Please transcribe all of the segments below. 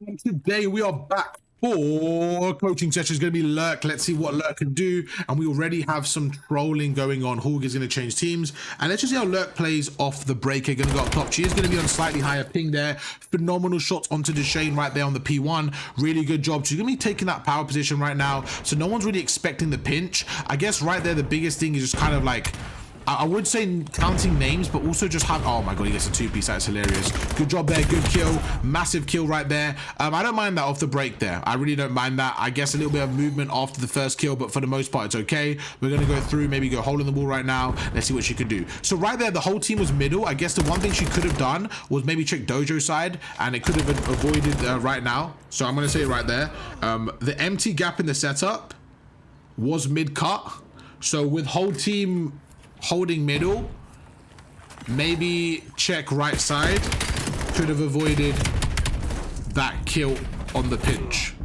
And today we are back for coaching session. Is going to be Lurk. Let's see what Lurk can do. And we already have some trolling going on. Hawg is going to change teams. And let's just see how Lurk plays off the breaker. Going to go up top. She is going to be on slightly higher ping there. Phenomenal shots onto Deshane right there on the P1. Really good job. She's going to be taking that power position right now. So no one's really expecting the pinch. I guess right there, the biggest thing is just kind of like, I would say counting names, but also just have, oh my god, he gets a two-piece. That's hilarious. Good job there. Good kill. Massive kill right there. I don't mind that off the break there. I really don't mind that. I guess a little bit of movement after the first kill, but for the most part, it's okay. We're going to go through, maybe go hole in the wall right now. Let's see what she could do. So right there, the whole team was middle. I guess the one thing she could have done was maybe check Dojo side, and it could have been avoided right now. So I'm going to say it right there. The empty gap in the setup was mid-cut. So with whole team holding middle, maybe check right side, could have avoided that kill on the pinch.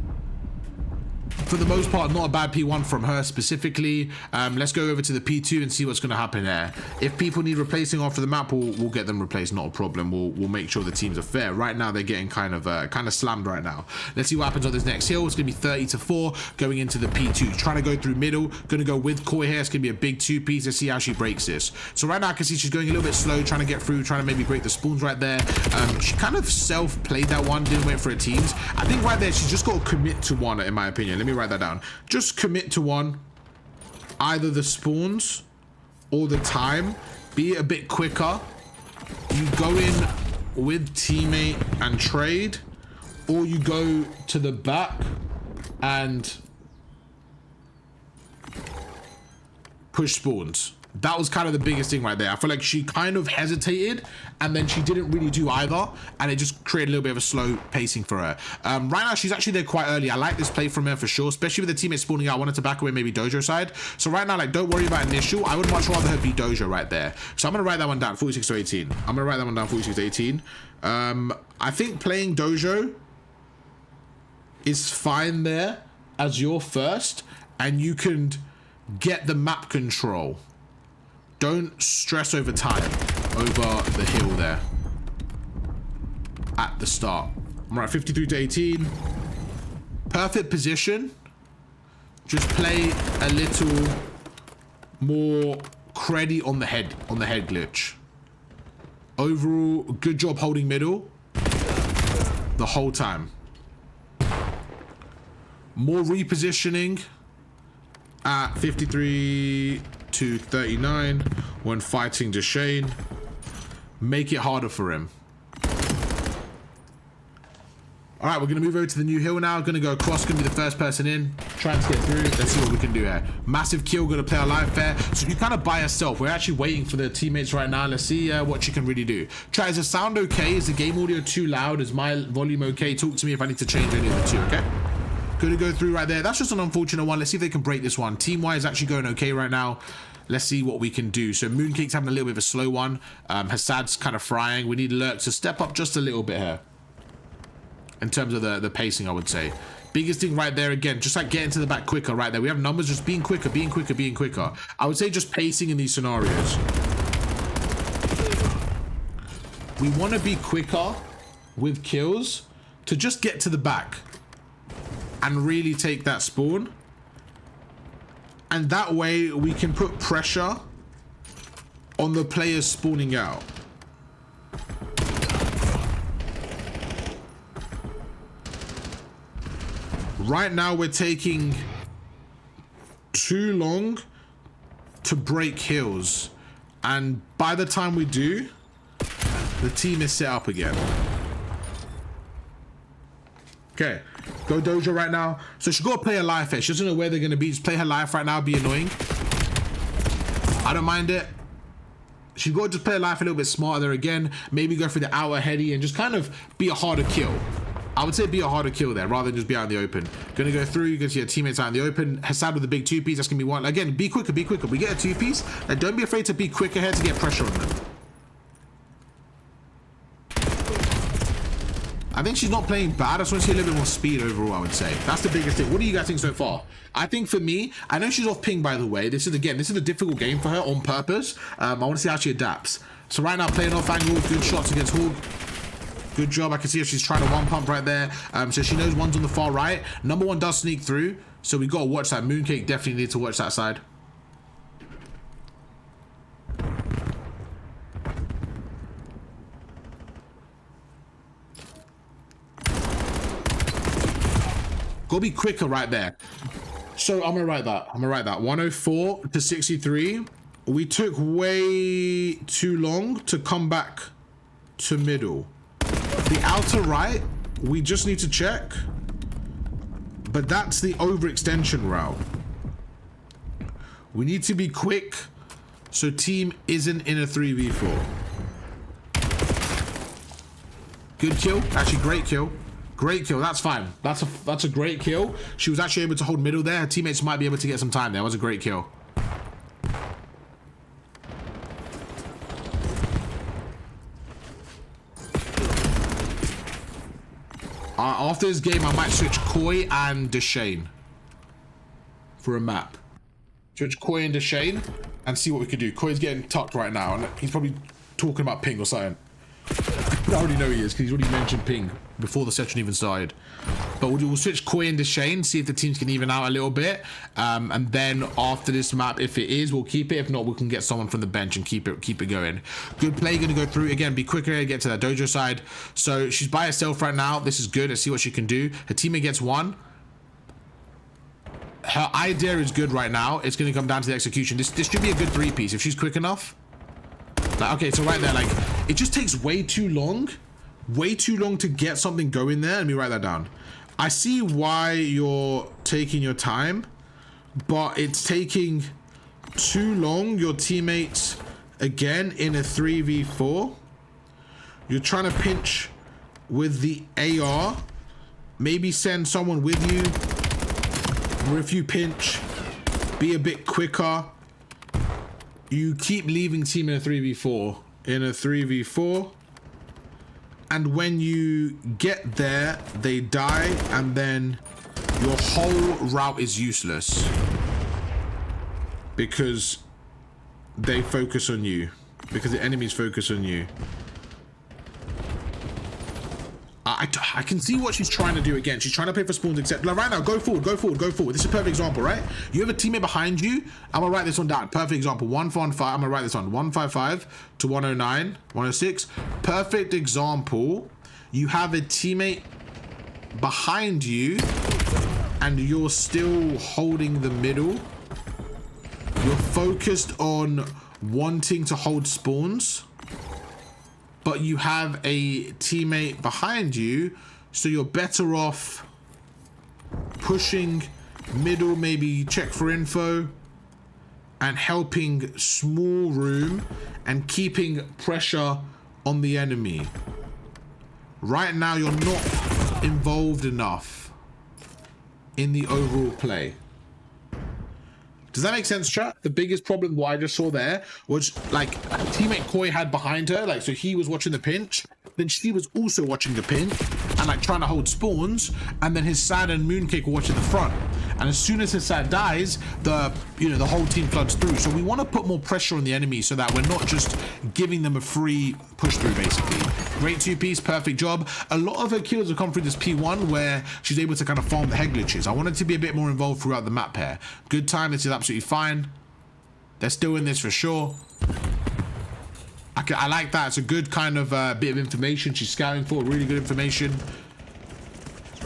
For the most part, not a bad P1 from her specifically. Let's go over to the P2 and see what's going to happen there. If people need replacing after the map, we'll get them replaced, not a problem. We'll make sure the teams are fair. Right now, they're getting kind of slammed right now. Let's see what happens on this next hill. It's going to be 30-4 going into the P2. Trying to go through middle. Going to go with Koi here. It's going to be a big two-piece. Let's see how she breaks this. So right now, I can see she's going a little bit slow, trying to get through, trying to maybe break the spawns right there. She kind of self-played that one, didn't wait for her teams. I think right there, she's just got to commit to one, in my opinion. Let me write that down. Just commit to one, either the spawns or the time. Be a bit quicker. You go in with teammate and trade, or you go to the back and push spawns. That was kind of the biggest thing right there. I feel like she kind of hesitated and then she didn't really do either, and it just created a little bit of a slow pacing for her. Right now, she's actually there quite early. I like this play from her for sure, especially with the teammates spawning out. I wanted to back away maybe Dojo side. So right now, like, don't worry about initial. I would much rather her be Dojo right there. So I'm going to write that one down, 46-18. I'm going to write that one down, 46-18. I think playing Dojo is fine there as your first, and you can get the map control. Don't stress over time, over the hill there at the start. I'm right, 53-18. Perfect position. Just play a little more credit on the head glitch. Overall, good job holding middle the whole time. More repositioning at 53-39 when fighting Deshane. Make it harder for him. All right, we're gonna move over to the new hill now. Gonna go across, gonna be the first person in, trying to get through. Let's see what we can do here. Massive kill, gonna play our live fair. So you kind of by herself. We're actually waiting for the teammates right now. Let's see what she can really do. Try, is the sound okay? Is the game audio too loud? Is my volume okay? Talk to me if I need to change any of the two, okay? Gonna go through right there. That's just an unfortunate one. Let's see if they can break this one. Team-wise actually going okay right now. Let's see what we can do. So Mooncake's having a little bit of a slow one. Hassad's kind of frying. We need Lurk to step up just a little bit here in terms of the pacing, I would say. Biggest thing right there, again, just like getting to the back quicker right there. We have numbers, just being quicker, being quicker, being quicker. I would say just pacing in these scenarios. We want to be quicker with kills to just get to the back and really take that spawn. And that way we can put pressure on the players spawning out. Right now we're taking too long to break hills. And by the time we do, the team is set up again. Okay, go Dojo right now. So she's got to play her life here. She doesn't know where they're going to be. Just play her life right now, be annoying. I don't mind it. She's got to just play her life a little bit smarter there again. Maybe go for the outer heady and just kind of be a harder kill. I would say be a harder kill there rather than just be out in the open. Gonna go through, you can see your teammates out in the open. Hassad with the big two-piece, that's gonna be one. Again, be quicker, be quicker. We get a two-piece, and don't be afraid to be quicker here to get pressure on them. I think she's not playing bad. I just want to see a little bit more speed overall, I would say. That's the biggest thing. What do you guys think so far? I think for me, I know she's off ping, by the way. This is a difficult game for her on purpose. I want to see how she adapts. So right now, playing off angle, good shots against Hawg. Good job. I can see if she's trying to one pump right there. So she knows one's on the far right. Number one does sneak through. So we got to watch that. Mooncake definitely need to watch that side. Go be quicker right there. So I'm gonna write that. 104 to 63. We took way too long to come back to middle. The outer right, we just need to check. But that's the overextension route. We need to be quick so team isn't in a 3v4. Good kill. Actually, great kill. Great kill. That's fine. That's a great kill. She was actually able to hold middle there. Her teammates might be able to get some time there. That was a great kill. After this game, I might switch Koi and Deshane for a map. Switch Koi and Deshane and see what we could do. Koi's getting tucked right now, and he's probably talking about ping or something. I already know he is, because he's already mentioned ping before the session even started. But we'll switch Koi and Deshane, see if the teams can even out a little bit. And then after this map, if it is, we'll keep it. If not, we can get someone from the bench and keep it going. Good play, gonna go through. Again, be quicker to get to that dojo side. So she's by herself right now. This is good. Let's see what she can do. Her teammate gets one. Her idea is good right now. It's gonna come down to the execution. This should be a good three-piece if she's quick enough. Like, okay, so right there, like, it just takes way too long to get something going there. Let me write that down. I see why you're taking your time, but it's taking too long. Your teammates, again, in a 3v4. You're trying to pinch with the AR. Maybe send someone with you. Or if you pinch, be a bit quicker. You keep leaving team in a 3v4. In a 3v4. And when you get there, they die, and then your whole route is useless. Because they focus on you. Because the enemies focus on you. I can see what she's trying to do again. She's trying to play for spawns, except like right now, go forward. This is a perfect example, right? You have a teammate behind you. I'm gonna write this one down. Perfect example. 115. I'm gonna write this on 155 to 109, 106. Perfect example. You have a teammate behind you, and you're still holding the middle. You're focused on wanting to hold spawns. But you have a teammate behind you, so you're better off pushing middle, maybe check for info, and helping small room and keeping pressure on the enemy. Right now, you're not involved enough in the overall play. Does that make sense, chat? The biggest problem what I just saw there was like a teammate Koi had behind her, like, so he was watching the pinch, then she was also watching the pinch and like trying to hold spawns, and then his Sad and Mooncake were watching the front. And as soon as his Sad dies, the whole team floods through. So we want to put more pressure on the enemy so that we're not just giving them a free push through, basically. Great two-piece, perfect job. A lot of her kills have come through this P1 where she's able to kind of farm the head glitches. I wanted to be a bit more involved throughout the map here. Good time, this is absolutely fine. They're still in this for sure. I like that. It's a good kind of bit of information she's scouting for. Really good information.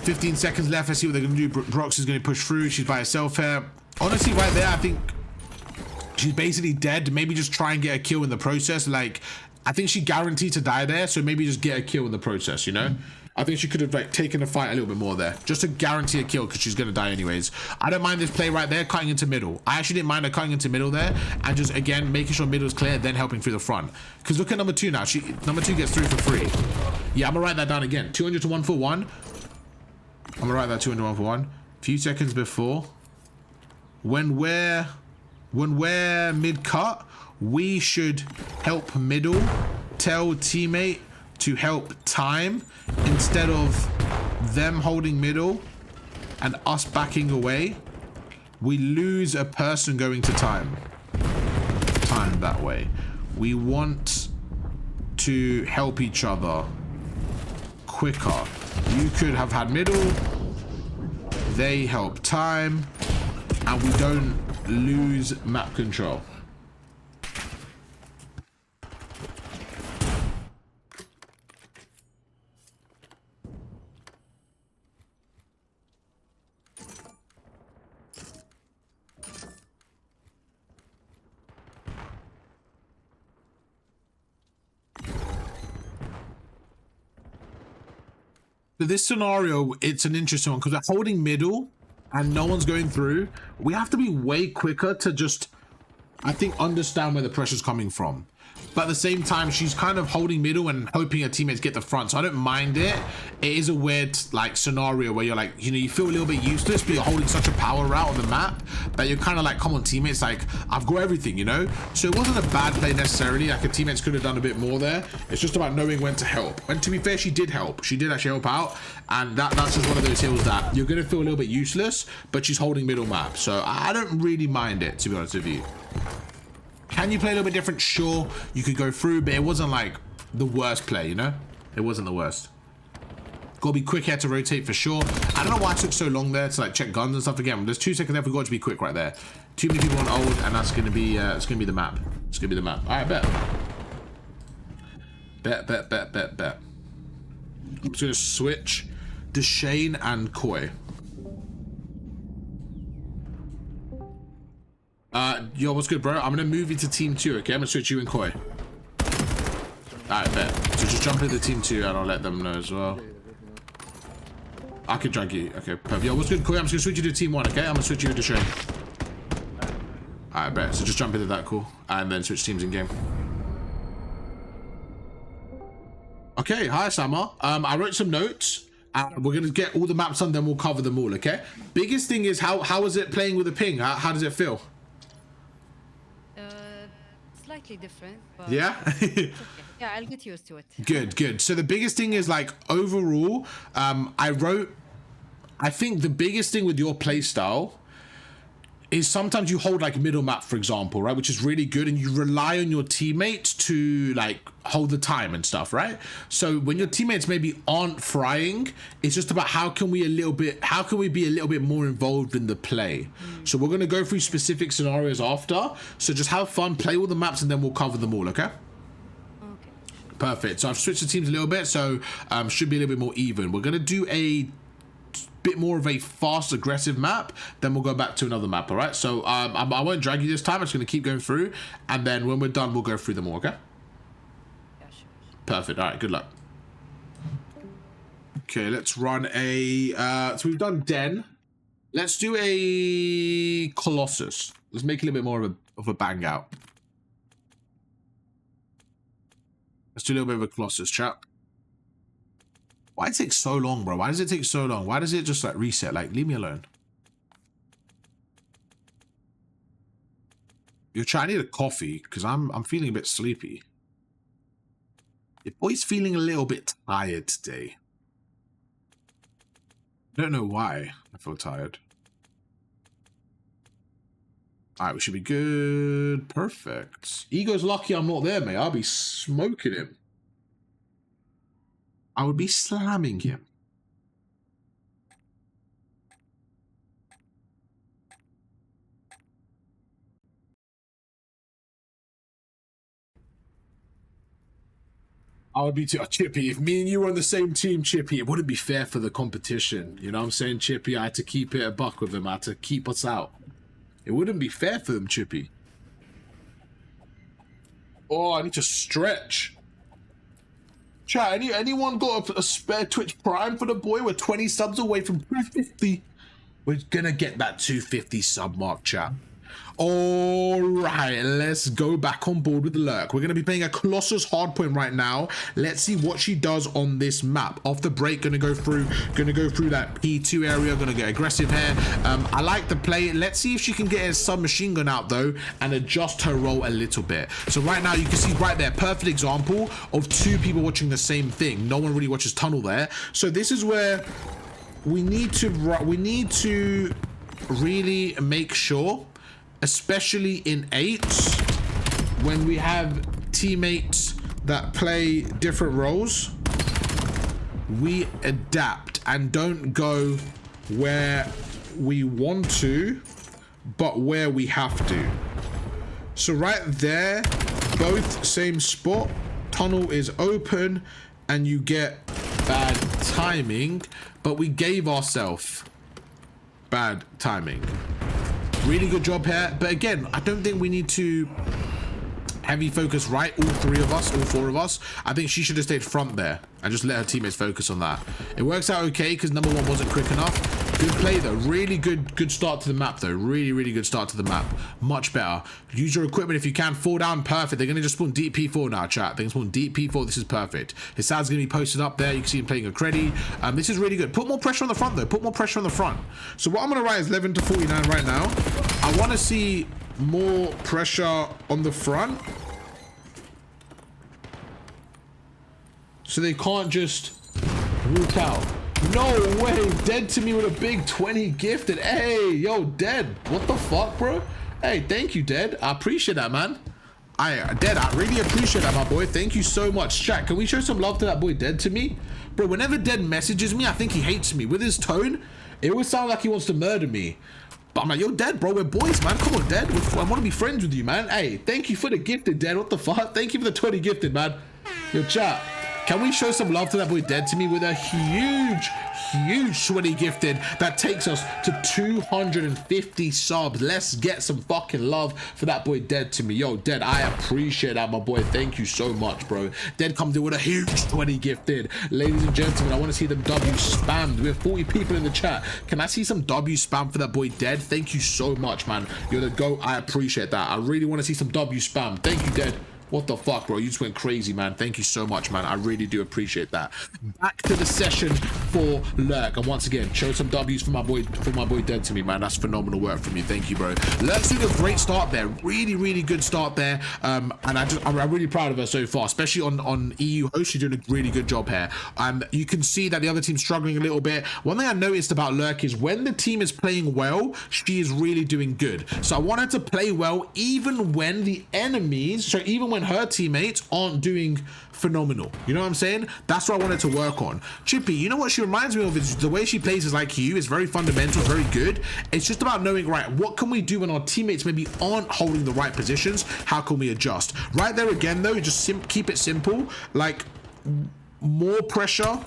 15 seconds left. Let's see what they're going to do. Brox is going to push through. She's by herself here. Honestly, right there, I think she's basically dead. Maybe just try and get a kill in the process. Like, I think she guaranteed to die there, so maybe just get a kill in the process, you know? I think she could have like taken a fight a little bit more there, just to guarantee a kill, because she's going to die anyways. I don't mind this play right there, cutting into middle. I actually didn't mind her cutting into middle there, and just, again, making sure middle is clear, then helping through the front. Because look at number 2 now. Number 2 gets through for free. Yeah, I'm going to write that down again. 200 to 141. I'm going to write that 200 to 141. Few seconds before. When we're mid-cut, we should help middle, tell teammate to help time, instead of them holding middle and us backing away. We lose a person going to time that way. We want to help each other quicker. You could have had middle, they help time, and we don't lose map control. So this scenario, it's an interesting one because we're holding middle and no one's going through. We have to be way quicker to just, I think, understand where the pressure's coming from. But at the same time, she's kind of holding middle and hoping her teammates get the front. So I don't mind it. It is a weird like scenario where you're like, you know, you feel a little bit useless, but you're holding such a power route on the map that you're kind of like, come on teammates, like I've got everything, you know? So it wasn't a bad play necessarily. Like her teammates could have done a bit more there. It's just about knowing when to help. And to be fair, she did help. She did actually help out. And that's just one of those hills that you're going to feel a little bit useless, but she's holding middle map. So I don't really mind it, to be honest with you. Can you play a little bit different? Sure, you could go through, but it wasn't like the worst play, you know? It wasn't the worst. Gotta be quick here to rotate for sure. I don't know why it took so long there to like check guns and stuff again. There's 2 seconds there, we got to be quick right there. Too many people on old, and that's gonna be it's gonna be the map. It's gonna be the map. Alright, bet. Bet. I'm just gonna switch to Shane and Koi. Yo, what's good, bro? I'm gonna move you to team 2, okay? I'm gonna switch you and Koi. Alright, bet. So just jump into team 2 and I'll let them know as well. I can drag you. Okay, perfect. Yo, what's good, Koi? I'm just gonna switch you to team 1, okay? I'm gonna switch you into Shane. Alright, bet. So just jump into that, cool. And then switch teams in game. Okay, hi, Sama. I wrote some notes. We're gonna get all the maps on, then we'll cover them all, okay? Biggest thing is how is it playing with a ping? How does it feel? Slightly different, but yeah. okay. Yeah, I'll get used to it. Good. So the biggest thing is like overall, I think the biggest thing with your playstyle is sometimes you hold like middle map, for example, right, which is really good, and you rely on your teammates to like hold the time and stuff, right? So when your teammates maybe aren't frying, it's just about how can we be a little bit more involved in the play. So we're gonna go through specific scenarios after. So just have fun, play all the maps, and then we'll cover them all, okay? Okay. Perfect. So I've switched the teams a little bit, so should be a little bit more even. We're gonna do a bit more of a fast aggressive map, then we'll go back to another map. All right, so I won't drag you this time. I'm just going to keep going through, and then when we're done we'll go through them all. Okay, Yeah, sure. perfect. All right, good luck. Okay, let's run a so we've done Den. Let's do a Colossus. Let's make a little bit more of a bang out. Let's do a little bit of a Colossus, chat. Why does it take so long, bro? Why does it take so long? Why does it just like reset? Like, leave me alone. You're trying to need a coffee because I'm feeling a bit sleepy. Your boy's feeling a little bit tired today. I don't know why I feel tired. All right, we should be good. Perfect. Ego's lucky I'm not there, mate. I'll be smoking him. I would be slamming him. I would be too Chippy. If me and you were on the same team, Chippy, it wouldn't be fair for the competition. You know what I'm saying, Chippy? I had to keep it a buck with him. I had to keep us out. It wouldn't be fair for them, Chippy. Oh, I need to stretch. Chat, anyone got a spare Twitch Prime for the boy? We're 20 subs away from 250. We're gonna get that 250 sub mark, chat. All right, let's go back on board with the lurk. We're gonna be playing a Colossus hardpoint right now. Let's see what she does on this map. Off the break, gonna go through that P2 area. Gonna get aggressive here. I like the play. Let's see if she can get a submachine gun out though and adjust her role a little bit. So right now you can see right there, perfect example of 2 people watching the same thing. No one really watches tunnel there. So this is where we need to really make sure, especially in 8s, when we have teammates that play different roles, we adapt and don't go where we want to, but where we have to. So right there, both same spot, tunnel is open, and you get bad timing, but we gave ourselves bad timing. Really good job here, but again, I don't think we need to heavy focus right, all four of us. I think she should have stayed front there and just let her teammates focus on that. It works out okay because number one wasn't quick enough. Good play though, really good start to the map though. Really good start to the map. Much better. Use your equipment if you can. Fall down, perfect. They're gonna just spawn deep P4 now, chat. They're gonna spawn deep P4. This is perfect. His sad's gonna be posted up there. You can see him playing a creddy. This is really good. Put more pressure on the front though. Put more pressure on the front. So what I'm gonna write is 11 to 49 right now. I want to see more pressure on the front, so they can't just walk out. No way, Dead to me with a big 20 gifted. Hey, yo, Dead, what the fuck, bro? Hey, thank you, Dead. I appreciate that, man. Dead, I really appreciate that, my boy. Thank you so much. Chat, can we show some love to that boy Dead to me? Bro, whenever Dead messages me, I think he hates me. With his tone, it always sounds like he wants to murder me. But I'm like, yo, Dead, bro, we're boys, man. Come on, Dead. I want to be friends with you, man. Hey, thank you for the gifted, Dead. What the fuck? Thank you for the 20 gifted, man. Yo, chat, can we show some love to that boy Dead to me with a huge 20 gifted that takes us to 250 subs? Let's get some fucking love for that boy Dead to me. Yo, Dead, I appreciate that, my boy. Thank you so much, bro. Dead comes in with a huge 20 gifted. Ladies and gentlemen, I want to see them W spammed. We have 40 people in the chat. Can I see some W spam for that boy Dead? Thank you so much, man. You're the GOAT. I appreciate that. I really want to see some W spam. Thank you, Dead. What the fuck, bro? You just went crazy, man. Thank you so much, man. I really do appreciate that. Back to the session for Lurk. And once again, show some W's for my boy Dead to me, man. That's phenomenal work from you. Thank you, bro. Lurk's doing a great start there. Really good start there. And I'm really proud of her so far, especially on EU host. She's doing a really good job here. You can see that the other team's struggling a little bit. One thing I noticed about Lurk is when the team is playing well, she is really doing good. So I want her to play well even when the enemies, so even when her teammates aren't doing phenomenal. You know what I'm saying? That's what I wanted to work on. Chippy, you know what she reminds me of is the way she plays is like you. It's very fundamental, very good. It's just about knowing, right, what can we do when our teammates maybe aren't holding the right positions? How can we adjust? Right there again, though, just keep it simple. Like, more pressure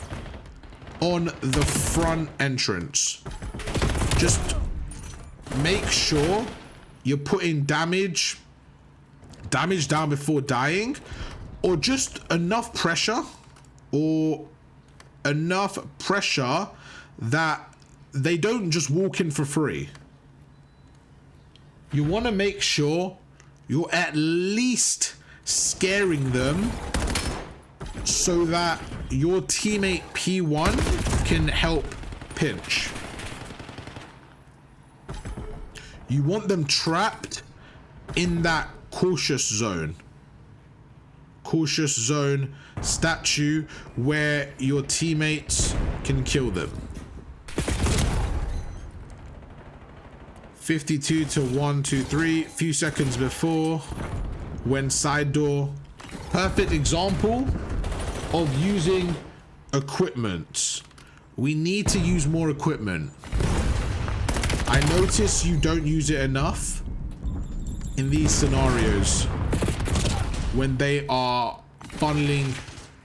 on the front entrance. Just make sure you're putting damage down before dying, or just enough pressure that they don't just walk in for free. You want to make sure you're at least scaring them so that your teammate P1 can help pinch. You want them trapped in that cautious zone statue where your teammates can kill them. 52 to 1 2 3, few seconds before, when side door. Perfect example of using equipment. We need to use more equipment. I notice you don't use it enough in these scenarios when they are funneling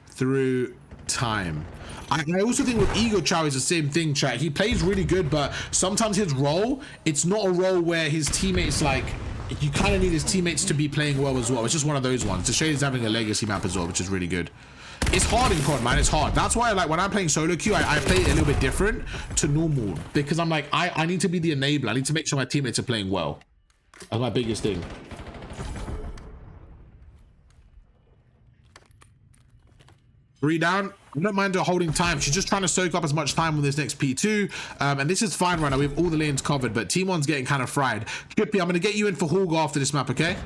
through time. I also think with Ego Chow is the same thing, chat. He plays really good, but sometimes his role, it's not a role where his teammates, like, you kind of need his teammates to be playing well as well. It's just one of those ones. The Shade is having a legacy map as well, which is really good. It's hard in COD, man. It's hard. That's why, like, when I'm playing solo queue, I play it a little bit different to normal, because I'm like, I need to be the enabler. I need to make sure my teammates are playing well. That's my biggest thing. Three down. I don't mind her holding time. She's just trying to soak up as much time on this next P2. And this is fine right now. We have all the lanes covered, but Team 1's getting kind of fried. Chippy, I'm going to get you in for Hog after this map, okay?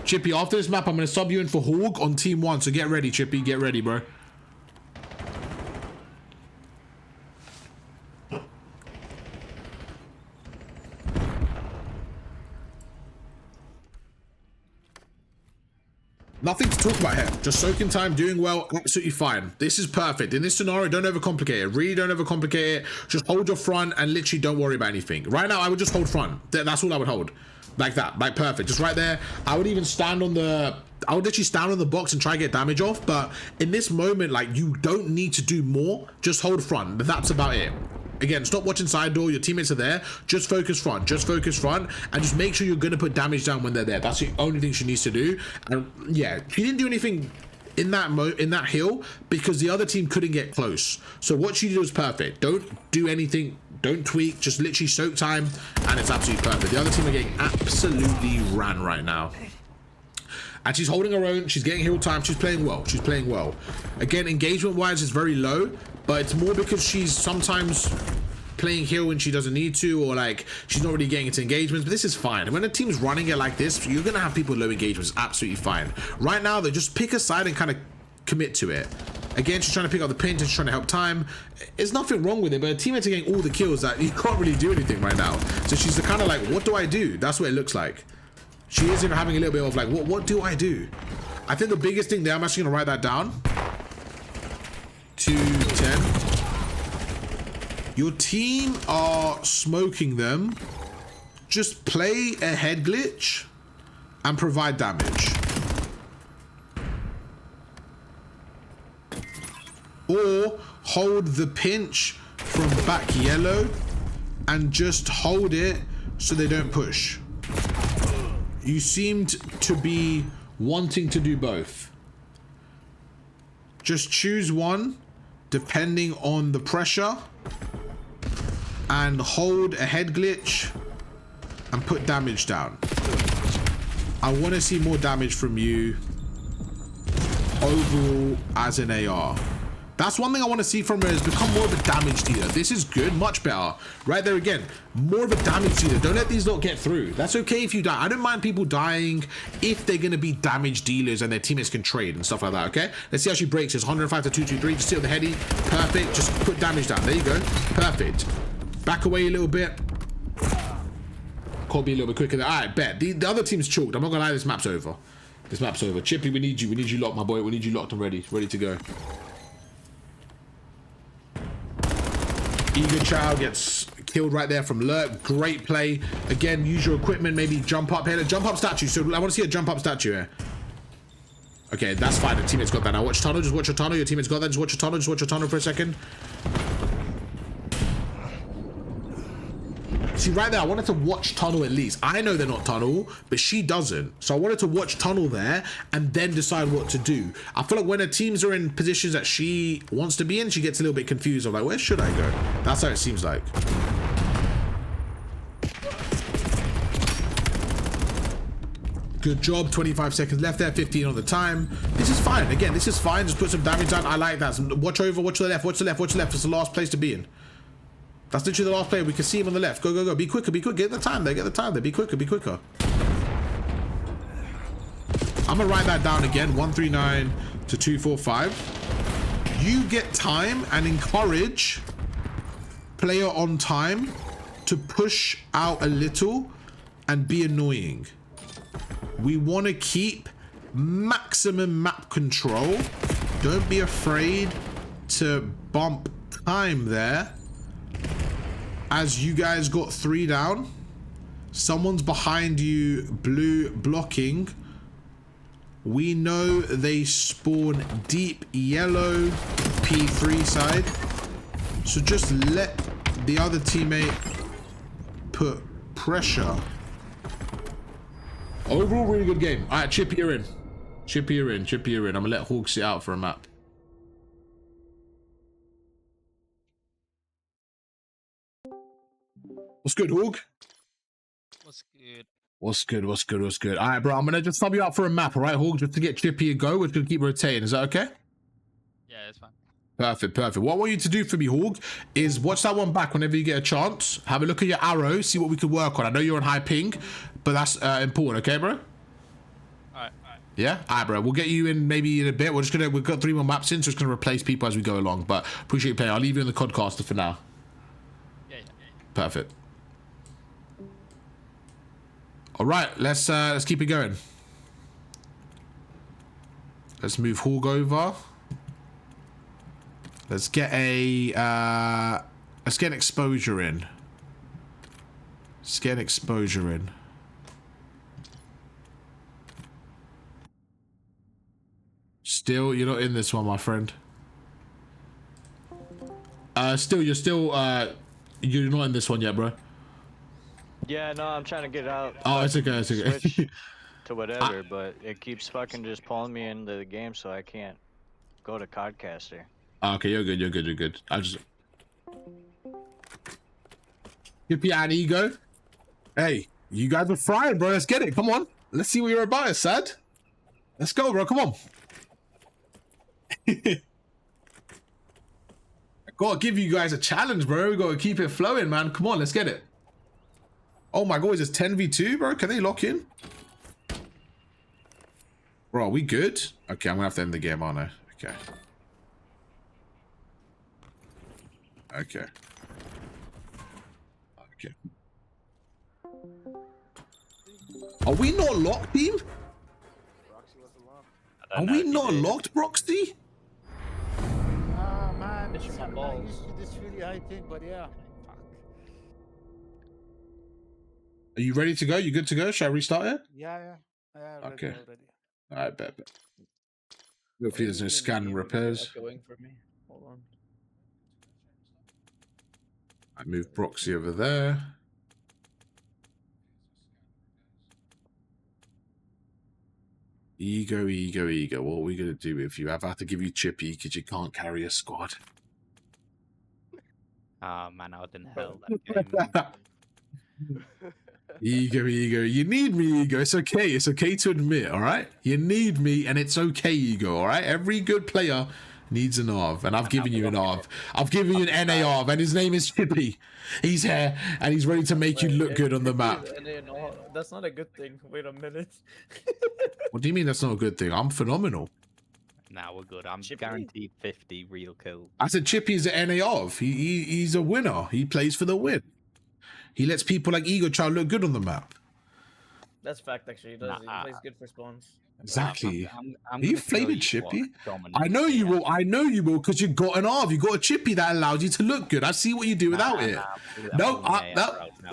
Chippy, after this map, I'm going to sub you in for Hog on Team 1. So get ready, Chippy. Get ready, bro. Nothing to talk about here. Just soaking time, doing well, absolutely fine. This is perfect. In this scenario, don't overcomplicate it. Really don't overcomplicate it. Just hold your front and literally don't worry about anything. Right now, I would just hold front. That's all I would hold. Like that. Like perfect. Just right there. I would even stand on the... I would literally stand on the box and try to get damage off. But in this moment, like, you don't need to do more. Just hold front. But that's about it. Again, stop watching side door. Your teammates are there. Just focus front. Just focus front. And just make sure you're going to put damage down when they're there. That's the only thing she needs to do. And yeah, she didn't do anything in that hill because the other team couldn't get close. So what she did was perfect. Don't do anything. Don't tweak. Just literally soak time. And it's absolutely perfect. The other team are getting absolutely ran right now. And she's holding her own. She's getting heal time. She's playing well. She's playing well. Again, engagement-wise, it's very low. But it's more because she's sometimes playing heal when she doesn't need to, or like she's not really getting into engagements. But this is fine. When a team's running it like this, you're gonna have people with low engagements. Absolutely fine. Right now, they just pick a side and kind of commit to it. Again, she's trying to pick up the pinch and she's trying to help time. There's nothing wrong with it, but her teammates are getting all the kills that you can't really do anything right now. So she's the kind of like, what do I do? That's what it looks like. She is even having a little bit of like, what do I do? I think the biggest thing there, I'm actually gonna write that down. 210. Your team are smoking them. Just play a head glitch and provide damage. Or hold the pinch from back yellow and just hold it so they don't push. You seemed to be wanting to do both. Just choose one depending on the pressure and hold a head glitch and put damage down. I want to see more damage from you overall as an AR. That's one thing I want to see from her, is become more of a damage dealer. This is good, much better. Right there again, more of a damage dealer. Don't let these lot get through. That's okay if you die. I don't mind people dying if they're going to be damage dealers and their teammates can trade and stuff like that, okay? Let's see how she breaks this. 105 to 223. Just sit on the heady. Perfect. Just put damage down. There you go. Perfect. Back away a little bit. Could be a little bit quicker there. All right, bet. The other team's chalked. I'm not going to lie, this map's over. This map's over. Chippy, we need you. We need you locked, my boy. We need you locked and ready. Ready to go. Eager Chow gets killed right there from Lurk. Great play. Again, use your equipment. Maybe jump up here. A jump up statue. So I want to see a jump up statue here. Okay, that's fine. The teammate's got that. Now watch tunnel. Just watch your tunnel. Your teammate's got that. Just watch your tunnel. Just watch your tunnel for a second. See, right there, I wanted to watch tunnel at least. I know they're not tunnel, but she doesn't. So I wanted to watch tunnel there and then decide what to do. I feel like when her teams are in positions that she wants to be in, she gets a little bit confused of like, where should I go? That's how it seems like. Good job. 25 seconds left there. 15 on the time. This is fine. Again, this is fine. Just put some damage down. I like that. Watch over. Watch to the left. Watch to the left. Watch to the left. It's the last place to be in. That's literally the last player. We can see him on the left. Go, go, go. Be quicker, be quicker. Get the time there. Get the time there. Be quicker, be quicker. I'm going to write that down again. 139 to 245. You get time and encourage player on time to push out a little and be annoying. We want to keep maximum map control. Don't be afraid to bump time there. As you guys got 3 down, someone's behind you, blue blocking. We know they spawn deep yellow P3 side. So just let the other teammate put pressure. Overall, really good game. All right, Chippy, you're in. Chippy, you're in. Chippy, you're in. I'm gonna let Hawk sit out for a map. What's good, Hawk? What's good? What's good? What's good? What's good? All right, bro. I'm gonna just sub you out for a map, all right, Hawk? Just to get Chippy a go. We're just gonna keep rotating. Is that okay? Yeah, it's fine. Perfect, perfect. What I want you to do for me, Hawk, is watch that one back whenever you get a chance. Have a look at your arrow, see what we can work on. I know you're on high ping, but that's important, okay, bro? Alright. Yeah? Alright, bro. We'll get you in maybe in a bit. We've got 3 more maps in, so it's gonna replace people as we go along. But appreciate you playing. I'll leave you in the Codcaster for now. Yeah. Perfect. All right, let's keep it going. Let's move Hog over. Let's get a let's get an exposure in. Let's get an exposure in. Still, you're not in this one, my friend. Still, you're not in this one yet, bro. Yeah, no, I'm trying to get out. Oh, it's okay, it's okay. Switch to whatever, but it keeps fucking just pulling me into the game, so I can't go to Codcaster. Okay, you're good, you're good, you're good. I just... Yippee and ego. Hey, you guys are frying, bro. Let's get it. Come on. Let's see what you're about, Sad. Let's go, bro. Come on. I gotta give you guys a challenge, bro. We gotta keep it flowing, man. Come on, let's get it. Oh my god, is this 10v2, bro? Can they lock in? Bro, are we good? Okay, I'm gonna have to end the game, aren't I? Okay. Okay. Okay. Are we not locked, team? Are we not locked, Broxy? Man, It's my I'm not balls. used to this really high thing, but yeah. Fuck. Are you ready to go? You good to go? Shall I restart it? Yeah. Okay. Already. Alright, bet. Hopefully there's no scan and repairs. Going for me. Hold on. I move Broxy over there. Ego. What are we gonna do with you? I've had to give you Chippy because you can't carry a squad. Ah, man, out in hell that game. Ego. You need me, Ego. It's okay. It's okay to admit, alright? You need me and it's okay, Ego, alright? Every good player needs an ARV, and I've given you an ARV. I've given you an NA ARV, and his name is Chippy. He's here, and he's ready to make you look good on the map. That's not a good thing. Wait a minute. What do you mean that's not a good thing? I'm phenomenal. Nah, we're good. I'm Chippy? guaranteed 50 real kills. I said Chippy's an NA ARV. He's a winner. He plays for the win. He lets people like Ego try to look good on the map. That's fact, actually. He does. Nah. He plays good for spawns. Exactly. I'm Are you gonna tell flaming you Chippy? what dominance I know you is. will. I know you will because you got an ARV. You got a Chippy that allows you to look good. I see what you do without it. No,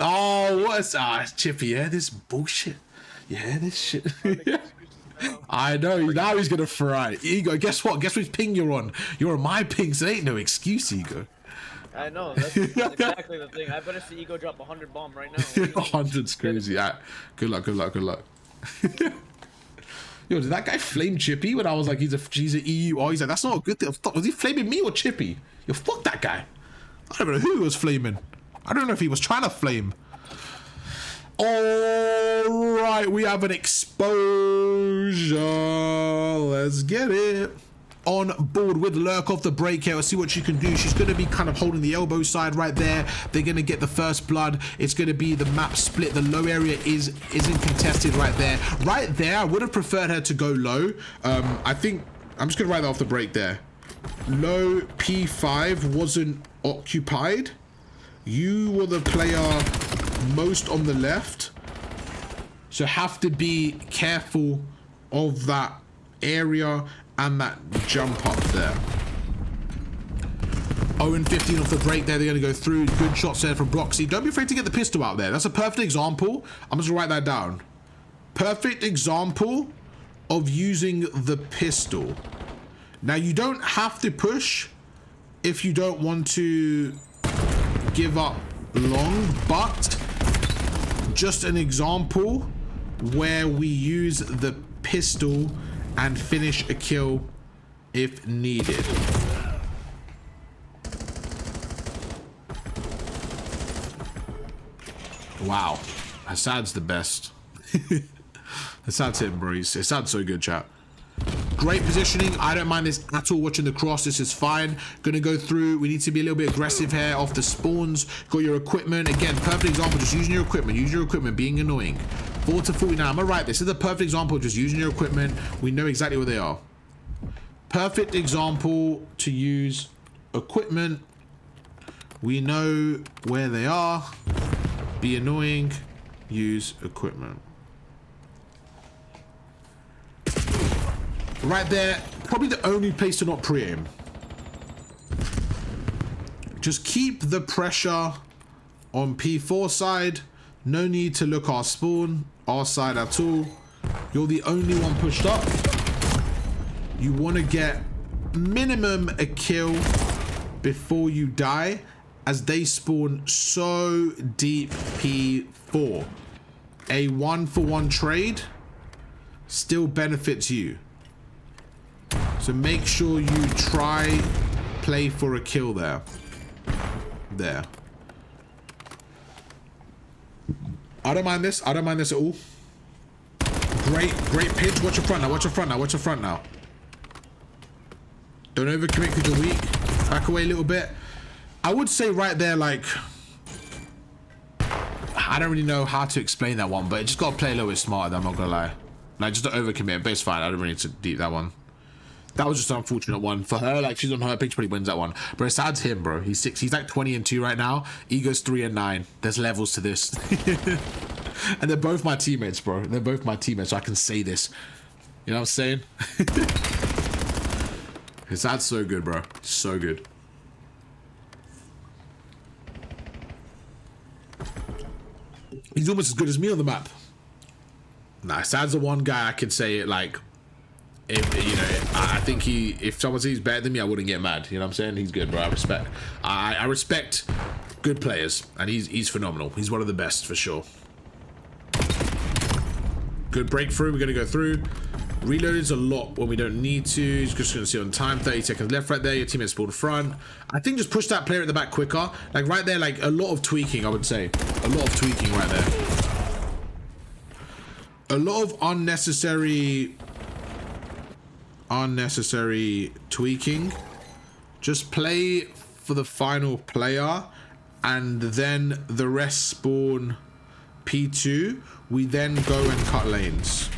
oh, what's Chippy? Yeah, this bullshit. Yeah, this shit. I know. Now he's gonna fry. Ego, guess what? Guess which ping you're on? You're on my ping, so there ain't no excuse, Ego. I know. That's exactly the thing. I better see Ego drop 100 bomb right now. 100's crazy. Yeah. Good luck. Yo, did that guy flame Chippy when I was like, he's a EU? Oh, he's like, that's not a good thing. Was he flaming me or Chippy? Yo, fuck that guy. I don't know who he was flaming. I don't know if he was trying to flame. All right, we have an exposure. Let's get it. On board with Lurk off the break here. Let's see what she can do. She's going to be kind of holding the elbow side right there. They're going to get the first blood. It's going to be the map split. The low area isn't contested right there. Right there, I would have preferred her to go low. I think I'm just going to write that off the break there. Low P5 wasn't occupied. You were the player most on the left. So have to be careful of that area and that jump up there. 0-15 off the break there. They're going to go through. Good shots there from Broxy. Don't be afraid to get the pistol out there. That's a perfect example. I'm just going to write that down. Perfect example of using the pistol. Now, you don't have to push if you don't want to give up long, but just an example where we use the pistol and finish a kill if needed. Wow, Hassad's the best. Hassad's him, bro. Hassad's so good, chat. Great positioning. I don't mind this at all. Watching the cross, this is fine. Gonna go through. We need to be a little bit aggressive here off the spawns. Got your equipment. Again, perfect example, just using your equipment. Use your equipment, being annoying. 4 to 49. I'm right. This is a perfect example of just using your equipment. We know exactly where they are. Perfect example to use equipment. We know where they are. Be annoying. Use equipment. Right there, probably the only place to not pre-aim. Just keep the pressure on P4 side. No need to look our spawn, our side at all. You're the only one pushed up. You want to get minimum a kill before you die, as they spawn so deep P4. A 1-for-1 trade still benefits you. So make sure you play for a kill there. There. I don't mind this. I don't mind this at all. Great pitch. Watch your front now. Watch your front now. Watch your front now. Don't overcommit because you're weak. Back away a little bit. I would say right there, like, I don't really know how to explain that one, but you just got to play a little bit smarter, I'm not going to lie. Like, just don't overcommit. But it's fine. I don't really need to deep that one. That was just an unfortunate one for her. Like, she's on her pitch, probably wins that one. But besides him, bro, he's like 20-2 right now. Ego's 3-9. There's levels to this. And they're both my teammates, bro. They're both my teammates, so I can say this. You know what I'm saying? That's so good, bro. So good. He's almost as good as me on the map. Nah, Sad's the one guy I could say it like, if you know, I think if someone says he's better than me, I wouldn't get mad. You know what I'm saying? He's good, bro. I respect good players, and he's phenomenal. He's one of the best for sure. Good breakthrough. We're gonna go through. Reloading's a lot when we don't need to. He's just gonna see on time. 30 seconds left right there. Your teammate's spawned front. I think just push that player at the back quicker. Like right there, like a lot of tweaking, I would say. A lot of tweaking right there. A lot of unnecessary tweaking. Just play for the final player, and then the rest spawn P2. We then go and cut lanes.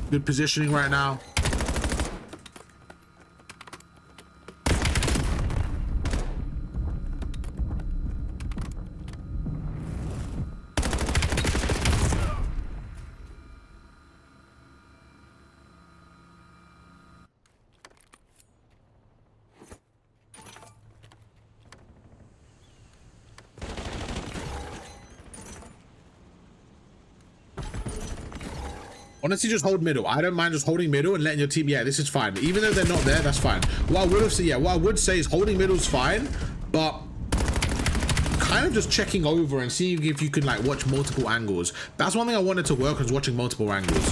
Good positioning right now. Honestly, just hold middle. I don't mind just holding middle and letting your team, yeah, this is fine. Even though they're not there, that's fine. What I would say is holding middle is fine, but kind of just checking over and seeing if you can like watch multiple angles. That's one thing I wanted to work on, is watching multiple angles.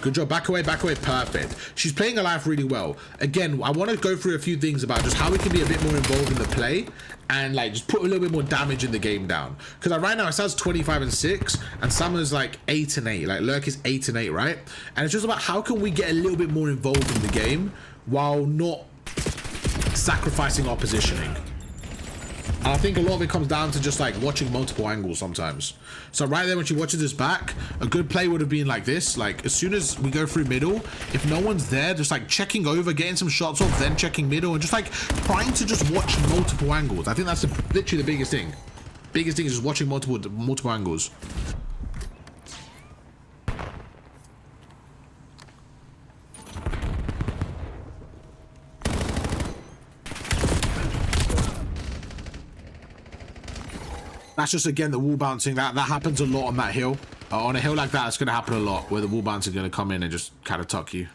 Good job. Back away, perfect. She's playing her life really well. Again, I want to go through a few things about just how we can be a bit more involved in the play and like just put a little bit more damage in the game down. Because like, right now it says 25-6 and Summer's like 8-8. Like Lurk is 8-8, right? And it's just about how can we get a little bit more involved in the game while not sacrificing our positioning. And I think a lot of it comes down to just like watching multiple angles sometimes. So right there when she watches this back, a good play would have been like this. Like as soon as we go through middle, if no one's there, just like checking over, getting some shots off, then checking middle, and just like trying to just watch multiple angles. I think that's literally the biggest thing. Biggest thing is just watching multiple angles. That's just, again, the wall bouncing. That happens a lot on that hill. On a hill like that, it's going to happen a lot, where the wall bouncer is going to come in and just kind of tuck you.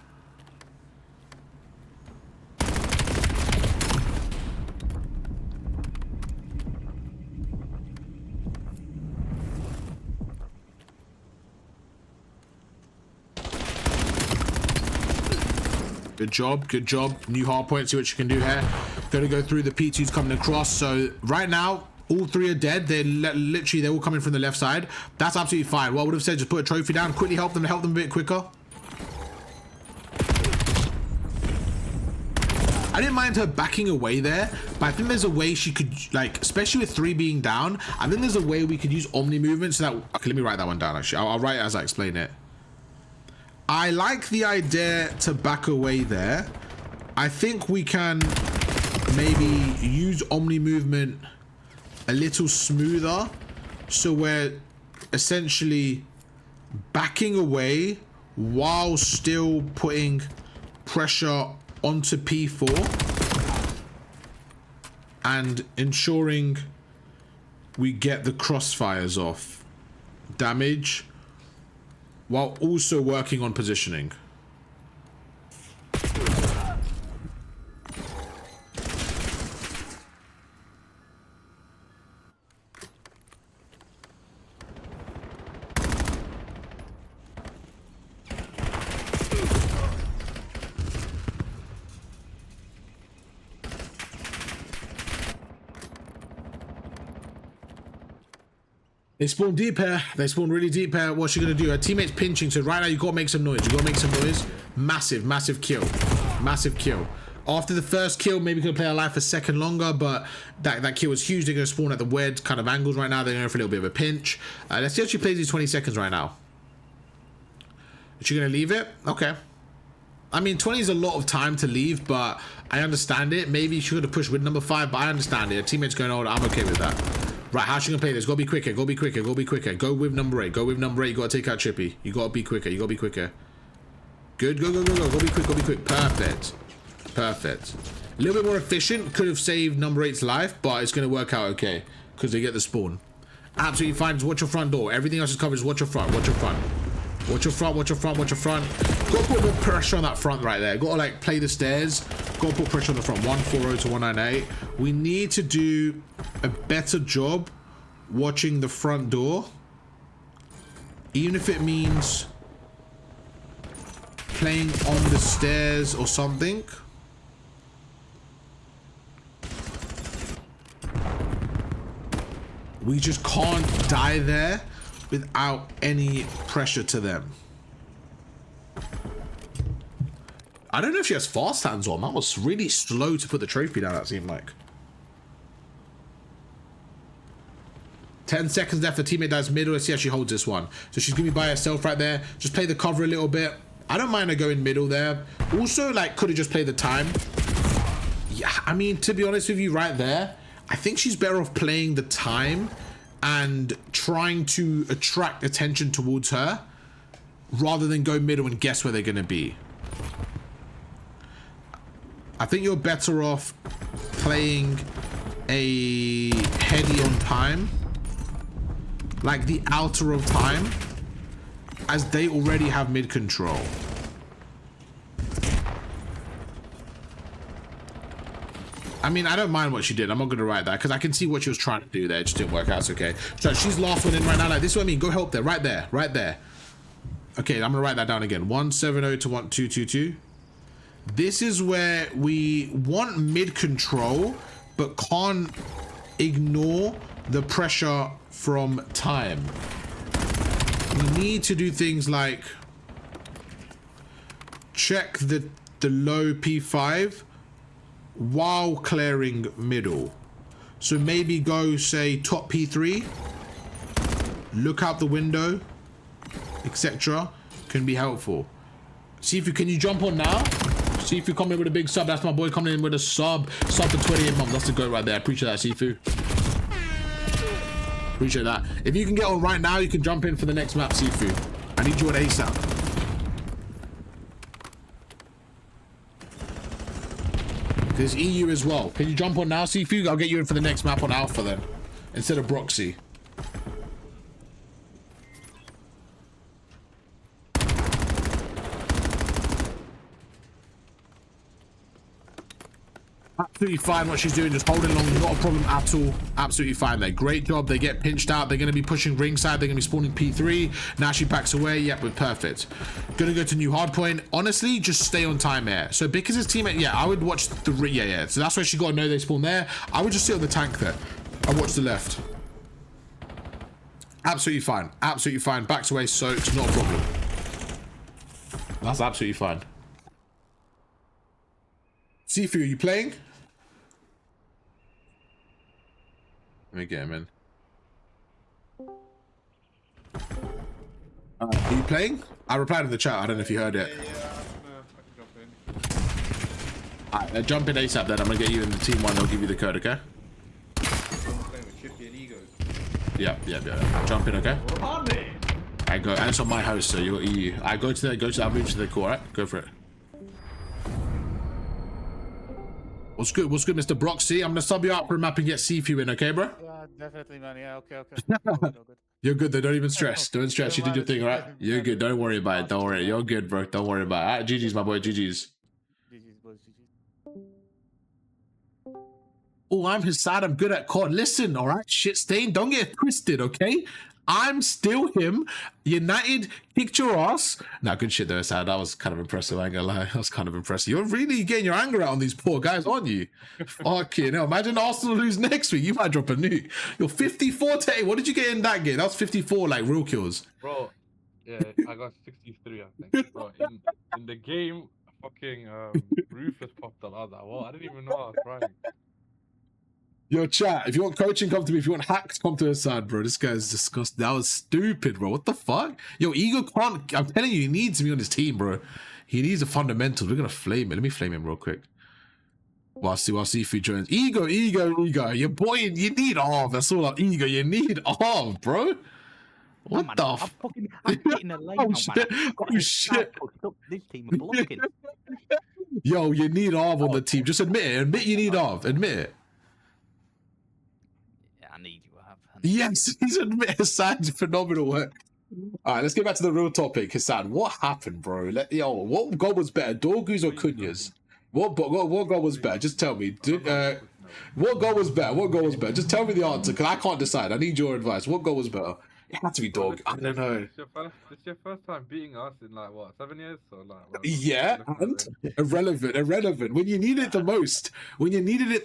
Good job, good job. New hard point, see what you can do here. Going to go through the P2's coming across. So right now, all three are dead. They're all coming from the left side. That's absolutely fine. What I would have said, just put a trophy down, quickly help them a bit quicker. I didn't mind her backing away there, but I think there's a way she could, like, especially with 3 being down, I think there's a way we could use Omni movement so that, okay, let me write that one down actually. I'll write it as I explain it. I like the idea to back away there. I think we can maybe use Omni movement a little smoother, so we're essentially backing away while still putting pressure onto P4 and ensuring we get the crossfires off. Damage while also working on positioning. They spawn deep here. They spawn really deep here. What's she gonna do? Her teammate's pinching, so right now you gotta make some noise. You gotta make some noise. Massive, massive kill. Massive kill. After the first kill, maybe could play our life a second longer, but that kill was huge. They're gonna spawn at the weird kind of angles right now. They're going for a little bit of a pinch. Let's see how she plays these 20 seconds right now. Is she gonna leave it? Okay. I mean, 20 is a lot of time to leave, but I understand it. Maybe she could have pushed with number 5, but I understand it. Her teammate's going, oh, I'm okay with that. Right, how's she gonna play this? Gotta be quicker, go be quicker, go be quicker. Go with number 8, go with number 8. You gotta take out Chippy. You gotta be quicker, you gotta be quicker. Good, go, go, go, go. Go be quick, go be quick. Perfect. Perfect. A little bit more efficient. Could have saved number 8's life, but it's gonna work out okay because they get the spawn. Absolutely fine. Just watch your front door. Everything else is covered. Just watch your front, watch your front. Watch your front, watch your front, watch your front. Gotta put more pressure on that front right there. Gotta like play the stairs. Gotta put pressure on the front. 140 to 198. We need to do a better job watching the front door. Even if it means playing on the stairs or something. We just can't die there without any pressure to them. I don't know if she has fast hands on. That was really slow to put the trophy down, that seemed like. 10 seconds left. The teammate dies middle. Let's see how she holds this one. So she's gonna be by herself right there. Just play the cover a little bit. I don't mind her going middle there. Also, like, could have just played the time. Yeah, I mean, to be honest with you, right there, I think she's better off playing the time and trying to attract attention towards her rather than go middle and guess where they're going to be. I think you're better off playing a heady on time, like the outer of time, as they already have mid control. I mean, I don't mind what she did. I'm not going to write that because I can see what she was trying to do there. It just didn't work out. It's okay. So she's last one in right now. Like, this is what I mean. Go help there. Right there. Right there. Okay, I'm going to write that down again. 170 to 1222. This is where we want mid control, but can't ignore the pressure from time. We need to do things like check the low P5 while clearing middle. So maybe go, say, top P3, look out the window, etc. Can be helpful. See if you can jump on now. See if you come in with a big sub. That's my boy coming in with a sub for 28 months. That's the goat right there. Appreciate that, Sifu. Appreciate that. If you can get on right now, you can jump in for the next map, Sifu. I need you on ASAP. There's EU as well. Can you jump on now, Sifu? I'll get you in for the next map on Alpha then, instead of Broxy. Absolutely fine what she's doing, just holding long, not a problem at all. Absolutely fine there. Great job. They get pinched out. They're going to be pushing ringside. They're going to be spawning P3. Now she backs away. Yep, we're perfect. Gonna go to new hardpoint. Honestly, just stay on time here. So because his teammate, yeah, I would watch the, yeah. So that's why she got to know they spawn there. I would just sit on the tank there. I watch the left. Absolutely fine. Absolutely fine. Backs away, soaks, not a problem. That's absolutely fine. Sifu, are you playing? Let me get him in. Are you playing? I replied in the chat. I don't know if you heard it. Yeah, I can jump in. Alright, jump in ASAP then. I'm gonna get you in the team one. They'll give you the code, okay? I'm playing with Chippy and Ego. Yeah. Jump in, okay? On me! I go, and it's on my house, so you're EU. I go to I'll move to the core, alright? Go for it. What's good, Mr. Broxy? I'm gonna sub you out for a map and get Sifu in, okay, bro? Yeah, definitely, man. Yeah, okay. All good, all good. You're good though, don't even stress. Don't stress, you did your thing, alright? You're good, don't worry about it, don't worry. You're good, bro, don't worry about it. Alright, GG's, my boy, GG's. GG's, boys, GG's. Oh, I'm his side, I'm good at COD. Listen, alright, shit stain, don't get it twisted, okay? I'm still him. United kicked your ass. Nah, good shit though, Sad. That was kind of impressive, I ain't gonna lie. That was kind of impressive. You're really getting your anger out on these poor guys, aren't you? Fucking hell. Imagine Arsenal lose next week. You might drop a nuke. You're 54 to 8. What did you get in that game? That was 54, like, real kills. Bro, yeah, I got 63, I think. Bro, in the game, fucking Rufus popped up. I was like, what? I didn't even know I was crying. Yo, chat, if you want coaching, come to me. If you want hacks, come to his side, bro. This guy's disgusting. That was stupid, bro. What the fuck? Yo, Ego can't... I'm telling you, he needs me on his team, bro. He needs the fundamentals. We're gonna flame it. Let me flame him real quick. While Sifu joins. Ego. Your boy, you need Arv. That's all. Ego, you need Arv, bro. What Man, the I'm f... fucking getting a lane Oh, now, shit. man. I've got Oh, this shit. pushed up. This team are blocking. Yo, you need Arv on the team. Just admit it. Admit you need Arv. Admit it. Yeah, I need you. Yes, he's admitted Hassan's phenomenal work. All right, let's get back to the real topic. Hassan, what happened, bro? What goal was better, Dorgu's or Cunha's? What goal was better? Just tell me. What goal was better? What goal was better? Just tell me the answer, because I can't decide. I need your advice. What goal was better? It had to be Dorgu. I don't know. It's your first time beating us in like what, 7 years? Or like what? Yeah, and irrelevant. When you needed it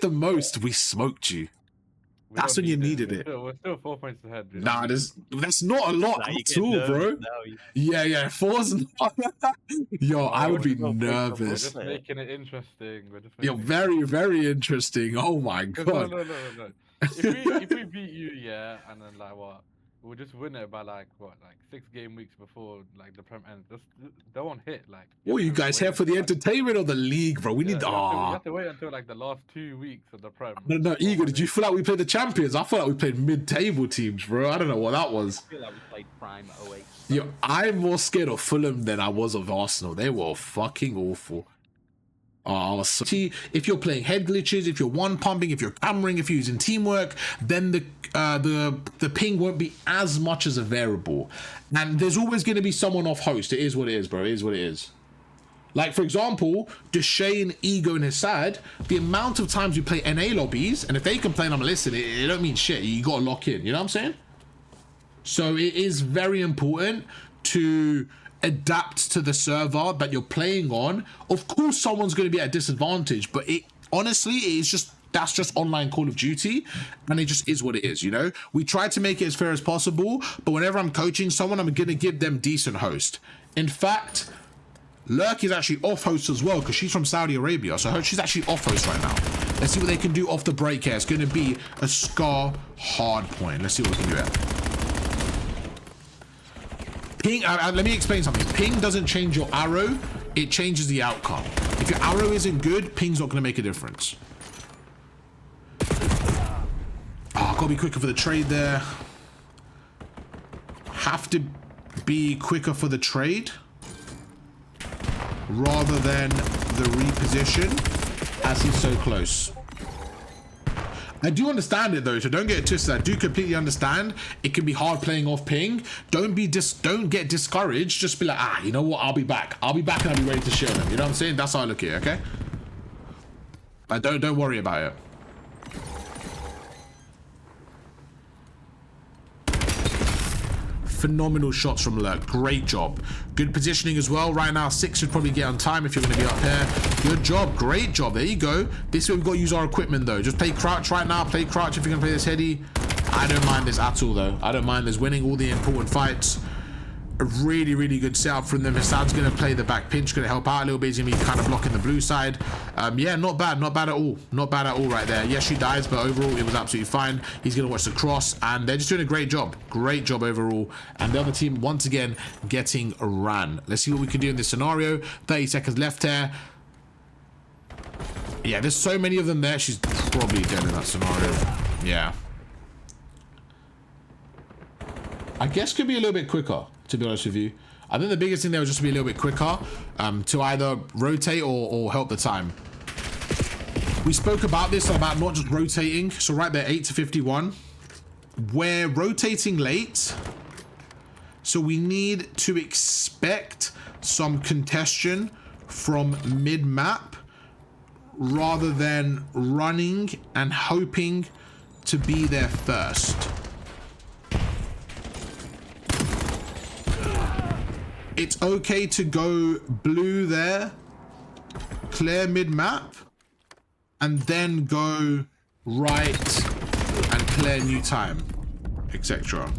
the most, we smoked you. That's when you needed it. We're still 4 points ahead. Dude. Nah, that's not a lot at all, bro. Yeah, 4's not. Yo, I would be We're nervous. just making it interesting. Yo, very, very interesting. Oh my god. No. If we beat you, yeah, and then like what? We'll just win it by like 6 game weeks before like the Prem ends. Just don't hit like. What are you guys here for the entertainment or the league, bro? We need. You have to wait until like the last 2 weeks of the Prem. No, Igor, did you feel like we played the champions? I feel like we played mid-table teams, bro. I don't know what that was. I feel like we played Prime 08. Yo, I'm more scared of Fulham than I was of Arsenal. They were fucking awful. Oh, so if you're playing head glitches, if you're one pumping, if you're hammering, if you're using teamwork, then the ping won't be as much as a variable. And there's always going to be someone off host. It is what it is, bro. It is what it is. Like, for example, Deshane, Ego, and his side, the amount of times we play NA lobbies, and if they complain, I'm listening, it don't mean shit. You got to lock in. You know what I'm saying? So it is very important to adapt to the server that you're playing on. Of course someone's going to be at a disadvantage, but it honestly is just, that's just online Call of Duty, and it just is what it is, you know. We try to make it as fair as possible, but whenever I'm coaching someone, I'm going to give them decent host. In fact, Lurk is actually off host as well, because she's from Saudi Arabia, so she's actually off host right now. Let's see what they can do off the break here. It's going to be a Scar hard point. Let's see what we can do here. Ping, let me explain something. Ping doesn't change your arrow, it changes the outcome. If your arrow isn't good, ping's not going to make a difference. Gotta be quicker for the trade there. Have to be quicker for the trade rather than the reposition, as he's so close. I do understand it though, so don't get it twisted. I do completely understand. It can be hard playing off ping. Don't get discouraged. Just be like, you know what? I'll be back. I'll be back and I'll be ready to share them. You know what I'm saying? That's how I look at it, okay? But don't worry about it. Phenomenal shots from Lurk. Great job. Good positioning as well. Right now, 6 should probably get on time if you're going to be up here. Good job. Great job. There you go. This is where we've got to use our equipment, though. Just play crouch right now. Play crouch if you're going to play this heady. I don't mind this at all, though. I don't mind this. Winning all the important fights. A really, really good setup from them. Hassan's going to play the back pinch. Going to help out a little bit. He's going to be kind of blocking the blue side. Yeah, not bad. Not bad at all. Not bad at all right there. Yes, she dies, but overall, it was absolutely fine. He's going to watch the cross, and they're just doing a great job. Great job overall. And the other team, once again, getting ran. Let's see what we can do in this scenario. 30 seconds left here. Yeah, there's so many of them there. She's probably dead in that scenario. Yeah. I guess could be a little bit quicker, to be honest with you. I think the biggest thing there was just to be a little bit quicker to either rotate or help the time. We spoke about this, about not just rotating. So right there, 8 to 51. We're rotating late. So we need to expect some congestion from mid-map rather than running and hoping to be there first. It's okay to go blue there, clear mid-map, and then go right and clear new time, etc.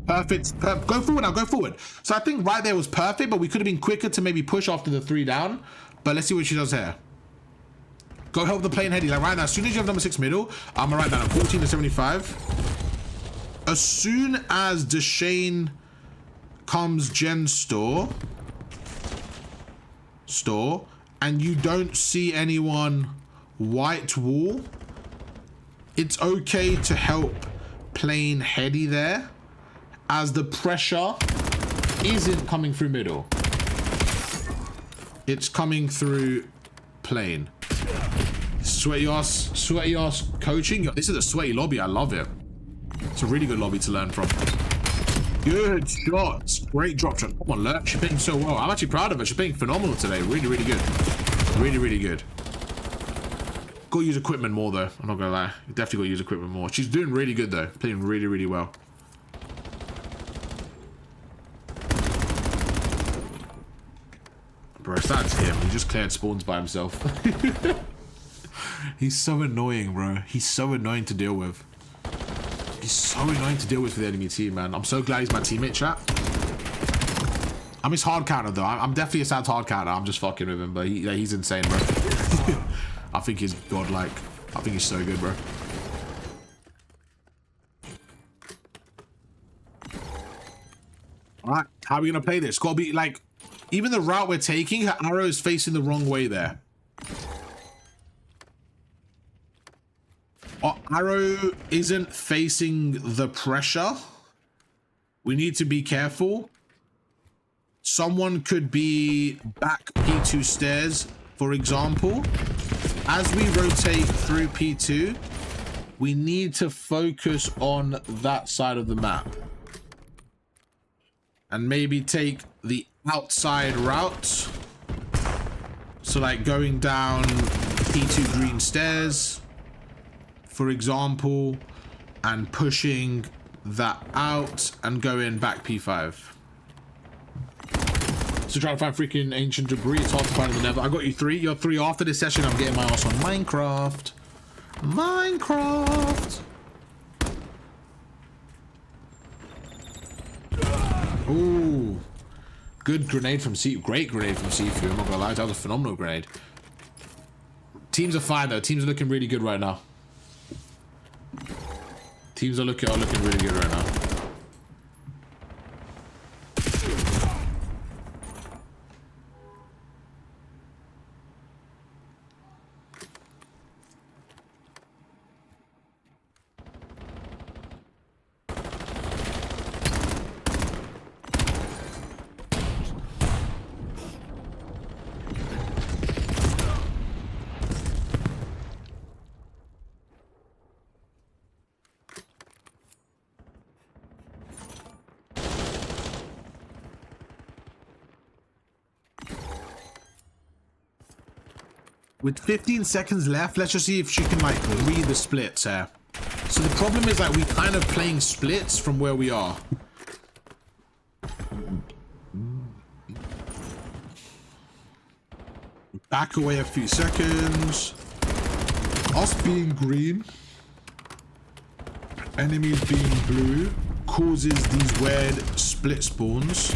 Perfect. Go forward now, go forward. So I think right there was perfect, but we could have been quicker to maybe push after the 3 down. But let's see what she does here. Go help the plane heady. Like right now, as soon as you have number 6 middle, I'm gonna write down 14 to 75. As soon as Deshane comes gen store, and you don't see anyone white wall, it's okay to help plane heady there, as the pressure isn't coming through middle. It's coming through plane. Sweaty ass coaching. This is a sweaty lobby. I love it. It's a really good lobby to learn from. Good shots. Great drop shot. Come on, Lurk. She's playing so well. I'm actually proud of her. She's playing phenomenal today. Really, really good. Really, really good. Gotta use equipment more though. I'm not gonna lie. Definitely gotta use equipment more. She's doing really good though. Playing really, really well. Bro, that's him. He just cleared spawns by himself. He's so annoying, bro. He's so annoying to deal with. He's so annoying to deal with for the enemy team, man. I'm so glad he's my teammate, chat. I'm his hard counter, though. I'm definitely a sad hard counter. I'm just fucking with him, but he's insane, bro. I think he's godlike. I think he's so good, bro. All right, how are we gonna play this? Gotta be like, even the route we're taking, her arrow is facing the wrong way there. Our arrow isn't facing the pressure. We need to be careful. Someone could be back P2 stairs, for example. As we rotate through P2, we need to focus on that side of the map. And maybe take the outside route. So like going down P2 green stairs, for example, and pushing that out and going back P5. So trying to find freaking ancient debris. It's hard to find in the Nether. I got you 3. You're 3 after this session. I'm getting my ass on Minecraft. Minecraft. Ooh. Good grenade from C. Great grenade from Sifu. I'm not gonna lie. That was a phenomenal grenade. Teams are fine though. Teams are looking really good right now. Teams are looking really good right now. With 15 seconds left, let's just see if she can like read the splits here. So the problem is like we kind of playing splits from where we are. Back away a few seconds. Us being green, enemies being blue, causes these weird split spawns.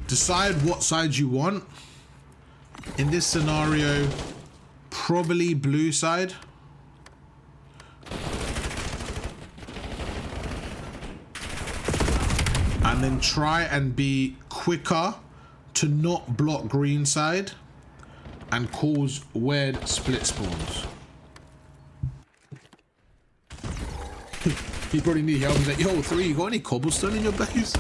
Decide what side you want. In this scenario, probably blue side. And then try and be quicker to not block green side and cause weird split spawns. He probably need help. He's like, yo, 3, you got any cobblestone in your base?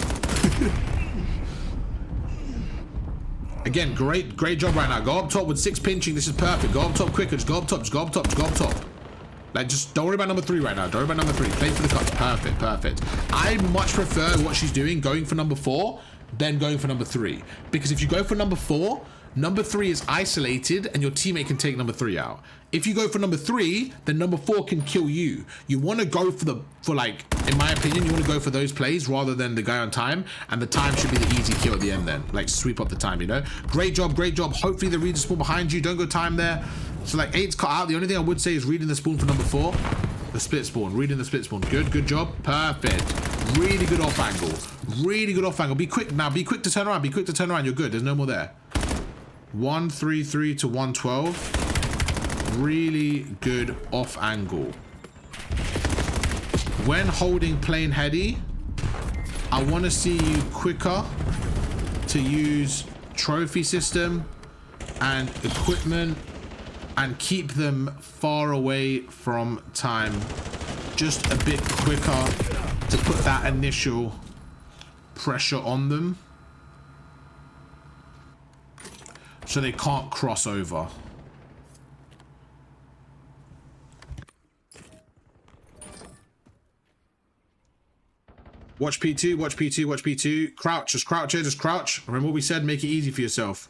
Again, great job right now. Go up top with 6 pinching. This is perfect. Go up top quicker. Just go up top. Just go up top. Just go up top. Like, just don't worry about number 3 right now. Don't worry about number 3. Play for the cuts. Perfect, perfect. I much prefer what she's doing, going for number 4, than going for number 3. Because if you go for number 4, number 3 is isolated and your teammate can take number 3 out. If you go for number 3, then number 4 can kill you. You want to go for like, in my opinion, you want to go for those plays rather than the guy on time, and the time should be the easy kill at the end then. Like, sweep up the time, you know? Great job, great job. Hopefully the reader spawn behind you. Don't go time there. So like 8's cut out. The only thing I would say is reading the spawn for number 4. The split spawn, reading the split spawn. Good job. Perfect. Really good off angle. Really good off angle. Be quick now. Be quick to turn around. Be quick to turn around. You're good. There's no more there. 133 to 112. Really good off angle. When holding plain heady, I want to see you quicker to use trophy system and equipment and keep them far away from time. Just a bit quicker to put that initial pressure on them so they can't cross over. Watch P2, watch P2, watch P2. Crouch, just crouch here, just crouch. Remember what we said, make it easy for yourself.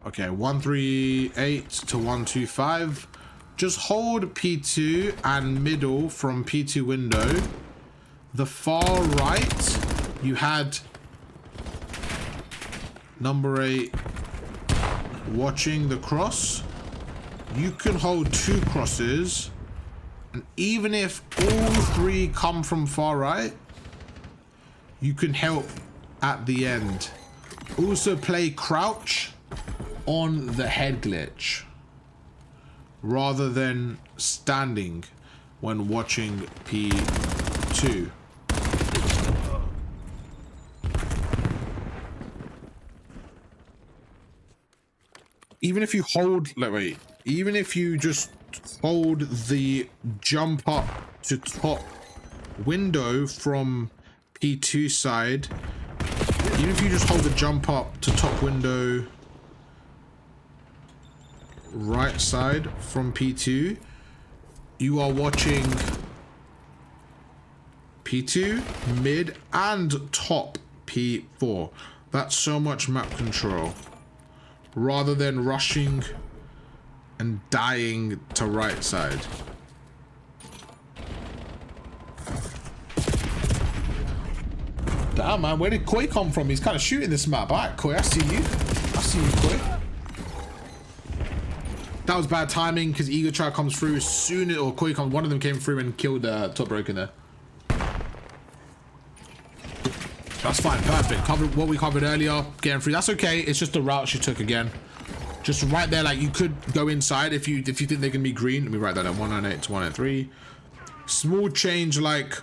Okay, 138 to 125. Just hold P2 and middle from P2 window. The far right, you had number 8 watching the cross. You can hold 2 crosses. And even if all 3 come from far right, you can help at the end. Also play crouch on the head glitch rather than standing when watching P2. Even if you hold, like, wait, even if you just hold the jump up to top window from P2 side, even if you just hold the jump up to top window right side from P2, you are watching P2, mid and top P4. That's so much map control rather than rushing and dying to right side. Damn, man, where did Koi come from? He's kind of shooting this map. All right, Koi, I see you. I see you, Koi. That was bad timing because Ego Trial comes through as soon as, or Koi comes, one of them came through and killed Top Broken there. That's fine, perfect. Covered what we covered earlier, getting through. That's okay. It's just the route she took again. Just right there, like, you could go inside if you think they're gonna be green. Let me write that down. 198 to 193. Small change, like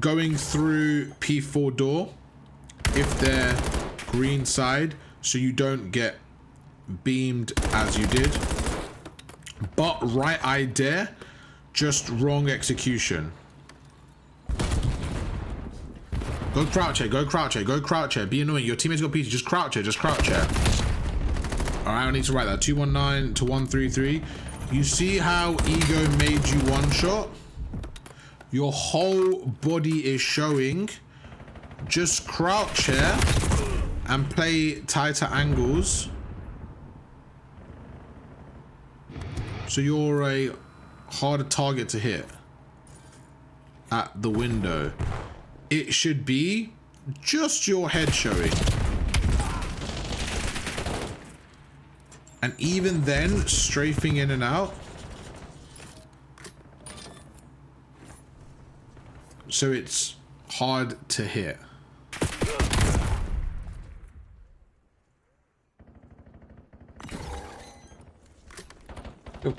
going through P4 door if they're green side, so you don't get beamed as you did. But right idea, just wrong execution. Go crouch here, go crouch here, go crouch here. Be annoying. Your teammates got pieces. Just crouch here, just crouch here. Alright, I need to write that. 219 to 133. You see how Ego made you one shot? Your whole body is showing. Just crouch here and play tighter angles. So you're a harder target to hit at the window. It should be just your head showing. And even then, strafing in and out. So it's hard to hit.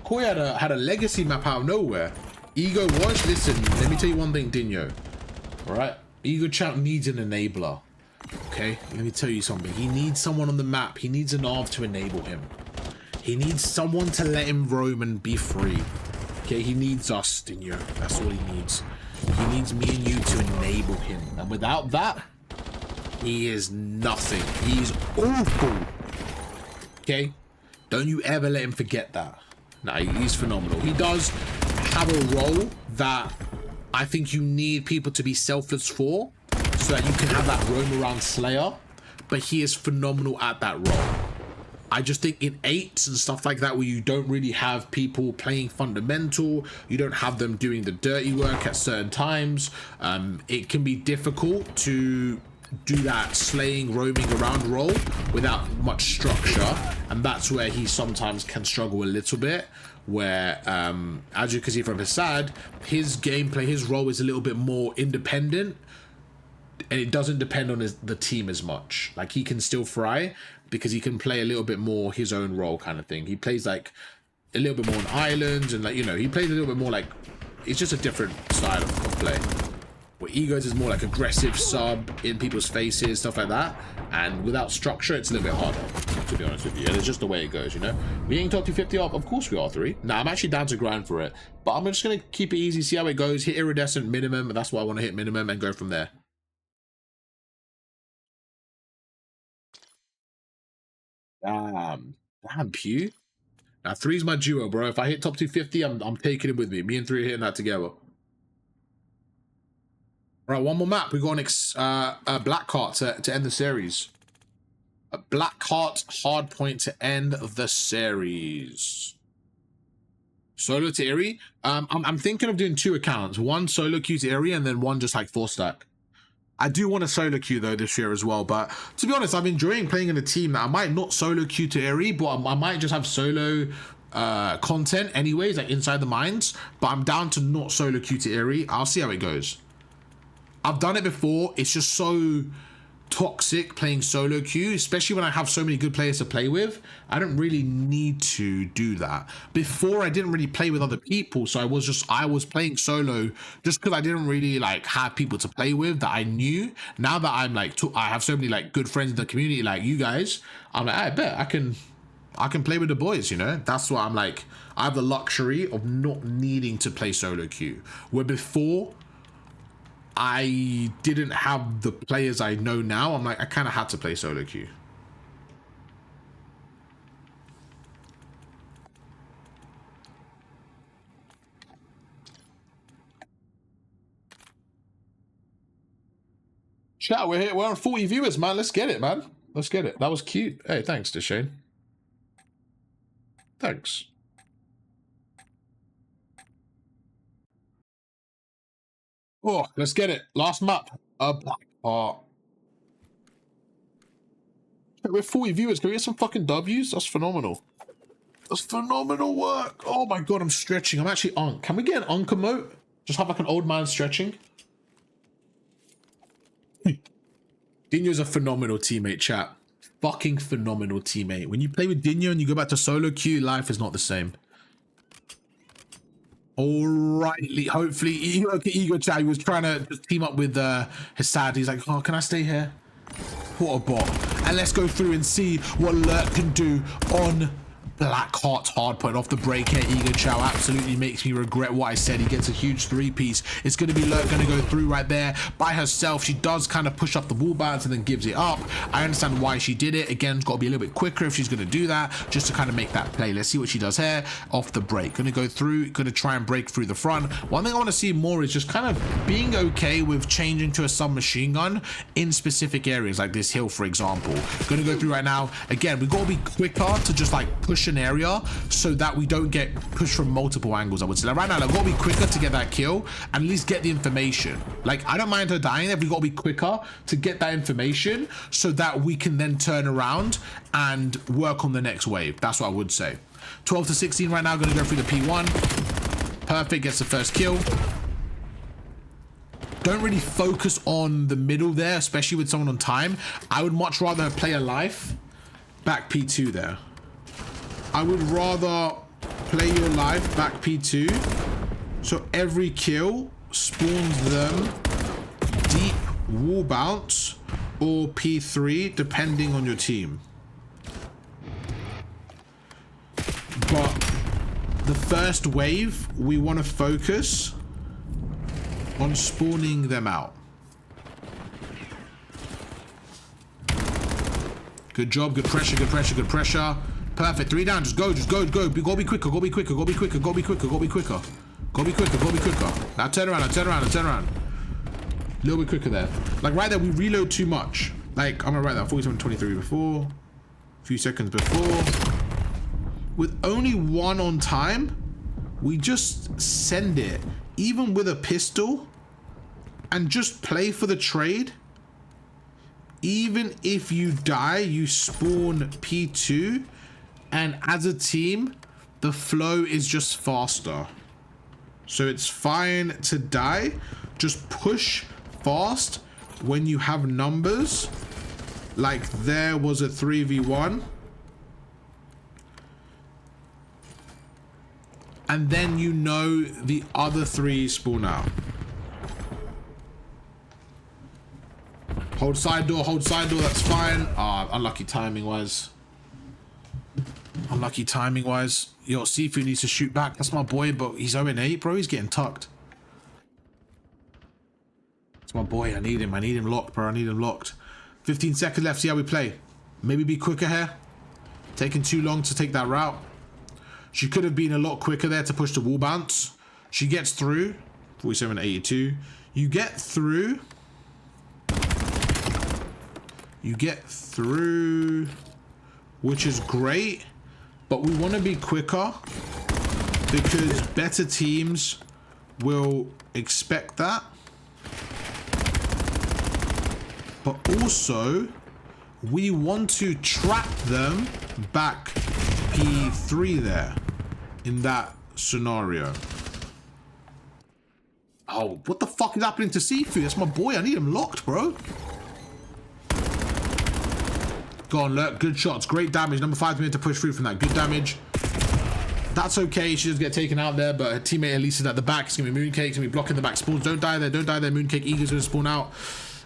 Koi had a legacy map out of nowhere. Ego was, listen, let me tell you one thing, Dinho. Alright? Ego Champ needs an enabler. Okay? Let me tell you something. He needs someone on the map. He needs an ARV to enable him. He needs someone to let him roam and be free. Okay, he needs us, Dinho. That's all he needs. He needs me and you to enable him. And without that, he is nothing. He's awful. Okay? Don't you ever let him forget that. No, he's phenomenal. He does have a role that I think you need people to be selfless for, so that you can have that roam around Slayer. But he is phenomenal at that role. I just think in 8s and stuff like that, where you don't really have people playing fundamental, you don't have them doing the dirty work at certain times, it can be difficult to do that slaying, roaming around role without much structure, and that's where he sometimes can struggle a little bit, where as you can see from Hassad, his gameplay, his role is a little bit more independent, and it doesn't depend on the team as much. Like, he can still fry because he can play a little bit more his own role kind of thing. He plays like a little bit more on islands, and like, you know, he plays a little bit more like, it's just a different style of play. Where Egos is more like aggressive sub in people's faces, stuff like that. And without structure, it's a little bit harder, to be honest with you. And it's just the way it goes, you know? We ain't top 250 up? Of course we are 3. Nah, I'm actually down to grind for it. But I'm just going to keep it easy, see how it goes, hit Iridescent minimum, and that's what I want to hit minimum, and go from there. Damn, Pew. Now 3's my duo, bro. If I hit top 250, I'm taking it with me. Me and 3 are hitting that together. Right, one more map. We got a black cart to end the series. A black cart hard point to end the series. Solo to Eerie. I'm thinking of doing 2 accounts. One solo queue to Eerie, and then one just like 4-stack. I do want a solo queue though this year as well, but to be honest, I'm enjoying playing in a team that I might not solo queue to Eerie, but I might just have solo content anyways, like inside the mines, but I'm down to not solo queue to Eerie. I'll see how it goes. I've done it before. It's just so toxic playing solo queue, especially when I have so many good players to play with. I don't really need to do that. Before, I didn't really play with other people, so I was playing solo just because I didn't really like have people to play with that I knew. Now that I'm like, I have so many like good friends in the community like you guys, I'm like, I bet I can play with the boys, you know? That's why I'm like, I have the luxury of not needing to play solo queue. Where before, I didn't have the players I know now. I'm like, I kind of had to play solo queue. Chat, we're here. We're on 40 viewers, man. Let's get it, man. Let's get it. That was cute. Hey, thanks, Deshane. Thanks. Oh, let's get it. Last map. Black Heart. We're 40 viewers. Can we get some fucking W's? That's phenomenal. That's phenomenal work. Oh my god, I'm stretching. I'm actually on. Can we get an Unc emote? Just have like an old man stretching. Dinho's a phenomenal teammate, chat. Fucking phenomenal teammate. When you play with Dinho and you go back to solo queue, life is not the same. Alrighty, hopefully Ego chat, he was trying to just team up with Hassad. He's like, oh, can I stay here? What a bot. And let's go through and see what Lurk can do on Black Heart hardpoint off the break here. Ego Chow absolutely makes me regret what I said. He gets a huge 3-piece. It's going to be Lurk going to go through right there by herself. She does kind of push up the wall bounce and then gives it up. I understand why she did it. Again, it's got to be a little bit quicker if she's going to do that, just to kind of make that play. Let's see what she does here off the break. Going to go through, going to try and break through the front. One thing I want to see more is just kind of being okay with changing to a submachine gun in specific areas, like this hill, for example. Going to go through right now. Again, we've got to be quicker to just like push an area so that we don't get pushed from multiple angles. I would say like right now I've got to be quicker to get that kill and at least get the information. Like, I don't mind her dying if we got to be quicker to get that information so that we can then turn around and work on the next wave. That's what I would say. 12 to 16 right now. Going to go through the P1. Perfect, gets the first kill. Don't really focus on the middle there, especially with someone on time. I would much rather play a life. Back P2 there. I would rather play your life back P2, so every kill spawns them deep wall bounce or P3, depending on your team. but the first wave, we want to focus on spawning them out. Good job, good pressure, good pressure, good pressure. Perfect, 3 down, just go, go. Go be quicker, go be quicker, go be quicker, go be quicker, go be quicker. Go be quicker, go be quicker. Now turn around, now turn around, now turn around. A little bit quicker there. Like right there, we reload too much. Like, I'm gonna write that 47:23 before. A few seconds before. With only 1 on time, we just send it. Even with a pistol. And just play for the trade. Even if you die, you spawn P2. And as a team, the flow is just faster. So it's fine to die. Just push fast when you have numbers. Like there was a 3v1. And then you know the other 3 spawn out. Hold side door, that's fine. Ah, unlucky timing wise. Unlucky timing wise. Yo, Sifu needs to shoot back. That's my boy, but he's 0-8, bro. He's getting tucked. It's my boy. I need him locked, bro. I need him locked. 15 seconds left. See how we play. Maybe be quicker here. Taking too long to take that route. She could have been a lot quicker there to push the wall bounce. She gets through. 47-82. You get through. You get through, which is great, but we want to be quicker because better teams will expect that. But also, we want to trap them back P3 there in that scenario. Oh, what the fuck is happening to Sifu? That's my boy. I need him locked, bro. Go on, Lurk. Good shots. Great damage. Number 5 minute to push through from that. Good damage. That's okay. She does get taken out there, but her teammate Elise is at the back. It's going to be Mooncake. It's going to be blocking the back spawns. Don't die there. Don't die there. Mooncake Eagle's going to spawn out.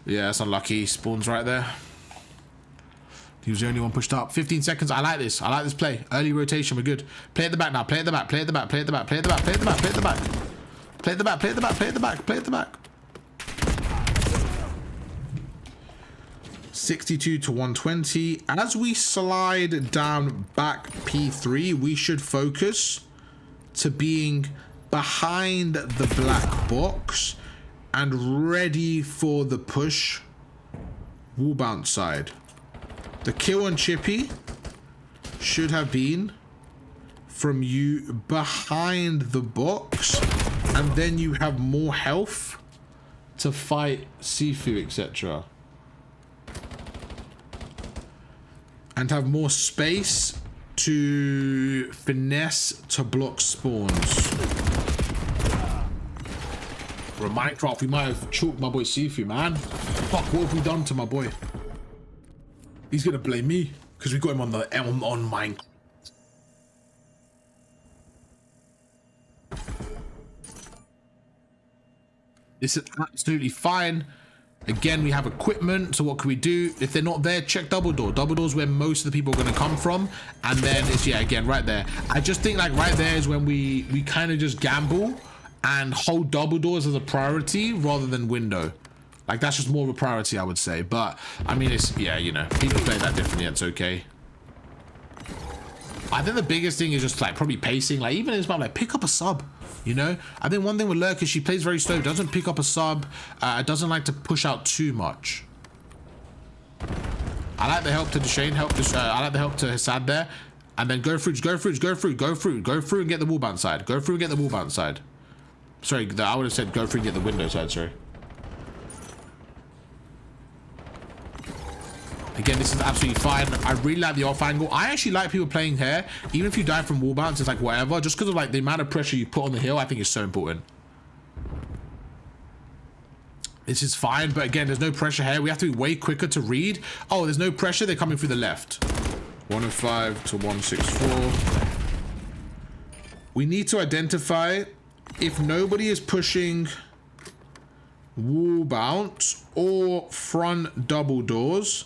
Yeah, that's unlucky. Spawns right there. He was the only one pushed up. 15 seconds. I like this. I like this play. Early rotation. We're good. Play at the back now. Play at the back. Play at the back. Play at the back. Play at the back. Play at the back. Play at the back. Play at the back. Play at the back. Play at the back. Play at the back. 62 to 120. As we slide down back P3, we should focus to being behind the black box and ready for the push wall bounce side. The kill on Chippy should have been from you behind the box, and then you have more health to fight Sifu, etc. And have more space to finesse to block spawns. Bro, Minecraft, we might have choked my boy Sifu, man. Fuck, what have we done to my boy? He's gonna blame me because we got him on the on Minecraft. This is absolutely fine. Again, we have equipment, so what can we do? If they're not there, check double door. Double door's where most of the people are going to come from. And then it's, yeah, again, right there. I just think like right there is when we kind of just gamble and hold double doors as a priority rather than window. Like, that's just more of a priority, I would say. But, I mean, it's, yeah, you know, people play that differently. It's okay. I think the biggest thing is just like probably pacing. Like, even in this map, like, pick up a sub. You know, I think one thing with Lurk is she plays very slow, doesn't pick up a sub, doesn't like to push out too much. I like the help to Deshane, I like the help to Hassad there, and then go through and get the wall bounce side. Go through and get the wall bounce side. Sorry, I would have said go through and get the window side, sorry. Again, this is absolutely fine. I really like the off angle. I actually like people playing here. Even if you die from wall bounce, it's like whatever. Just because of like the amount of pressure you put on the hill, I think is so important. This is fine, but again, there's no pressure here. We have to be way quicker to read. Oh, there's no pressure. They're coming through the left. 105 to 164. We need to identify if nobody is pushing wall bounce or front double doors.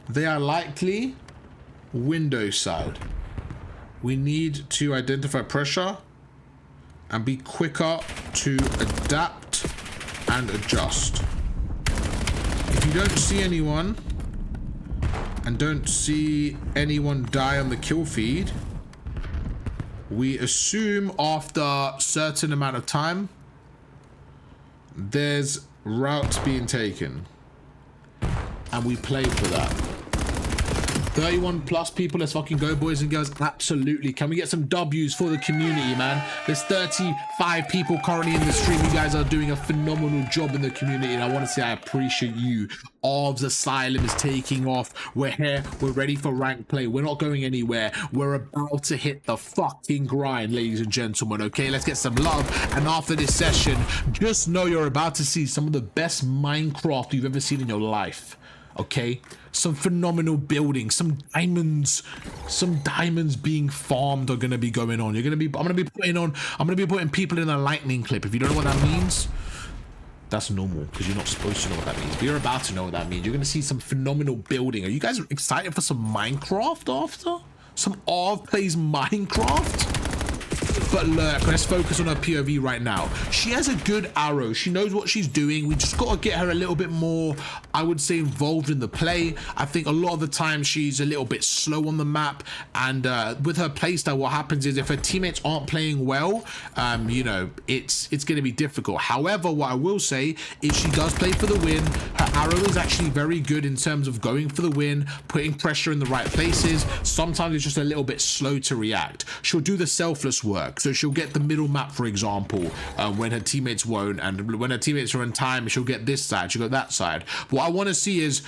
They are likely window side. we need to identify pressure and be quicker to adapt and adjust. If you don't see anyone and don't see anyone die on the kill feed, we assume after a certain amount of time there's routes being taken, and we play for that. 31 plus people, let's fucking go, boys and girls. Absolutely. Can we get some W's for the community, man? There's 35 people currently in the stream. You guys are doing a phenomenal job in the community, and I want to say I appreciate you. Arv's Asylum is taking off. We're here. We're ready for rank play. We're not going anywhere. We're about to hit the fucking grind, ladies and gentlemen. Okay, let's get some love. And after this session, just know you're about to see some of the best Minecraft you've ever seen in your life. Okay, some phenomenal buildings, some diamonds being farmed are gonna be going on. I'm gonna be putting people in a lightning clip. If you don't know what that means, that's normal, because you're not supposed to know what that means, but you're about to know what that means. You're gonna see some phenomenal building. Are you guys excited for some Minecraft after? Some ArvPlays Minecraft? But look, let's focus on her POV right now. She has a good arrow. She knows what she's doing. We just got to get her a little bit more, I would say, involved in the play. I think a lot of the time she's a little bit slow on the map. And with her playstyle, what happens is if her teammates aren't playing well, you know, it's going to be difficult. However, what I will say is she does play for the win. Her arrow is actually very good in terms of going for the win, putting pressure in the right places. Sometimes it's just a little bit slow to react. She'll do the selfless work. So she'll get the middle map, for example, when her teammates won't, and when her teammates are on time, she'll get this side, she'll get that side. What I want to see is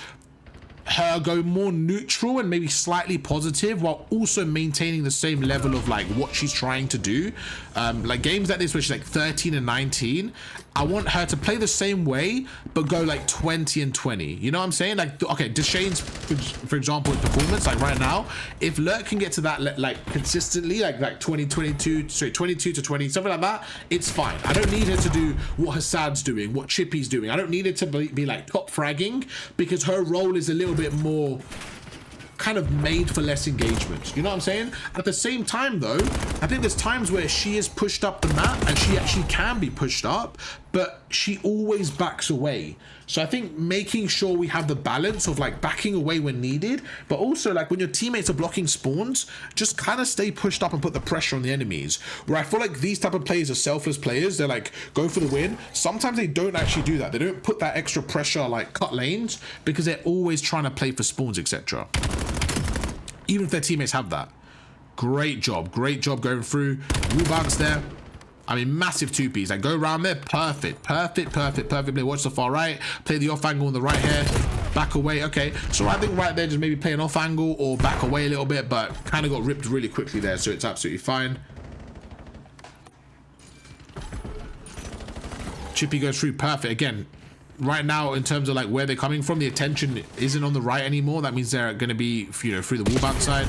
her go more neutral and maybe slightly positive, while also maintaining the same level of like what she's trying to do. Like games like this where she's like 13 and 19, I want her to play the same way but go like 20 and 20. You know what I'm saying? Like, okay, Deshane's, for example, his performance, like right now, if Lurk can get to that like consistently, like 22 to 20, something like that, it's fine. I don't need her to do what Hassad's doing, what Chippy's doing. I don't need it to be like top fragging, because her role is a little bit more kind of made for less engagement. You know what I'm saying? At the same time though, I think there's times where she is pushed up the map, and she actually can be pushed up, but she always backs away. So I think making sure we have the balance of like backing away when needed, but also like when your teammates are blocking spawns, just kind of stay pushed up and put the pressure on the enemies. Where I feel like these type of players are selfless players. They're like, go for the win. Sometimes they don't actually do that. They don't put that extra pressure, like cut lanes, because they're always trying to play for spawns, etc. Even if their teammates have that. Great job going through. Wall bounce there. I mean, massive 2Ps. Like, go around there. Perfect play. Watch the far right. Play the off angle on the right here. Back away. Okay. So I think right there, just maybe play an off angle or back away a little bit, but kind of got ripped really quickly there. So it's absolutely fine. Chippy goes through. Perfect. Again, right now, in terms of like where they're coming from, the attention isn't on the right anymore. That means they're going to be, you know, through the wall bounce side.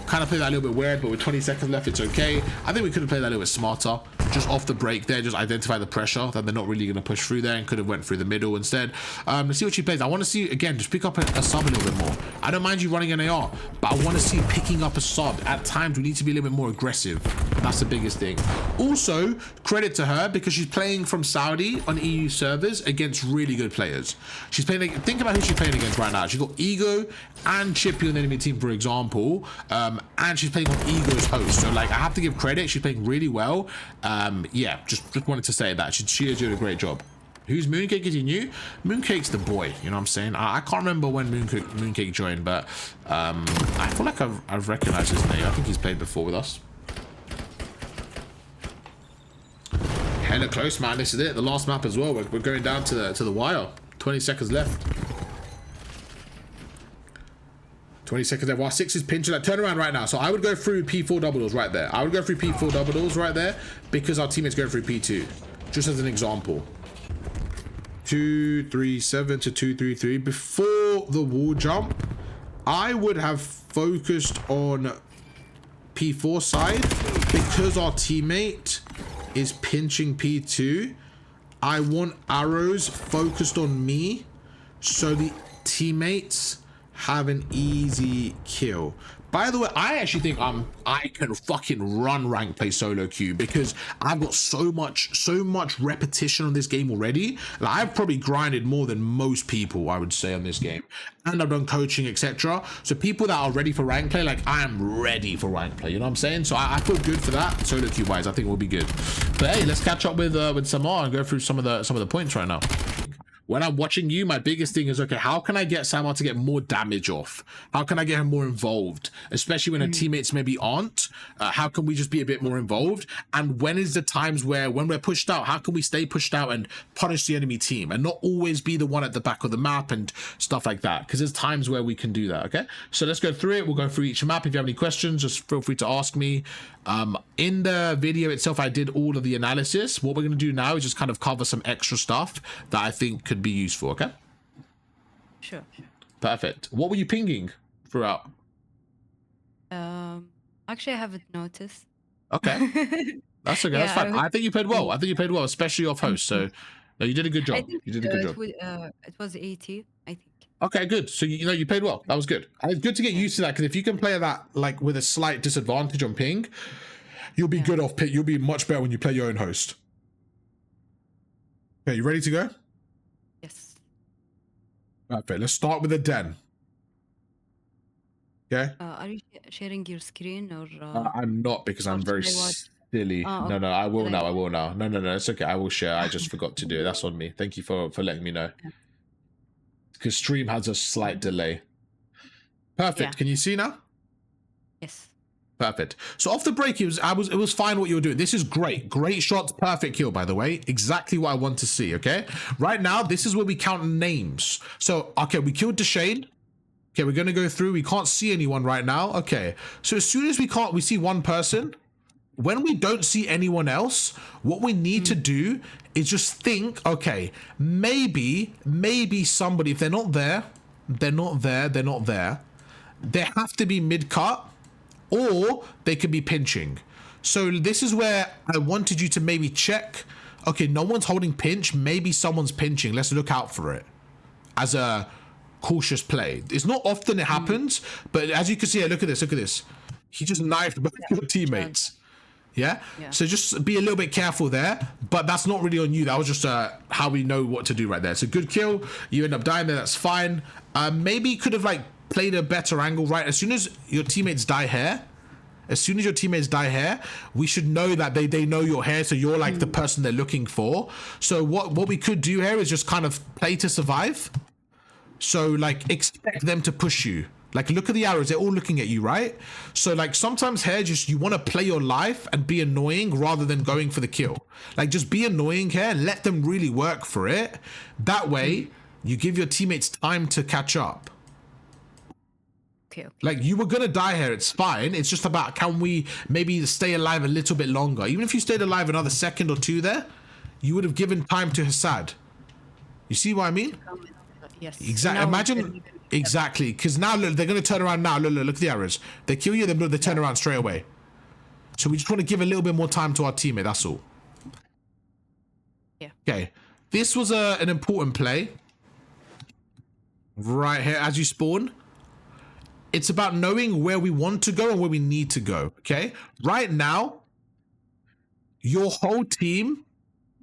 Kind of play that a little bit weird, but with 20 seconds left, it's okay. I think we could have played that a little bit smarter. Just off the break there, just identify the pressure that they're not really going to push through there, and could have went through the middle instead. Let's see what she plays. I want to see, again, just pick up a sub a little bit more. I don't mind you running an AR, but I want to see picking up a sub. At times, we need to be a little bit more aggressive. That's the biggest thing. Also, credit to her, because she's playing from Saudi on EU servers against really good players. She's playing, think about who she's playing against right now. She's got Ego and Chippy on the enemy team, for example, and she's playing on Ego's host. So, like, I have to give credit. She's playing really well. Yeah, just wanted to say that. She is doing a great job. Who's Mooncake? Is he new? Mooncake's the boy, you know what I'm saying? I can't remember when Mooncake joined, but I feel like I've recognized his name. I think he's played before with us. Hella close, man. This is it. The last map as well. We're going down to the wire. 20 seconds left. 20 seconds left. While 6 is pinching that turnaround right now. So I would go through P4 double doors right there. I would go through P4 double doors right there, because our teammates going through P2. Just as an example. 237 to 233. Before the wall jump, I would have focused on P4 side, because our teammate is pinching P2. I want arrows focused on me, so the teammates have an easy kill. By the way, I actually think I can fucking run rank play solo queue because I've got so much repetition on this game already. Like, I've probably grinded more than most people, I would say, on this game, and I've done coaching, etc. So people that are ready for rank play, like I am ready for rank play. You know what I'm saying? So I feel good for that. Solo queue wise, I think we'll be good. But hey, let's catch up with Samar and go through some of the points right now. When I'm watching you, my biggest thing is, okay, how can I get Samar to get more damage off? How can I get him more involved? Especially when her teammates maybe aren't. How can we just be a bit more involved? And when is the times where, when we're pushed out, how can we stay pushed out and punish the enemy team and not always be the one at the back of the map and stuff like that? Because there's times where we can do that, okay? So let's go through it. We'll go through each map. If you have any questions, just feel free to ask me. In the video itself, I did all of the analysis. What we're going to do now is just kind of cover some extra stuff that I think could be useful, okay? Sure. Perfect. What were you pinging throughout? Actually, I haven't noticed. Okay. That's okay. That's Yeah, fine. I think you played well. I think you played well, especially off host. So no, you did a good I job. think You did a good job. it was 80, I think. Okay, good. So you know you played well. That was good. And it's good to get used to that, because if you can play that like with a slight disadvantage on ping, you'll be good off ping. You'll be much better when you play your own host. Okay, you ready to go? Yes. Perfect. Let's start with the den. Okay. Are you sharing your screen or? I'm not, because I'm very should I watch? silly. Oh, No, okay. I will Then now. I will now. No, it's okay. I will share. I just forgot to do it. That's on me. Thank you for letting me know. Because stream has a slight delay. Perfect. Yeah. Can you see now? Yes. Perfect. So off the break, it was fine what you were doing. This is great. Great shots, perfect kill, by the way. Exactly what I want to see, okay? Right now, this is where we count names. So, okay, we killed Deshane. Okay, we're going to go through. We can't see anyone right now. Okay. So as soon as we see one person, when we don't see anyone else, what we need to do is just think, okay, maybe somebody, if they're not there, they have to be mid-cut, or they could be pinching. So this is where I wanted you to maybe check, okay, no one's holding pinch, maybe someone's pinching, let's look out for it as a cautious play. It's not often it happens, but as you can see, look at this. He just knifed both your teammates. Yeah? So just be a little bit careful there, but that's not really on you. That was just how we know what to do right there. It's a good kill. You end up dying there. That's fine. Maybe you could have like played a better angle, right? As soon as your teammates dye hair, we should know that they know your hair, so you're like the person they're looking for. So what we could do here is just kind of play to survive. So like expect them to push you. Like, look at the arrows, they're all looking at you, right? So like sometimes here, just you want to play your life and be annoying rather than going for the kill. Like, just be annoying here and let them really work for it. That way you give your teammates time to catch up. Okay. Like, you were gonna die here, it's fine. It's just about, can we maybe stay alive a little bit longer? Even if you stayed alive another second or two there, you would have given time to Hassad. You see what I mean? Yes. Exactly. Now Imagine exactly, because now look, they're going to turn around now. Look at the arrows. They kill you, then they turn around straight away. So we just want to give a little bit more time to our teammate. That's all. Yeah. Okay. This was an important play. Right here, as you spawn. It's about knowing where we want to go and where we need to go. Okay. Right now, your whole team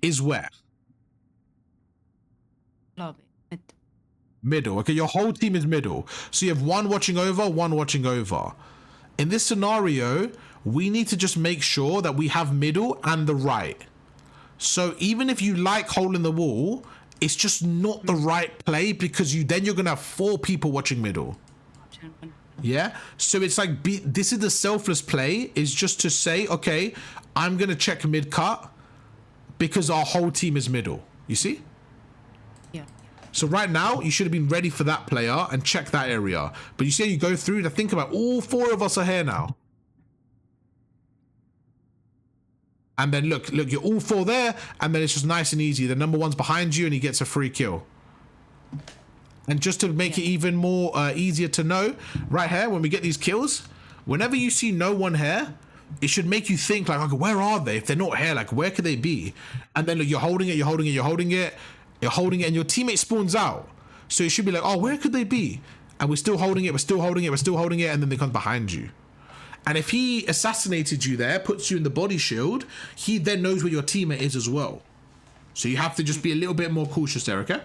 is where? Lobby. Middle. Okay, your whole team is middle. So you have one watching over, one watching over. In this scenario, we need to just make sure that we have middle and the right. So even if you like hole in the wall, it's just not the right play, because you're gonna have 4 people watching middle. Yeah, so it's like this is the selfless play, is just to say, okay, I'm gonna check mid cut because our whole team is middle. You see? Yeah. So right now, you should have been ready for that player and check that area. But you see how you go through to think about all 4 of us are here now. And then look, you're all 4 there, and then it's just nice and easy. The number 1's behind you and he gets a free kill. And just to make it even more easier to know, right here, when we get these kills, whenever you see no one here, it should make you think like, okay, where are they? If they're not here, like, where could they be? And then look, you're holding it, and your teammate spawns out. So it should be like, oh, where could they be? and we're still holding it, we're still holding it, we're still holding it, and then they come behind you. And if he assassinated you there, puts you in the body shield, he then knows where your teammate is as well. So you have to just be a little bit more cautious there, okay?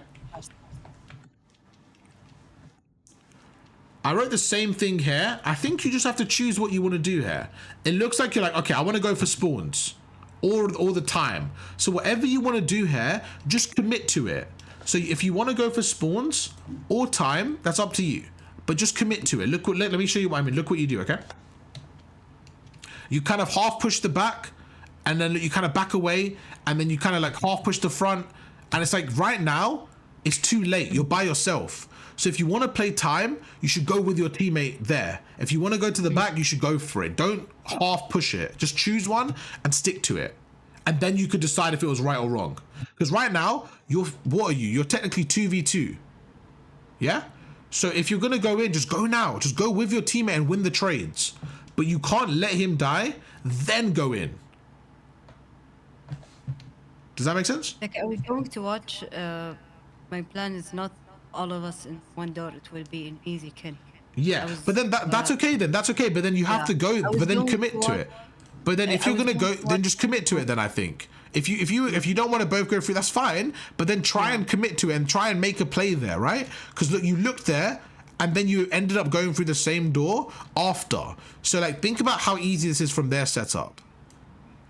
I wrote the same thing here. I think you just have to choose what you want to do here. It looks like you're like, okay, I want to go for spawns all the time. So whatever you want to do here, just commit to it. So if you want to go for spawns or time, that's up to you. But just commit to it. Look what, let me show you what I mean. Look what you do, okay? You kind of half push the back, and then you kind of back away, and then you kind of like half push the front. And it's like right now, it's too late. You're by yourself. So if you want to play time, you should go with your teammate there. If you want to go to the back, you should go for it. Don't half push it. Just choose one and stick to it. And then you could decide if it was right or wrong. Because right now, what are you? You're technically 2v2. Yeah? So if you're going to go in, just go now. Just go with your teammate and win the trades. But you can't let him die, then go in. Does that make sense? Like I was going to watch. My plan is not all of us in one door. It will be an easy kill. Yeah, but then that's okay. Then that's okay. But then you have to go. But then commit to it. But then if you're gonna go, then just commit to it. Then I think if you don't want to both go through, that's fine. But then try and commit to it and try and make a play there, right? Because look, you looked there. And then you ended up going through the same door after. So like, think about how easy this is from their setup.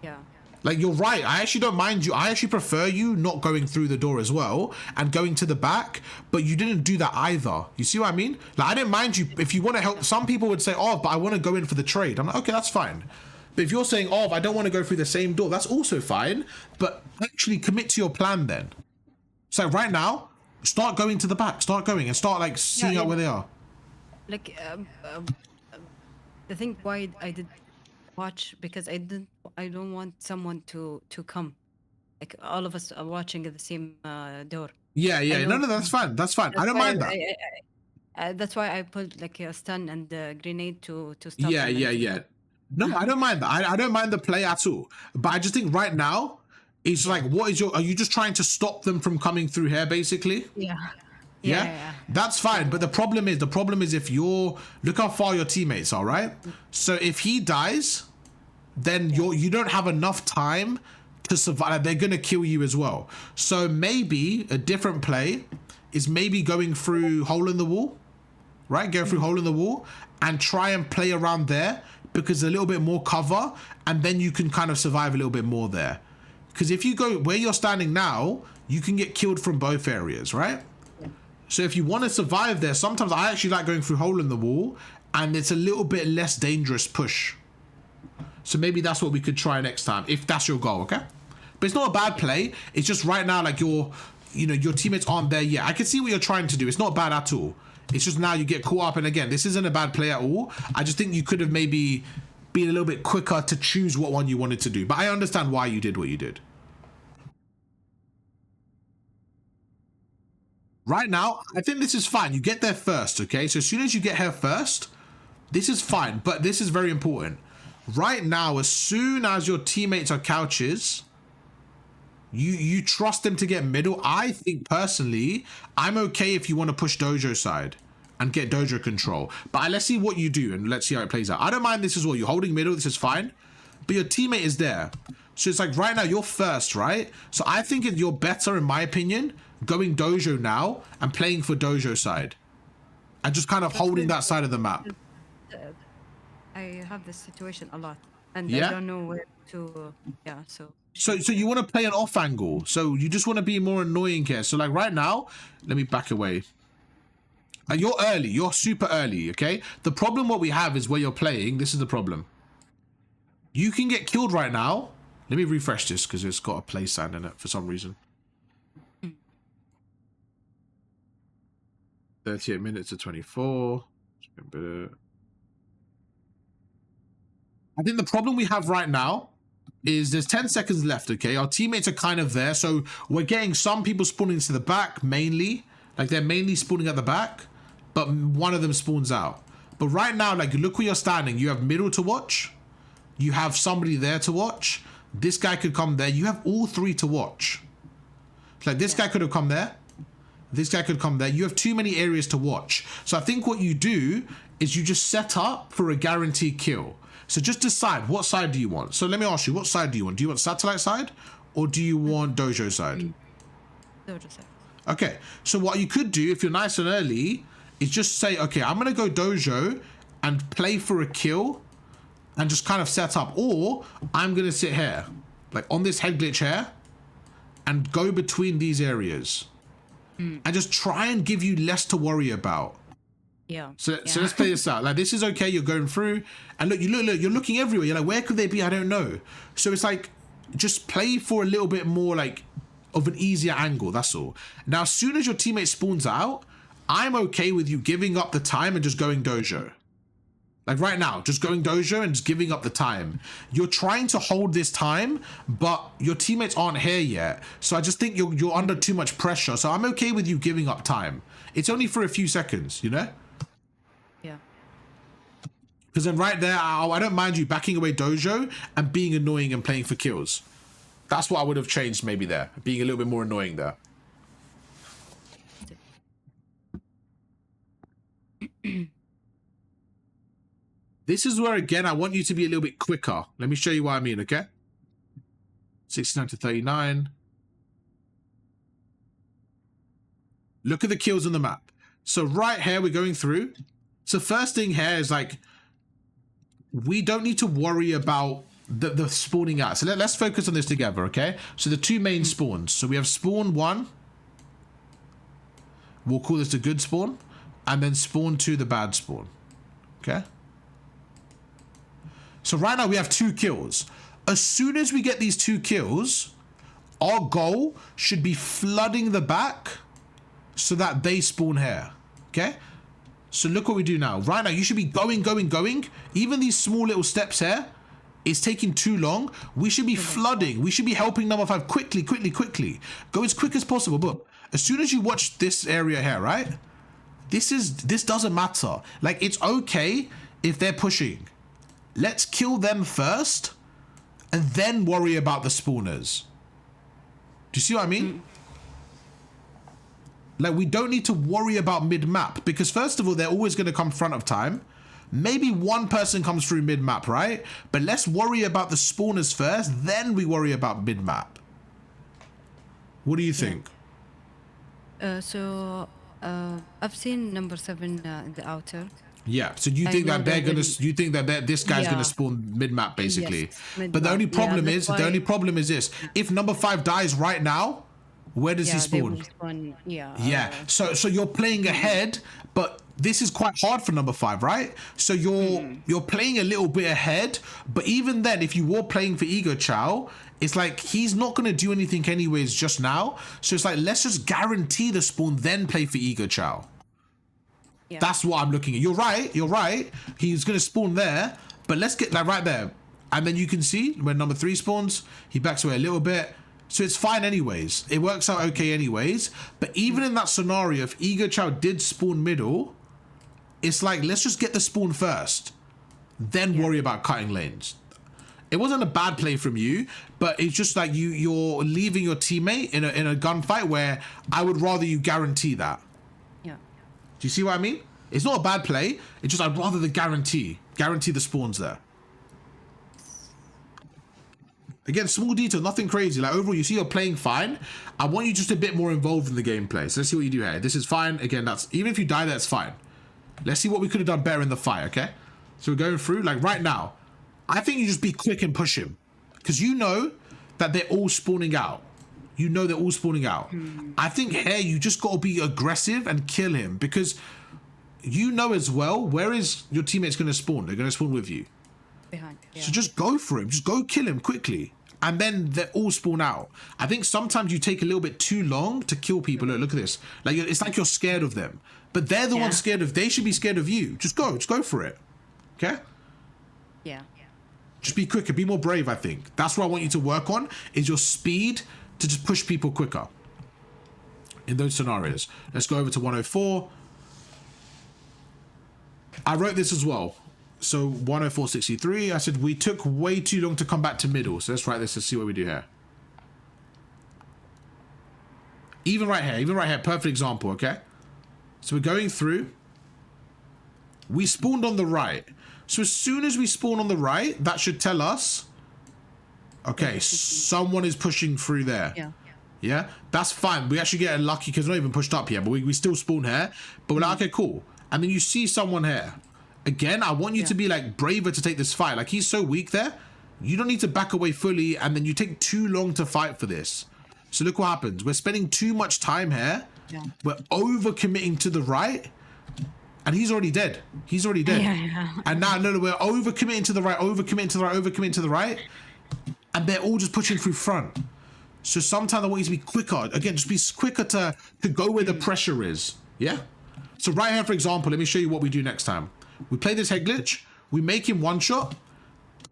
Yeah. Like, you're right. I actually don't mind you. I actually prefer you not going through the door as well and going to the back, but you didn't do that either. You see what I mean? Like, I didn't mind you. If you want to help, some people would say, oh, but I want to go in for the trade. I'm like, okay, that's fine. But if you're saying, oh, I don't want to go through the same door, that's also fine. But actually commit to your plan then. So right now, start going to the back. Start going and start like seeing out where they are. Like the thing why I did watch, because I don't want someone to come. Like all of us are watching at the same door. Yeah. No, that's fine. That's fine. I don't mind that. That's why I put like a stun and a grenade to stop. Yeah. No, I don't mind that. I don't mind the play at all. But I just think right now, it's like, are you just trying to stop them from coming through here, basically? Yeah. That's fine. But the problem is if look how far your teammates are, right? So if he dies, then you don't have enough time to survive. They're going to kill you as well. So maybe a different play is maybe going through hole in the wall, right? Go through hole in the wall and try and play around there, because a little bit more cover, and then you can kind of survive a little bit more there. Because if you go where you're standing now, you can get killed from both areas, right? So if you want to survive there, sometimes I actually like going through hole in the wall, and it's a little bit less dangerous push. So maybe that's what we could try next time, if that's your goal, okay? But it's not a bad play. It's just right now, like your teammates aren't there yet. I can see what you're trying to do. It's not bad at all. It's just now you get caught up, and again, this isn't a bad play at all. I just think you could have maybe been a little bit quicker to choose what one you wanted to do. But I understand why you did what you did. Right now, I think this is fine. You get there first, okay? So as soon as you get here first, this is fine. But this is very important. Right now, as soon as your teammates are couches, you trust them to get middle. I think personally, I'm okay if you want to push dojo side and get dojo control. But let's see what you do and let's see how it plays out. I don't mind this as well. You're holding middle. This is fine. But your teammate is there. So it's like right now, you're first, right? So I think you're better, in my opinion, going dojo now and playing for dojo side and just kind of holding that side of the map. I have this situation a lot, and Yeah? I don't know where to. So you want to play an off angle. So you just want to be more annoying here. So like right now, let me back away. You're early. You're super early, okay? The problem what we have is where you're playing. This is the problem. You can get killed right now. Let me refresh this because it's got a play sign in it for some reason. 38 minutes to 24. I think the problem we have right now is there's 10 seconds left, okay? Our teammates are kind of there, so we're getting some people spawning to the back, mainly. Like, they're mainly spawning at the back, but one of them spawns out. But right now, like, look where you're standing. You have middle to watch. You have somebody there to watch. This guy could come there. You have all three to watch. Like, this guy could have come there. This guy could come there. You have too many areas to watch. So I think what you do is you just set up for a guaranteed kill. So just decide, what side do you want? So let me ask you, what side do you want? Do you want satellite side or do you want dojo side? Dojo side. Okay, so what you could do if you're nice and early is just say, okay, I'm gonna go dojo and play for a kill and just kind of set up, or I'm gonna sit here, like on this head glitch here, and go between these areas and just try and give you less to worry about. Yeah. So let's play this out. Like, this is okay. You're going through, and look, you're looking everywhere. You're like, where could they be? I don't know. So it's like, just play for a little bit more like of an easier angle. That's all. Now, as soon as your teammate spawns out, I'm okay with you giving up the time and just going dojo. Like right now, just going dojo and just giving up the time. You're trying to hold this time, but your teammates aren't here yet. So I just think you're under too much pressure. So I'm okay with you giving up time. It's only for a few seconds, you know? Yeah. Because then right there, I don't mind you backing away dojo and being annoying and playing for kills. That's what I would have changed maybe there. Being a little bit more annoying there. This is where, again, I want you to be a little bit quicker. Let me show you what I mean, okay? 69 to 39. Look at the kills on the map. So right here, we're going through. So first thing here is like, we don't need to worry about the spawning out. So let's focus on this together, okay? So the two main spawns. So we have spawn 1. We'll call this the good spawn. And then spawn 2, the bad spawn. Okay? So right now we have 2 kills. As soon as we get these 2 kills, our goal should be flooding the back so that they spawn here. Okay? So look what we do now. Right now, you should be going. Even these small little steps here is taking too long. We should be flooding. We should be helping number 5 quickly. Go as quick as possible. But as soon as you watch this area here, right? This doesn't matter. Like, it's okay if they're pushing. Let's kill them first and then worry about the spawners. Do you see what I mean? Like, we don't need to worry about mid-map because first of all, they're always going to come front of time. Maybe one person comes through mid-map, right? But let's worry about the spawners first, then we worry about mid-map. What do you think? I've seen number 7 in the outer. Yeah, so you think that they're gonna? You think that this guy's gonna spawn mid-map basically? Yes, but the only problem that's is this: if number 5 dies right now, where does he they spawn? will spawn. Yeah. So you're playing ahead, but this is quite hard for number 5, right? So you're playing a little bit ahead, but even then, if you were playing for Ego Chow, it's like he's not gonna do anything anyways just now. So it's like, let's just guarantee the spawn, then play for Ego Chow. Yeah. That's what I'm looking at. You're right. He's gonna spawn there, but let's get that right there. And then you can see when number 3 spawns, he backs away a little bit. So it's fine anyways. It works out okay anyways. But even in that scenario, if Ego Chow did spawn middle, it's like, let's just get the spawn first, then worry about cutting lanes. It wasn't a bad play from you, but it's just like you're leaving your teammate in a gunfight where I would rather you guarantee that. Yeah. Do you see what I mean? It's not a bad play. It's just I'd rather the guarantee the spawns there. Again, small detail, nothing crazy. Like overall, you see you're playing fine. I want you just a bit more involved in the gameplay. So let's see what you do here. This is fine. Again, that's even if you die, that's fine. Let's see what we could have done better in the fight. Okay. So we're going through like right now. I think you just be quick and push him because you know that they're all spawning out. You know they're all spawning out. I think here you just got to be aggressive and kill him because you know as well where is your teammates going to spawn. They're going to spawn with you. Behind. Yeah. So just go for him. Just go kill him quickly. And then they all spawn out. I think sometimes you take a little bit too long to kill people. Look at this. Like it's like you're scared of them. But they're the ones scared of. They should be scared of you. Just go for it. Okay? Yeah. Just be quicker. Be more brave, I think. That's what I want you to work on, is your speed to just push people quicker in those scenarios. Let's go over to 104. I wrote this as well. So 104.63, I said we took way too long to come back to middle. So let's write this and see what we do here. Even right here, perfect example, okay? So we're going through. We spawned on the right. So as soon as we spawn on the right, that should tell us, okay, someone is pushing through there. Yeah. Yeah, that's fine. We actually get lucky because we're not even pushed up yet, but we still spawn here. But we're like, okay, cool. And then you see someone here. Again, I want you to be like braver to take this fight. Like he's so weak there. You don't need to back away fully, and then you take too long to fight for this. So look what happens. We're spending too much time here. Yeah. We're over committing to the right. And he's already dead. He's already dead. Yeah. And now, no, we're over committing to the right, over committing to the right, over committing to the right. And they're all just pushing through front. So sometimes I want you to be quicker. Again, just be quicker to go where the pressure is. Yeah? So right here, for example, let me show you what we do next time. We play this head glitch. We make him one shot.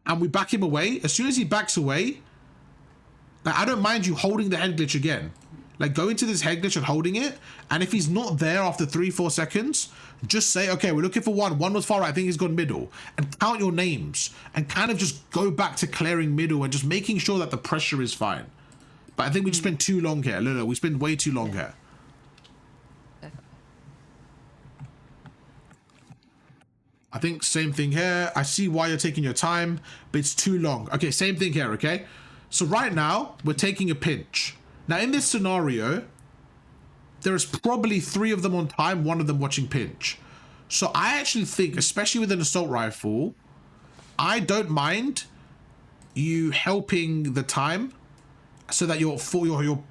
And we back him away. As soon as he backs away, like, I don't mind you holding the head glitch again. Like, go into this head glitch and holding it. And if he's not there after 3-4 seconds, just say, okay, we're looking for one. One was far right. I think he's gone middle. And count your names. And kind of just go back to clearing middle and just making sure that the pressure is fine. But I think we just spent too long here. No, we spent way too long here. I think same thing here. I see why you're taking your time, but it's too long. Okay, same thing here, okay? So right now, we're taking a pinch. Now, in this scenario, there is probably 3 of them on time, 1 of them watching pinch. So I actually think, especially with an assault rifle, I don't mind you helping the time so that you're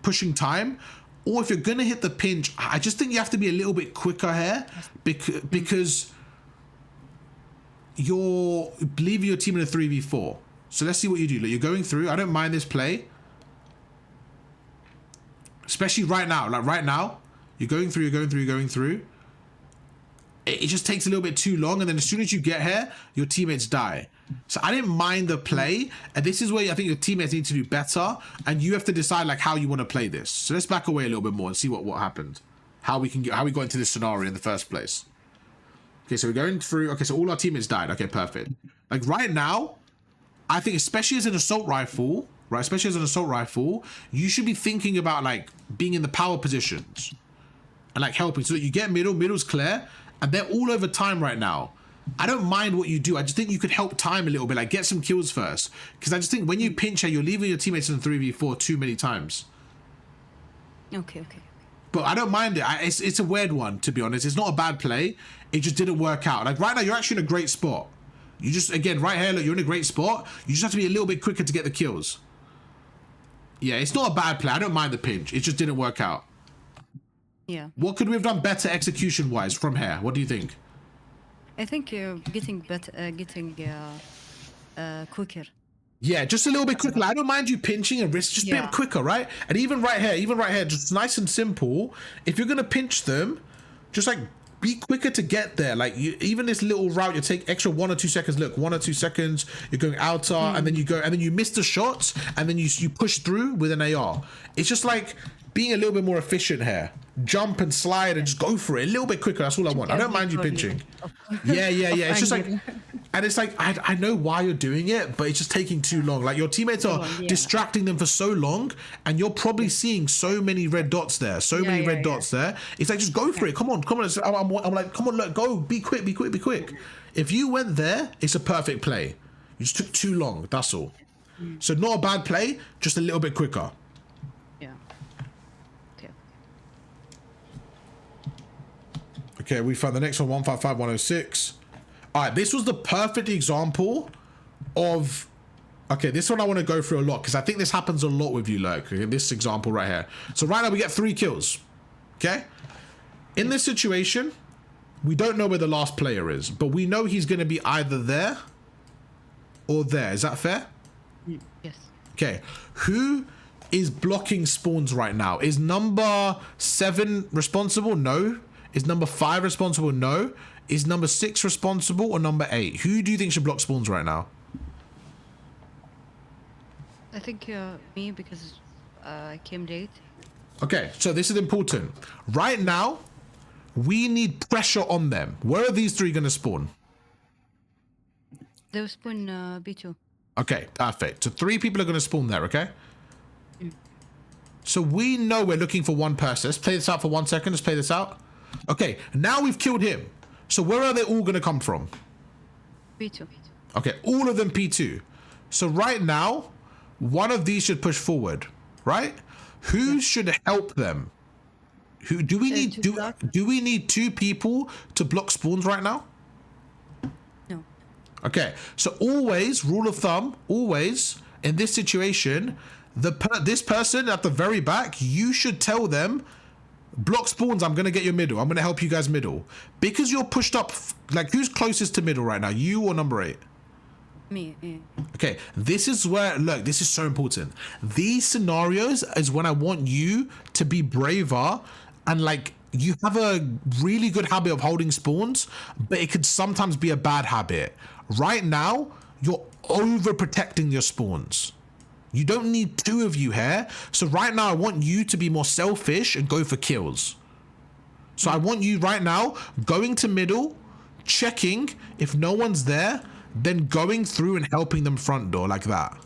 pushing time. Or if you're going to hit the pinch, I just think you have to be a little bit quicker here because you're leaving your team in a 3v4. So let's see what you do. Like, you're going through. I don't mind this play. Especially right now. Like right now, you're going through, you're going through. It just takes a little bit too long. And then as soon as you get here, your teammates die. So I didn't mind the play. And this is where I think your teammates need to do better. And you have to decide like how you want to play this. So let's back away a little bit more and see what happened. How we got into this scenario in the first place. Okay, so we're going through. Okay, so all our teammates died. Okay, perfect. Like right now, I think especially as an assault rifle, right? Especially as an assault rifle, you should be thinking about like being in the power positions and like helping so that you get middle's clear, and they're all over time right now. I don't mind what you do. I just think you could help time a little bit, like get some kills first. Because I just think when you pinch here, you're leaving your teammates in 3v4 too many times. Okay. But I don't mind it. It's a weird one, to be honest. It's not a bad play. It just didn't work out. Like right now, you're actually in a great spot. You just, again, right here, look, you're in a great spot. You just have to be a little bit quicker to get the kills. Yeah, it's not a bad play. I don't mind the pinch. It just didn't work out. Yeah. What could we have done better execution-wise from here? What do you think? I think you're getting better, quicker. Yeah, just a little bit quicker. Like, I don't mind you pinching and risk, just a bit quicker, right? And even right here, just nice and simple. If you're gonna pinch them, just like be quicker to get there. Like even this little route, you take extra 1 or 2 seconds. Look, 1 or 2 seconds. You're going outer, and then you go, and then you miss the shots, and then you push through with an AR. It's just like being a little bit more efficient here. Jump and slide and just go for it a little bit quicker. That's all I want. I don't mind you pinching. Yeah. It's just like, and it's like I know why you're doing it, but it's just taking too long. Like your teammates are distracting them for so long, and you're probably seeing so many red dots there. Many red dots there. It's like just go for it. Come on. I'm like, come on, look, go. Be quick. If you went there, it's a perfect play. You just took too long. That's all. So not a bad play, just a little bit quicker. Okay, we found the next one, 155, 106. All right, this was the perfect example of... Okay, this one I want to go through a lot because I think this happens a lot with you, Lurk. Okay, this example right here. So right now we get 3 kills. Okay? In this situation, we don't know where the last player is, but we know he's going to be either there or there. Is that fair? Yes. Okay. Who is blocking spawns right now? Is number 7 responsible? No. Is number 5 responsible? No. Is number 6 responsible or number 8? Who do you think should block spawns right now? I think me, because I came late. Okay, so this is important. Right now, we need pressure on them. Where are these 3 going to spawn? They'll spawn B2. Okay, perfect. So 3 people are going to spawn there, okay? So we know we're looking for one person. Let's play this out for 1 second. Let's play this out. Okay, now we've killed him. So where are they all going to come from? B2. Okay, all of them P2. So right now, one of these should push forward, right? Who should help them? Who do we need? Do we need 2 people to block spawns right now? No. Okay, so always, rule of thumb, always in this situation, this person at the very back, you should tell them, block spawns, I'm gonna get your middle. I'm gonna help you guys middle. Because you're pushed up, like who's closest to middle right now? You or number 8? Me. Yeah. Okay, this is where, look, this is so important. These scenarios is when I want you to be braver and like, you have a really good habit of holding spawns, but it could sometimes be a bad habit. Right now, you're overprotecting your spawns. You don't need 2 of you here. So right now, I want you to be more selfish and go for kills. So I want you right now going to middle, checking if no one's there, then going through and helping them front door like that.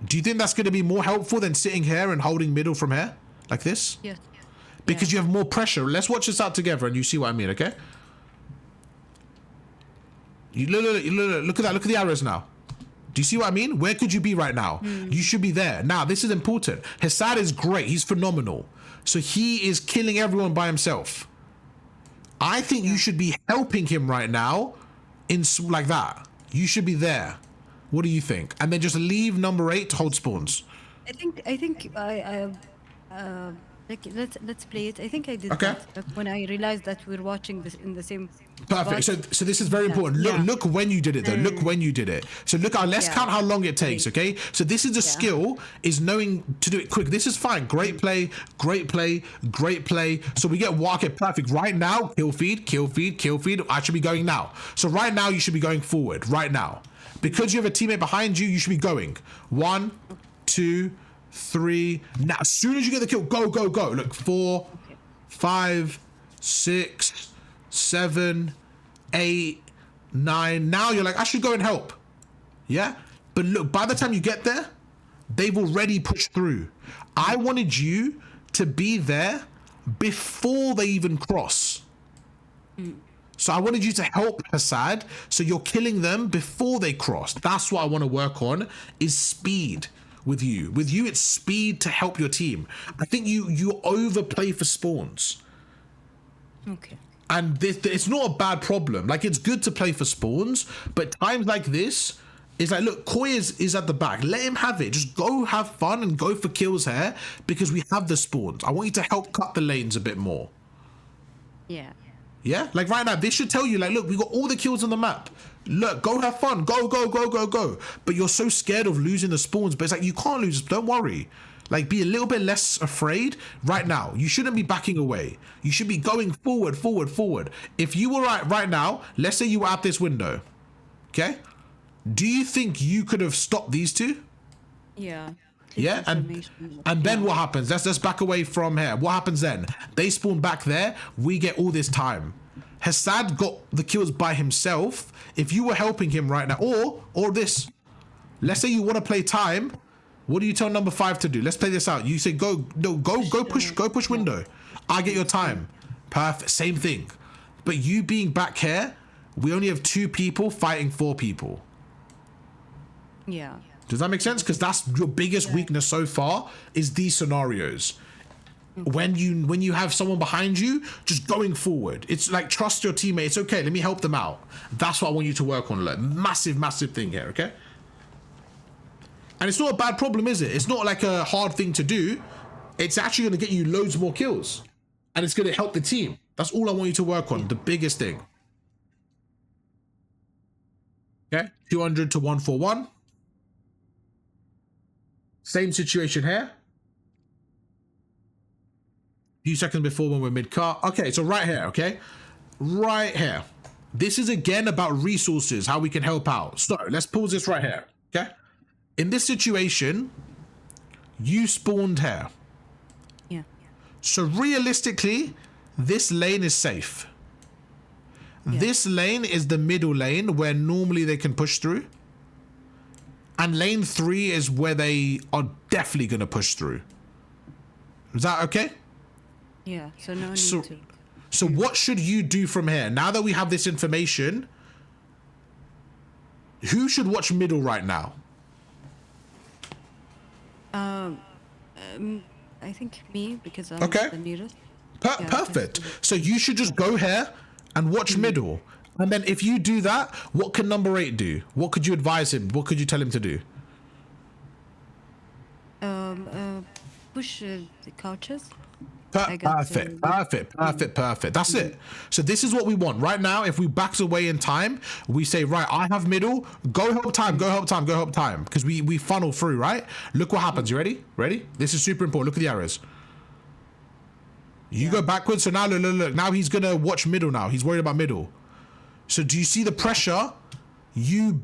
Do you think that's going to be more helpful than sitting here and holding middle from here like this? Yes. Because you have more pressure. Let's watch this out together and you see what I mean, okay? You look at that. Look at the arrows now. Do you see what I mean? Where could you be right now? You should be there. Now, this is important. Hassad is great. He's phenomenal. So he is killing everyone by himself. I think you should be helping him right now in like that. You should be there. What do you think? And then just leave number 8 to hold spawns. I think like let's play it. I think I did Okay. that when I realized that we're watching this in the same. Perfect. So this is very important. Look when you did it though. Look when you did it. So look, let's count how long it takes. Okay. So this is a skill, is knowing to do it quick. This is fine. Great play. Great play. Great play. So we get okay. Perfect. Right now, kill feed, kill feed, kill feed. I should be going now. So right now you should be going forward. Right now, because you have a teammate behind you, you should be going 1, 2, 3. Now, as soon as you get the kill, go, go, go. Look, 4, 5, 6, 7, 8, 9. Now you're like, I should go and help. Yeah? But look, by the time you get there, they've already pushed through. I wanted you to be there before they even cross. So I wanted you to help Hassad, so you're killing them before they cross. That's what I want to work on, is speed. With you, it's speed to help your team. I think you overplay for spawns. Okay. And it's not a bad problem. Like, it's good to play for spawns, but times like this, it's like, look, Koi is at the back. Let him have it. Just go have fun and go for kills here, because we have the spawns. I want you to help cut the lanes a bit more. Yeah. Yeah? Like right now, this should tell you, like, look, we got all the kills on the map. Look, go have fun. Go, go, go, go, go. But you're so scared of losing the spawns. But it's like, you can't lose. Don't worry. Like, be a little bit less afraid right now. You shouldn't be backing away. You should be going forward, forward, forward. If you were right now, let's say you were at this window. Okay? Do you think you could have stopped these 2? Yeah. Yeah, and then what happens? Let's just back away from here. What happens then? They spawn back there. We get all this time. Hassad got the kills by himself. If you were helping him right now, or this, let's say you want to play time. What do you tell number 5 to do? Let's play this out. You say go push window. I get your time. Perfect. Same thing. But you being back here, we only have 2 people fighting 4 people. Yeah. Does that make sense? Because that's your biggest weakness so far, is these scenarios. When you have someone behind you, just going forward. It's like, trust your teammate. It's okay. Let me help them out. That's what I want you to work on. Like, massive thing here, okay? And it's not a bad problem, is it? It's not like a hard thing to do. It's actually going to get you loads more kills. And it's going to help the team. That's all I want you to work on. The biggest thing. Okay? 200 to 141. Same situation here. Few seconds before when we're mid-car. Okay, so right here, okay? Right here. This is again about resources, how we can help out. So let's pause this right here, okay? In this situation, you spawned here. Yeah. So realistically, this lane is safe. Yeah. This lane is the middle lane where normally they can push through. And lane 3 is where they are definitely going to push through. Is that okay? Yeah. So no need So- to. So what should you do from here? Now that we have this information, who should watch middle right now? I think me, because I'm Okay. the nearest. Perfect. So you should just go here and watch middle. And then if you do that, what can number 8 do? What could you advise him? What could you tell him to do? Push the couches. I got Perfect, the- perfect. That's it. So this is what we want right now. If we back away in time, we say, right, I have middle, go help time, because we funnel through, right? Look what happens. You ready? This is super important. Look at the arrows. You go backwards. So now look. Now he's gonna watch middle. Now he's worried about middle. So do you see the pressure? You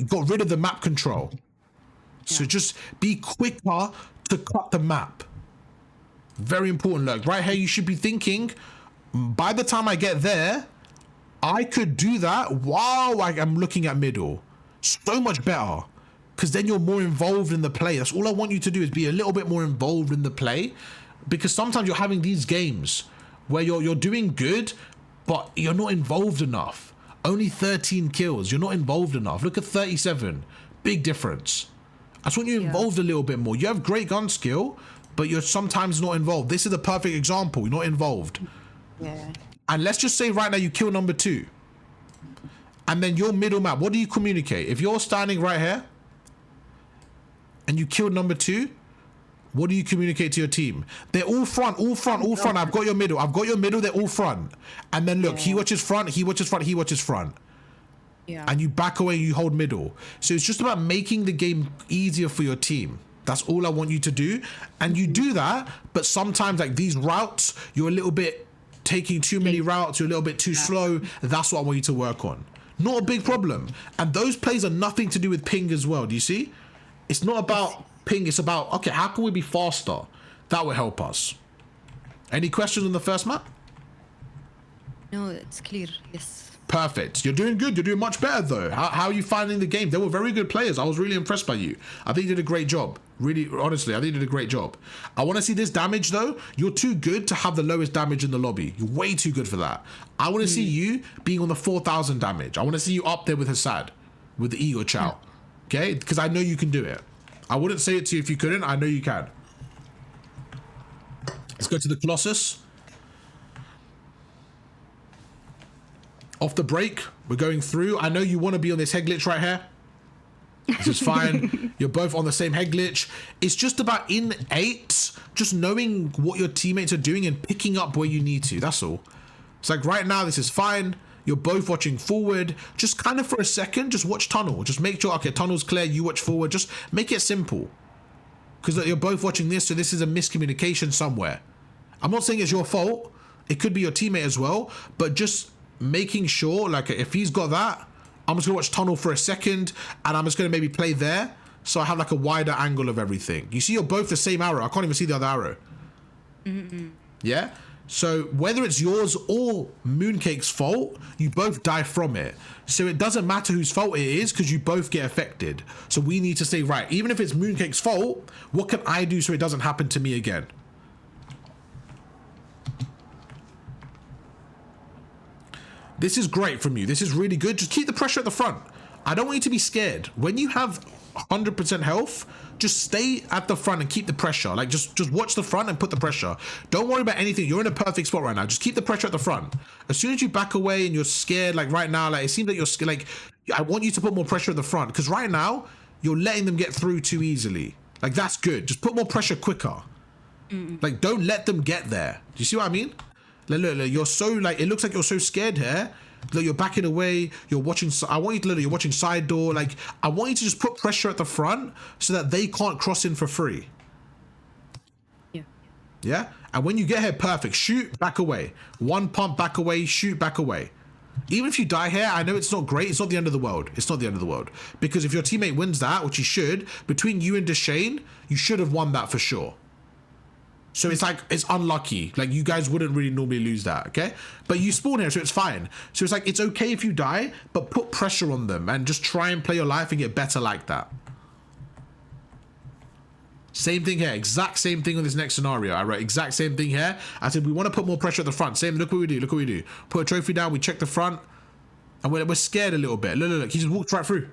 got rid of the map control. So just be quicker to cut the map. Very important. Look, right here, you should be thinking, by the time I get there, I could do that while I'm looking at middle. So much better. Because then you're more involved in the play. That's all I want you to do, is be a little bit more involved in the play. Because sometimes you're having these games where you're doing good, but you're not involved enough. Only 13 kills. You're not involved enough. Look at 37. Big difference. I just want you involved a little bit more. You have great gun skill, but you're sometimes not involved. This is a perfect example. You're not involved. Yeah. And let's just say right now you kill number 2. And then your middle map, what do you communicate? If you're standing right here and you kill number 2, what do you communicate to your team? They're all front. I've got your middle, they're all front. And then look, he watches front. Yeah. And you back away, you hold middle. So it's just about making the game easier for your team. That's all I want you to do. And you do that, but sometimes like these routes, you're a little bit taking too many routes, you're a little bit too slow. That's what I want you to work on. Not a big problem. And those plays are nothing to do with ping as well. Do you see? It's not about ping, it's about, okay, how can we be faster? That will help us. Any questions on the first map? No, it's clear. Yes. Perfect. You're doing good. You're doing much better though. How are you finding the game? They were very good players. I was really impressed by you. I think you did a great job. Really, honestly, I think you did a great job. I want to see this damage though. You're too good to have the lowest damage in the lobby. You're way too good for that. I want to see you being on the 4,000 damage. I want to see you up there with Hassad, with the Ego Chow. Okay? Because I know you can do it. I wouldn't say it to you if you couldn't. I know you can. Let's go to the Colossus. Off the break, we're going through. I know you want to be on this head glitch right here. This is fine. You're both on the same head glitch. It's just about in 8, just knowing what your teammates are doing and picking up where you need to. That's all. It's like right now, this is fine. You're both watching forward. Just kind of for a second, just watch tunnel. Just make sure, okay, tunnel's clear, you watch forward. Just make it simple. Because you're both watching this, so this is a miscommunication somewhere. I'm not saying it's your fault. It could be your teammate as well. But just making sure, like if he's got that, I'm just gonna watch tunnel for a second and I'm just gonna maybe play there so I have like a wider angle of everything. You see, you're both the same arrow. I can't even see the other arrow. Yeah, so whether it's yours or Mooncake's fault, you both die from it. So it doesn't matter whose fault it is because you both get affected. So we need to say, right, even if it's Mooncake's fault, what can I do so it doesn't happen to me again? This is great from you. This is really good. Just keep the pressure at the front. I don't want you to be scared. When you have 100% health, just stay at the front and keep the pressure. Like just watch the front and put the pressure. Don't worry about anything. You're in a perfect spot right now. Just keep the pressure at the front. As soon as you back away and you're scared, like right now, like it seems like you're scared. Like I want you to put more pressure at the front because right now you're letting them get through too easily. Like that's good. Just put more pressure quicker. Like don't let them get there. Do you see what I mean? Look, you're so like it looks like you're so scared here. Look, you're backing away. You're watching. I want you to look. You're watching side door. Like I want you to just put pressure at the front so that they can't cross in for free. Yeah. And when you get here, perfect. Shoot, back away. One pump, back away. Shoot, back away. Even if you die here, I know it's not great. It's not the end of the world. It's not the end of the world because if your teammate wins that, which he should, between you and Deshane, you should have won that for sure. So it's like, it's unlucky. Like you guys wouldn't really normally lose that, okay? But you spawn here, so it's fine. So it's like, it's okay if you die, but put pressure on them and just try and play your life and get better like that. Same thing here, exact same thing on this next scenario. I wrote exact same thing here. I said we want to put more pressure at the front. Same, look what we do, look what we do. Put a trophy down, we check the front, and we're scared a little bit. Look, he just walked right through.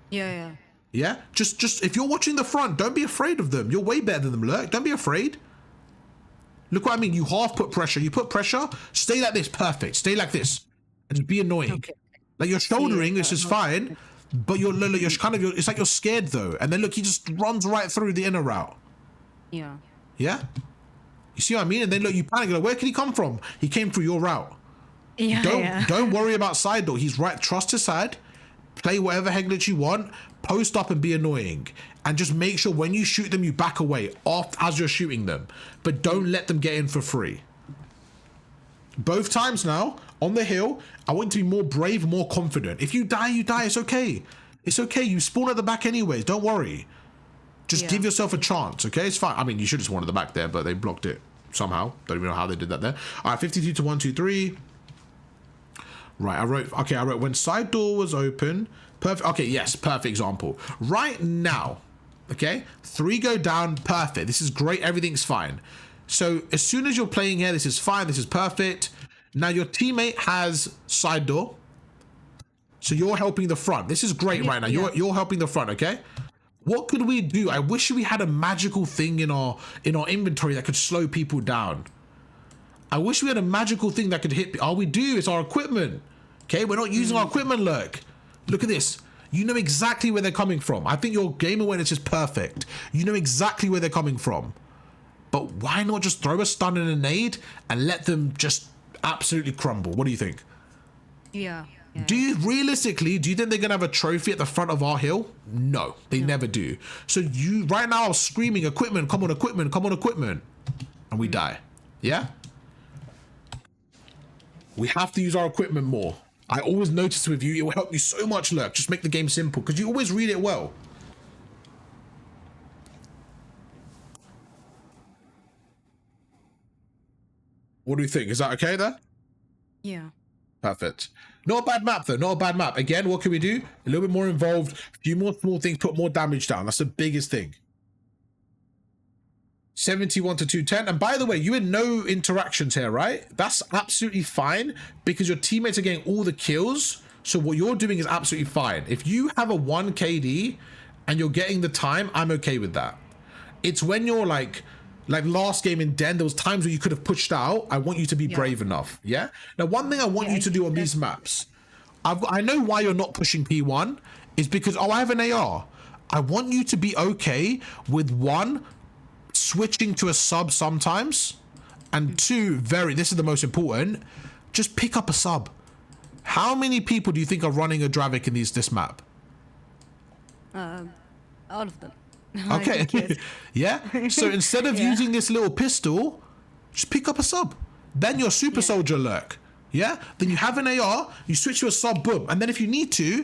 Yeah. Yeah? Just if you're watching the front, don't be afraid of them. You're way better than them, Lurk. Don't be afraid. Look what I mean, you half put pressure. You put pressure, stay like this, perfect. Stay like this, and just be annoying. Okay. Like you're shouldering, this is fine. But you're kind of, it's like you're scared though. And then look, he just runs right through the inner route. Yeah. Yeah? You see what I mean? And then look, you panic, like, where can he come from? He came through your route. Yeah. Don't worry about side door. He's right, trust his side. Play whatever headlet you want. Post up and be annoying. And just make sure when you shoot them, you back away off as you're shooting them. But don't let them get in for free. Both times now, on the hill, I want you to be more brave, more confident. If you die, you die. It's okay. It's okay. You spawn at the back anyways. Don't worry. Just give yourself a chance, okay? It's fine. I mean, you should have spawned at the back there, but they blocked it somehow. Don't even know how they did that there. All right, 52 to 1, 2, 3. Right, I wrote when side door was open. Perfect. Okay, yes, perfect example. Right now, okay? 3 go down, perfect. This is great. Everything's fine. So as soon as you're playing here, this is fine. This is perfect. Now your teammate has side door, so you're helping the front. This is great right now. You're helping the front, okay? What could we do? I wish we had a magical thing in our inventory that could slow people down. I wish we had a magical thing that could hit. All we do is our equipment. Okay, we're not using our equipment, Lurk. Look at this. You know exactly where they're coming from. I think your game awareness is perfect. You know exactly where they're coming from. But why not just throw a stun and a nade and let them just absolutely crumble? What do you think? Yeah. Do you realistically, do you think they're gonna have a trophy at the front of our hill? No, they never do. So you right now are screaming equipment, come on equipment, come on equipment. And we die. Yeah? We have to use our equipment more. I always notice with you, it will help you so much, Lurk. Just make the game simple, because you always read it well. What do you think? Is that okay there? Yeah. Perfect. Not a bad map though, not a bad map. Again, what can we do? A little bit more involved, a few more small things, put more damage down. That's the biggest thing. 71 to 210. And by the way, you had no interactions here, right? That's absolutely fine because your teammates are getting all the kills. So what you're doing is absolutely fine. If you have a 1 KD and you're getting the time, I'm okay with that. It's when you're like last game in Den, there was times where you could have pushed out. I want you to be brave enough. Yeah. Now, one thing I want you to do on these maps, I know why you're not pushing P1 is because, I have an AR. I want you to be okay with 1, switching to a sub sometimes, and 2, this is the most important, just pick up a sub. How many people do you think are running a Dravik in this map? All of them. Okay. Yeah. So instead of using this little pistol, just pick up a sub. Then you're super soldier Lurk. Yeah. Then you have an AR, you switch to a sub, boom. And then if you need to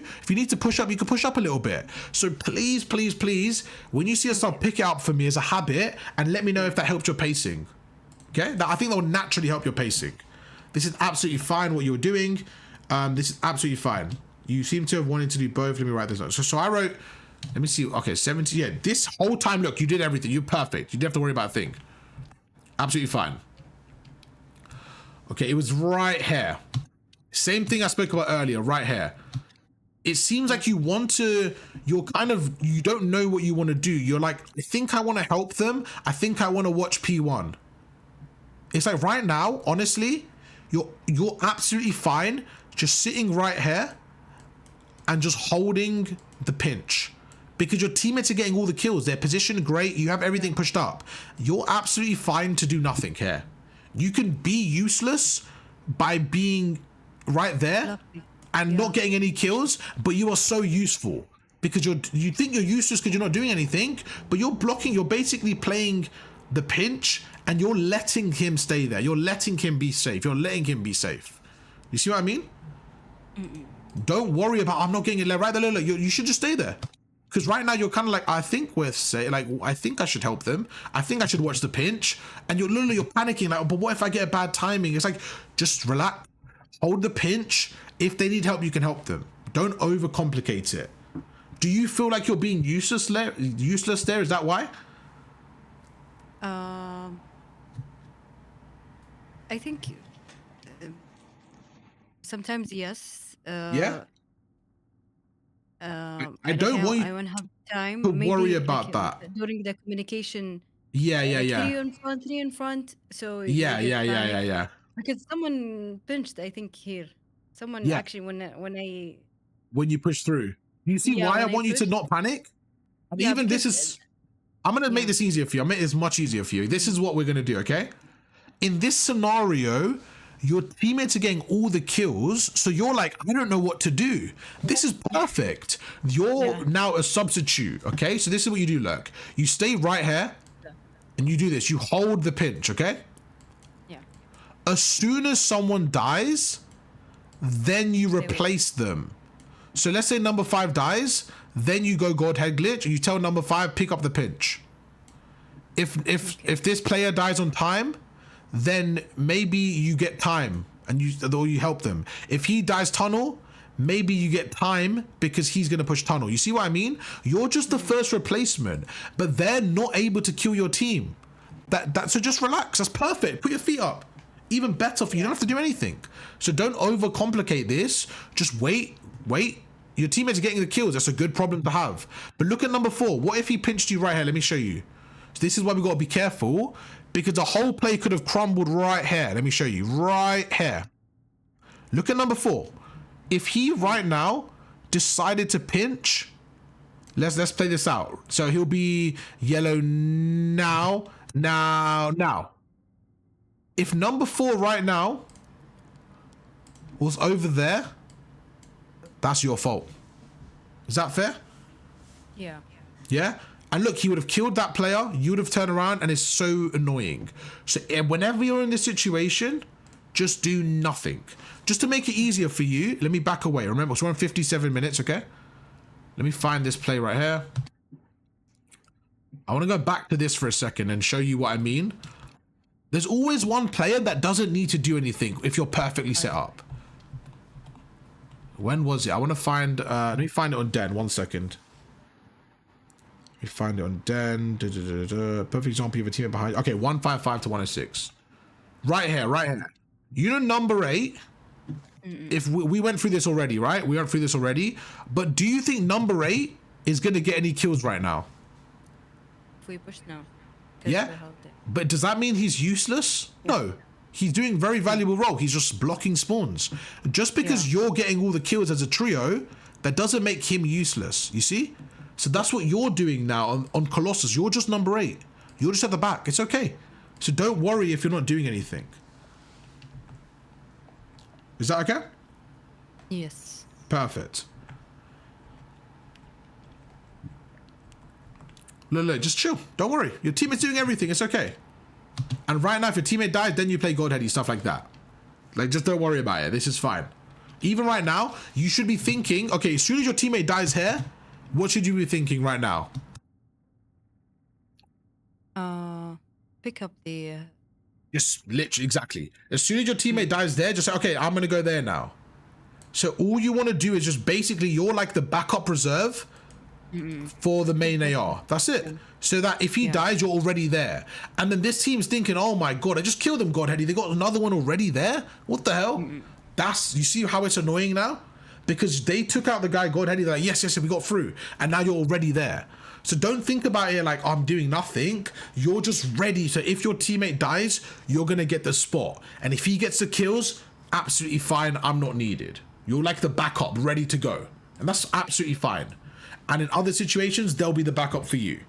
push up, you can push up a little bit. So please, please, please, when you see a sub, pick it up for me as a habit and let me know if that helped your pacing. Okay. I think that will naturally help your pacing. This is absolutely fine what you were doing. This is absolutely fine. You seem to have wanted to do both. Let me write this down. So I wrote, let me see. Okay, 70. Yeah, this whole time, look, you did everything. You're perfect. You didn't have to worry about a thing. Absolutely fine. Okay, it was right here. Same thing I spoke about earlier, right here. It seems like you don't know what you want to do. You're like, I think I want to help them. I think I want to watch P1. It's like right now, honestly, you're absolutely fine just sitting right here and just holding the pinch. Because your teammates are getting all the kills. Their position great. You have everything pushed up. You're absolutely fine to do nothing here. You can be useless by being right there and not getting any kills, but you are so useful because you think you're useless because you're not doing anything, but you're blocking. You're basically playing the pinch and you're letting him stay there. You're letting him be safe. You're letting him be safe. You see what I mean? Don't worry about, I'm not getting it right there. Look, you should just stay there. Because right now you're kind of like, I think I should help them. I think I should watch the pinch. And you're panicking like, but what if I get a bad timing? It's like, just relax, hold the pinch. If they need help, you can help them. Don't overcomplicate it. Do you feel like you're being useless there? Useless there? Is that why? I think sometimes yes. Yeah. I don't know, want you I won't have time to maybe worry like, about that. during the communication. Yeah, yeah, Like yeah. three in front. So Yeah, you yeah, get yeah, panic. yeah, yeah. Because someone pinched, I think here. Someone Yeah. actually when I When you push through. You see yeah why I when I want you to pushed. not panic? And Yeah, even this because is, I'm going to make yeah. this easier for you. I'll make this much easier for you. This is what we're going to do, okay? In this scenario, your teammates are getting all the kills, so you're like, I don't know what to do. This is perfect. You're now a substitute, okay? So this is what you do, look. You stay right here, and you do this. You hold the pinch, okay? Yeah. As soon as someone dies, then you replace them. So let's say number 5 dies, then you go God Head Glitch, and you tell number 5, pick up the pinch. If this player dies on time, then maybe you get time and you help them. If he dies tunnel, maybe you get time because he's gonna push tunnel. You see what I mean? You're just the first replacement, but they're not able to kill your team. So just relax. That's perfect. Put your feet up. Even better for you. You don't have to do anything. So don't overcomplicate this. Just wait. Your teammates are getting the kills. That's a good problem to have. But look at number 4. What if he pinched you right here? Let me show you. So this is why we got to be careful, because the whole play could have crumbled right here. Let me show you. Right here. Look at number 4. If he right now decided to pinch, let's play this out. So he'll be yellow now. If number 4 right now was over there, that's your fault. Is that fair? Yeah. Yeah? And look, he would have killed that player. You would have turned around, and it's so annoying. So whenever you're in this situation, just do nothing. Just to make it easier for you, let me back away. Remember, so we're on 57 minutes, okay? Let me find this play right here. I want to go back to this for a second and show you what I mean. There's always one player that doesn't need to do anything if you're perfectly set up. When was it? I want to find, let me find it on Den, 1 second. Let me find it on Den. Perfect example of a teammate behind. Okay, 155 to 106. Right here. You know number 8? If we went through this already, right? We went through this already. But do you think number 8 is going to get any kills right now? If we push now. Yeah? But does that mean he's useless? No. He's doing very valuable role. He's just blocking spawns. Just because you're getting all the kills as a trio, that doesn't make him useless. You see? So that's what you're doing now on Colossus. You're just number 8. You're just at the back. It's okay. So don't worry if you're not doing anything. Is that okay? Yes. Perfect. Look, just chill. Don't worry. Your teammate's doing everything. It's okay. And right now, if your teammate dies, then you play Godheady, stuff like that. Like, just don't worry about it. This is fine. Even right now, you should be thinking, okay, as soon as your teammate dies here, what should you be thinking right now? Pick up the... Just literally, exactly. As soon as your teammate dies there, just say, okay, I'm going to go there now. So all you want to do is just basically, you're like the backup reserve for the main AR. That's it. So that if he dies, you're already there. And then this team's thinking, oh my God, I just killed them, Godheady. They got another one already there? What the hell? You see how it's annoying now? Because they took out the guy, Godheady, they're like, yes, we got through. And now you're already there. So don't think about it like, I'm doing nothing. You're just ready. So if your teammate dies, you're going to get the spot. And if he gets the kills, absolutely fine. I'm not needed. You're like the backup, ready to go. And that's absolutely fine. And in other situations, they'll be the backup for you.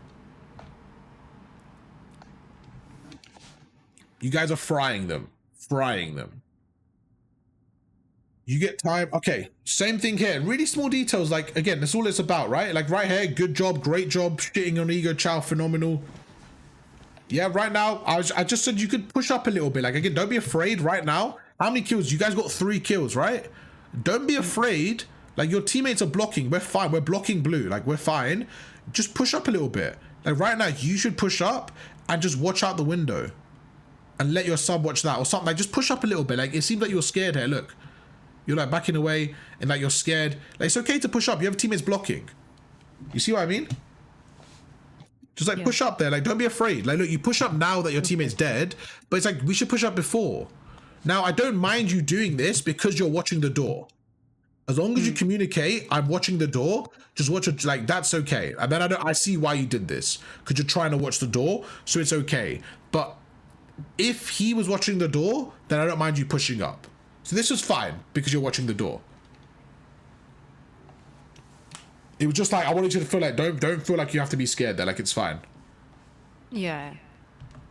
You guys are frying them. You get time. Okay, same thing here. Really small details. Like, again, that's all it's about, right? Like right here, good job, great job. Shitting on ego, chow, phenomenal. Yeah, right now, I just said you could push up a little bit. Like, again, don't be afraid right now. How many kills? You guys got 3 kills, right? Don't be afraid. Like, your teammates are blocking. We're fine. We're blocking blue. Like, we're fine. Just push up a little bit. Like, right now, you should push up and just watch out the window. And let your sub watch that or something. Like, just push up a little bit. Like, it seems like you're scared here. Look. You're, like, backing away and, like, you're scared. Like, it's okay to push up. You have teammates blocking. You see what I mean? Just like Yeah. push up there. Like, don't be afraid. Like, look, you push up now that your teammate's dead, but it's like we should push up before. Now, I don't mind you doing this because you're watching the door. As long as you communicate, I'm watching the door. Just watch it. Like, that's okay. And then I see why you did this, because you're trying to watch the door, so it's okay. But if he was watching the door, then I don't mind you pushing up. So this is fine because you're watching the door. It was just like, I wanted you to feel like, don't feel like you have to be scared there. Like, it's fine. Yeah.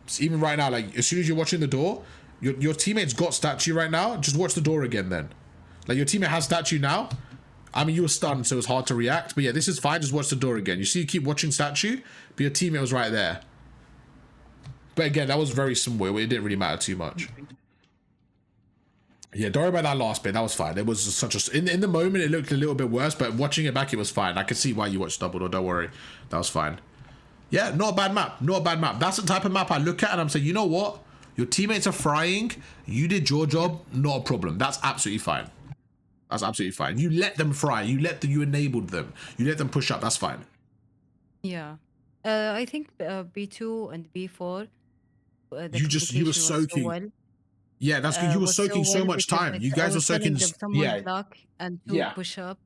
So even right now, like, as soon as you're watching the door, your teammate's got statue right now. Just watch the door again then. Like, your teammate has statue now. I mean, you were stunned, so it was hard to react. But yeah, this is fine. Just watch the door again. You see, you keep watching statue, but your teammate was right there. But again, that was very small. It didn't really matter too much. Yeah, don't worry about that last bit. That was fine. It was such a... In the moment, it looked a little bit worse, but watching it back, it was fine. I could see why you watched Double Door. Don't worry. That was fine. Yeah, not a bad map. Not a bad map. That's the type of map I look at and I'm saying, you know what? Your teammates are frying. You did your job. Not a problem. That's absolutely fine. That's absolutely fine. You let them fry. You enabled them. You let them push up. That's fine. Yeah. I think B2 and B4. You were communication was soaking. well. Yeah, that's good. You were was soaking so well much because, time. like, You I guys were was telling soaking. them someone Yeah. block and to Yeah. push up.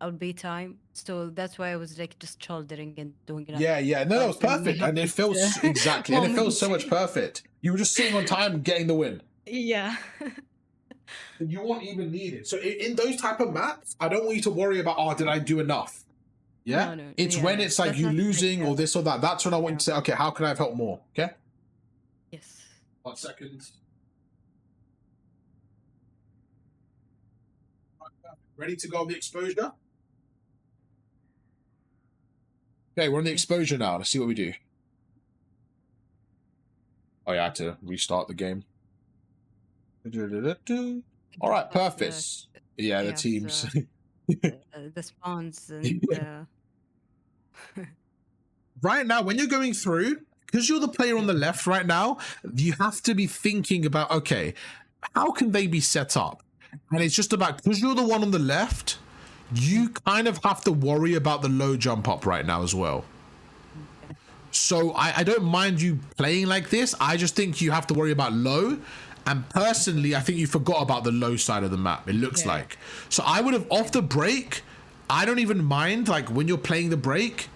I'll be time. So that's why I was like just shouldering and doing it. Yeah, yeah. No, that was perfect. And it felt exactly. And it felt so much perfect. You were just sitting on time getting the win. Yeah. You won't even need it. So in those type of maps, I don't want you to worry about, oh, did I do enough? Yeah? No, It's yeah, when it's like that's you not like losing that. or this or that. That's when I want you to say, okay, how can I have helped more? Okay? Yes. 1 second. Ready to go on the exposure? Okay, we're on the exposure now. Let's see what we do. Oh, yeah, I had to restart the game. All right, perfect. Yeah, the chaos, teams. The spawns and Right now, when you're going through, because you're the player on the left right now, you have to be thinking about, okay, how can they be set up? And it's just about, because you're the one on the left, you kind of have to worry about the low jump up right now as well. So I don't mind you playing like this. I just think you have to worry about low. And personally, I think you forgot about the low side of the map, it looks like. So I would have, off the break, I don't even mind, like, when you're playing the break,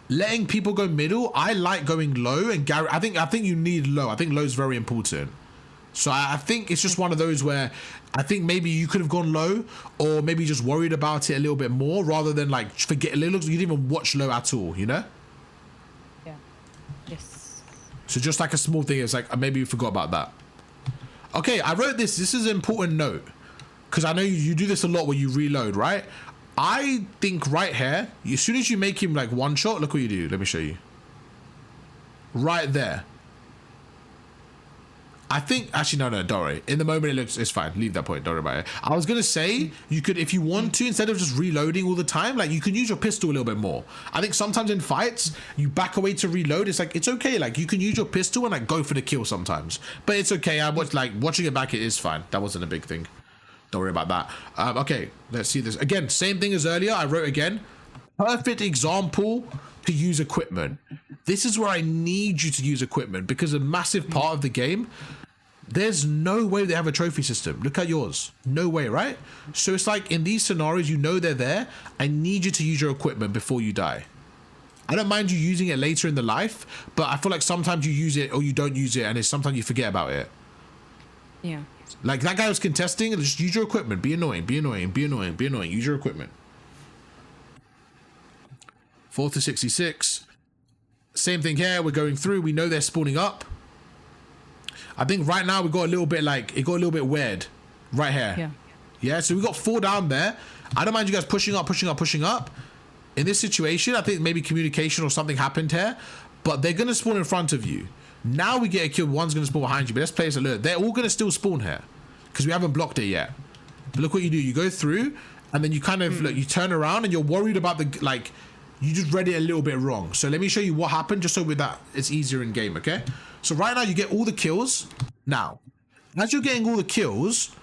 letting people go middle. I like going low, and Gary, I think you need low. I think low is very important. So I think it's just one of those where I think maybe you could have gone low, or maybe just worried about it a little bit more rather than like forget a little. You didn't even watch low at all, you know? yeah. Yes. So just like a small thing, it's like maybe you forgot about that. Okay, I wrote this. This is an important note because I know you do this a lot where you reload, right? I think right here, as soon as you make him like one shot, look what you do. Let me show you. Right there. I think actually no, don't worry. In the moment it's fine. Leave that point. Don't worry about it. I was gonna say you could, if you want to, instead of just reloading all the time, like you can use your pistol a little bit more. I think sometimes in fights you back away to reload. It's like it's okay. Like you can use your pistol and like go for the kill sometimes. But it's okay. I was like watching it back. It is fine. That wasn't a big thing. Don't worry about that. Okay, let's see this again. Same thing as earlier. I wrote again. Perfect example to use equipment. This is where I need you to use equipment because a massive part of the game, there's no way they have a trophy system. Look at yours. No way, right? So it's like in these scenarios, you know they're there. I need you to use your equipment before you die. I don't mind you using it later in the life, but I feel like sometimes you use it or you don't use it and it's sometimes you forget about it. Yeah. Like that guy was contesting, just use your equipment. Be annoying, be annoying, be annoying, be annoying. Use your equipment. 4 to 66. Same thing here. We're going through. We know they're spawning up. I think right now we got a little bit like, it got a little bit weird right here. Yeah. Yeah, so we got 4 down there. I don't mind you guys pushing up, pushing up, pushing up. In this situation, I think maybe communication or something happened here, but they're going to spawn in front of you. Now we get a kill, one's going to spawn behind you, but let's play this alert. They're all going to still spawn here because we haven't blocked it yet. But look what you do. You go through and then you kind of, look, you turn around and you're worried about the, like, you just read it a little bit wrong. So let me show you what happened just so with that it's easier in game, okay? So right now you get all the kills. Now, as you're getting all the kills,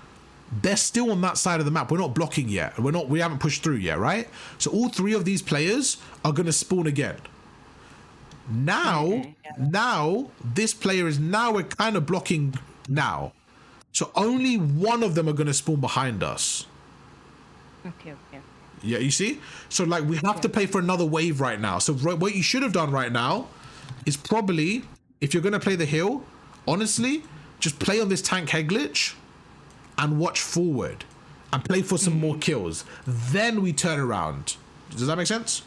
they're still on that side of the map. We're not blocking yet. We haven't pushed through yet, right? So all 3 of these players are going to spawn again. Now, Okay, yeah. now this player is now we're kind of blocking now. So only 1 of them are going to spawn behind us. Okay. Yeah, you see? So like we have to pay for another wave right now. So what you should have done right now is probably, if you're going to play the hill, honestly, just play on this tank head glitch and watch forward and play for some more kills. Then we turn around. Does that make sense?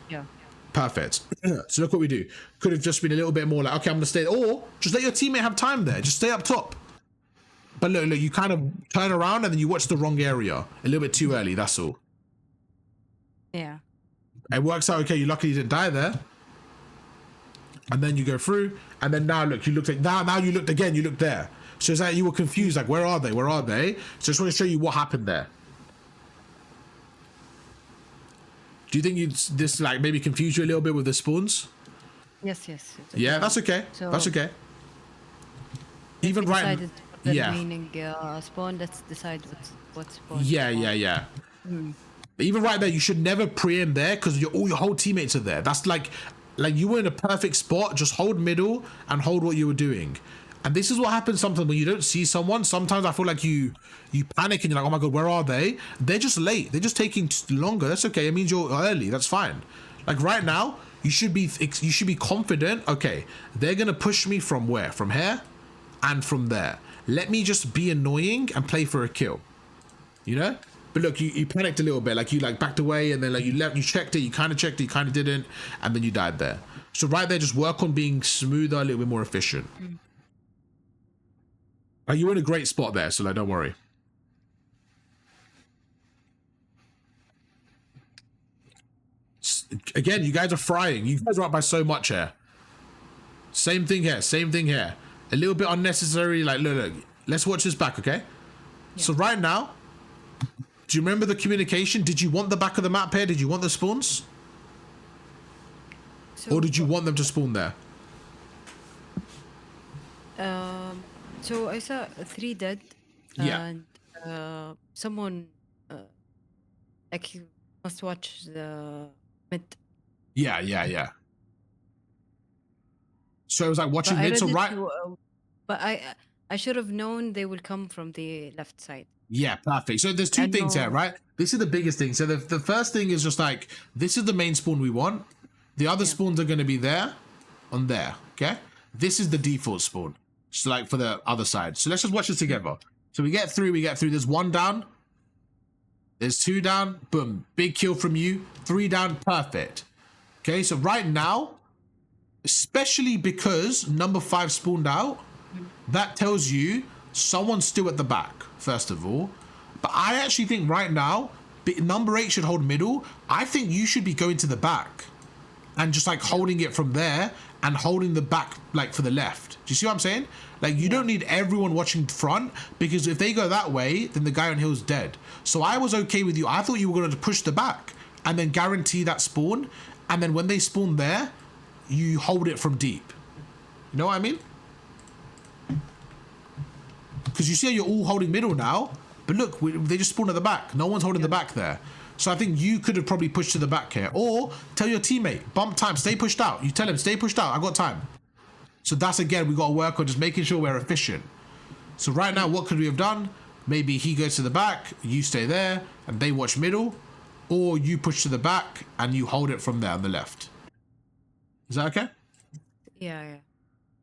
Yeah. Perfect. So look what we do. Could have just been a little bit more like, okay, I'm going to stay, or just let your teammate have time there. Just stay up top. But look, you kind of turn around and then you watch the wrong area a little bit too early. That's all. Yeah. It works out okay. You're lucky you didn't die there. And then you go through, and then now look, you looked at now you looked again, you looked there. So it's like you were confused, like where are they? Where are they? So I just want to show you what happened there. Do you think this like maybe confused you a little bit with the spawns? Yes. It's Yeah, okay. that's okay. So- That's okay. If Even we right. decided to put the yeah. remaining spawn, let's decide what spawn. Yeah. Even right there, you should never pre-aim there because all your whole teammates are there. That's like you were in a perfect spot. Just hold middle and hold what you were doing. And this is what happens sometimes when you don't see someone. Sometimes I feel like you panic and you're like, oh my god, where are they? They're just late. They're just taking longer. That's okay. It means you're early. That's fine. Like right now, you should be confident. Okay, they're gonna push me from where? From here and from there. Let me just be annoying and play for a kill. You know? But look, you panicked a little bit, like you backed away and then like you checked it, you kind of checked it, you kind of didn't, and then you died there. So right there, just work on being smoother, a little bit more efficient. Like you're in a great spot there, so like don't worry. Again, you guys are frying. You guys are up by so much here. Same thing here, same thing here. A little bit unnecessary, like look, let's watch this back, okay? Yeah. So right now, do you remember the communication? Did you want the back of the map here? Did you want the spawns? Or did you want them to spawn there? So I saw 3 dead. Yeah. And someone like you must watch the mid. Yeah. So it was like watching mid, so right. But I should have known they will come from the left side. Yeah, perfect. So there's 2 things here, right? This is the biggest thing. So the first thing is just like, this is the main spawn we want. The other spawns are going to be there, on there, okay? This is the default spawn. So like for the other side. So let's just watch this together. So we get through. There's 1 down. There's 2 down. Boom. Big kill from you. 3 down. Perfect. Okay, so right now, especially because number 5 spawned out, that tells you someone's still at the back, first of all. But I actually think right now, number 8 should hold middle. I think you should be going to the back and just like holding it from there and holding the back like for the left. Do you see what I'm saying? Like you don't need everyone watching front, because if they go that way, then the guy on hill's dead. So I was okay with you. I thought you were going to push the back and then guarantee that spawn. And then when they spawn there, you hold it from deep. You know what I mean? Because you see how you're all holding middle now, but look, they just spawned at the back. No one's holding the back there. So I think you could have probably pushed to the back here. Or tell your teammate, bump time, stay pushed out. You tell him, stay pushed out, I got time. So that's, again, we got to work on just making sure we're efficient. So right now, what could we have done? Maybe he goes to the back, you stay there, and they watch middle. Or you push to the back, and you hold it from there on the left. Is that okay? Yeah.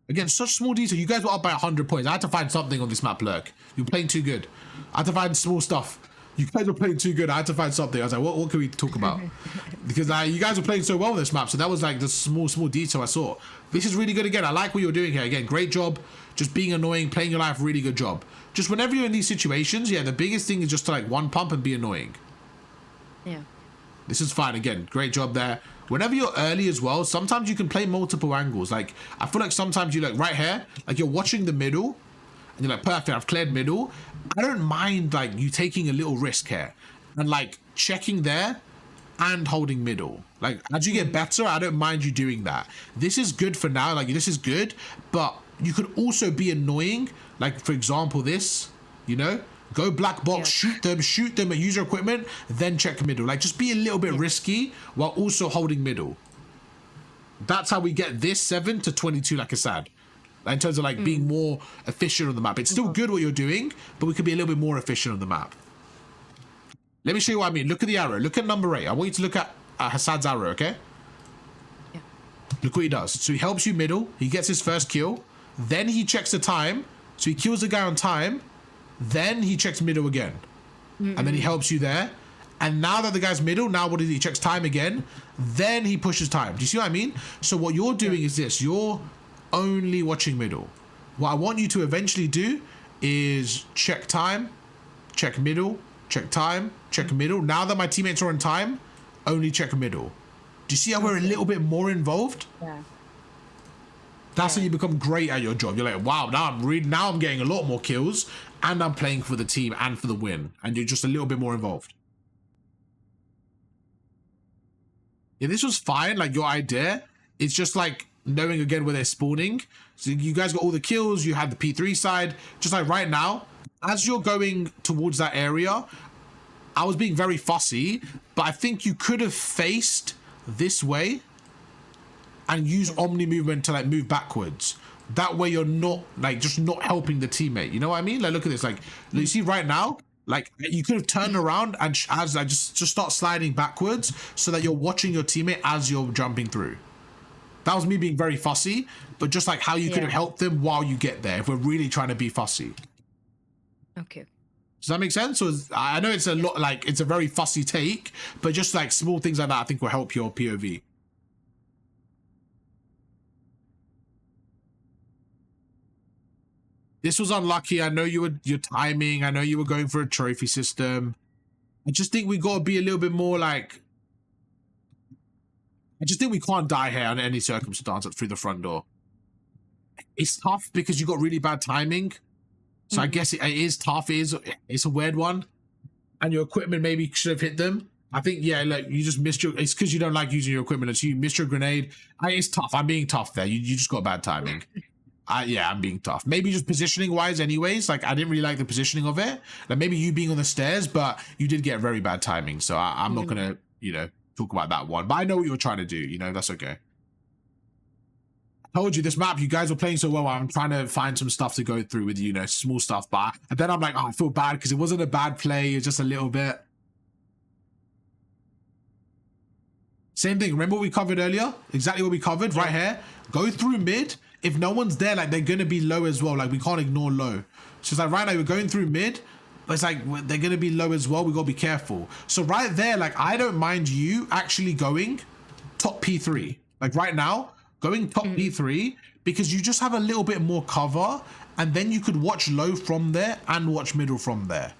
Again, such small detail. You guys were up by 100 points. I had to find something on this map, Lurk. You're playing too good. I had to find small stuff. You guys were playing too good. I had to find something. I was like, what can we talk about? Because you guys were playing so well on this map. So that was like the small detail I saw. This is really good again. I like what you're doing here. Again, great job. Just being annoying, playing your life, really good job. Just whenever you're in these situations, yeah, the biggest thing is just to like one pump and be annoying. Yeah. This is fine. Again, great job there. Whenever you're early as well, sometimes you can play multiple angles. Like, I feel like sometimes you like right here, like you're watching the middle, and you're like, perfect, I've cleared middle. I don't mind like you taking a little risk here and like checking there and holding middle. Like as you get better, I don't mind you doing that. This is good for now. Like this is good, but you could also be annoying. Like for example, this, you know, Go black box, shoot them, use your equipment, then check middle. Like, just be a little bit risky while also holding middle. That's how we get this 7 to 22, like I said. In terms of like being more efficient on the map. It's still good what you're doing, but we could be a little bit more efficient on the map. Let me show you what I mean. Look at the arrow. Look at number 8. I want you to look at Hassad's arrow, okay? Yeah. Look what he does. So he helps you middle. He gets his first kill. Then he checks the time. So he kills the guy on time. Then he checks middle again. And then he helps you there. And now that the guy's middle, now what is he? He checks time again. Then he pushes time. Do you see what I mean? So what you're doing is this. You're only watching middle. What I want you to eventually do is check time, check middle, check time, check middle. Now that my teammates are on time, only check middle. Do you see how we're a little bit more involved? Yeah. That's how you become great at your job. You're like, wow, now I'm getting a lot more kills and I'm playing for the team and for the win. And you're just a little bit more involved. Yeah, this was fine. Like, your idea, it's just like knowing again where they're spawning. So you guys got all the kills. You had the P3 side. Just like right now, as you're going towards that area, I was being very fussy, but I think you could have faced this way and use omni movement to like move backwards. That way you're not like just not helping the teammate. You know what I mean? Like, look at this. Like, you see right now, like you could have turned around and as I just start sliding backwards so that you're watching your teammate as you're jumping through. That was me being very fussy, but just like how you could have helped them while you get there if we're really trying to be fussy. Okay. Does that make sense? Or I know it's a lot, like it's a very fussy take, but just like small things like that I think will help your POV. This was unlucky. I know your timing. I know you were going for a trophy system. I just think we got to be a little bit more like, I just think we can't die here under any circumstance through the front door. It's tough because you got really bad timing. So I guess it is tough. It's a weird one. And your equipment maybe should have hit them. I think, yeah, like you just missed your, it's because you don't like using your equipment. So you missed your grenade. It's tough. I'm being tough there. You just got bad timing. Yeah, I'm being tough. Maybe just positioning wise anyways. Like I didn't really like the positioning of it. Like maybe you being on the stairs, but you did get very bad timing. So I'm not going to, talk about that one. But I know what you're trying to do. That's okay. I told you this map, you guys were playing so well. I'm trying to find some stuff to go through with you, small stuff. But and then I'm like, I feel bad because it wasn't a bad play. It's just a little bit. Same thing. Remember what we covered earlier? Exactly what we covered right here. Go through mid. If no one's there, like they're going to be low as well. Like we can't ignore low. So it's like right now we're going through mid, but it's like they're going to be low as well. We got to be careful. So right there, like I don't mind you actually going top P3. Like right now, going top P3 because you just have a little bit more cover and then you could watch low from there and watch middle from there.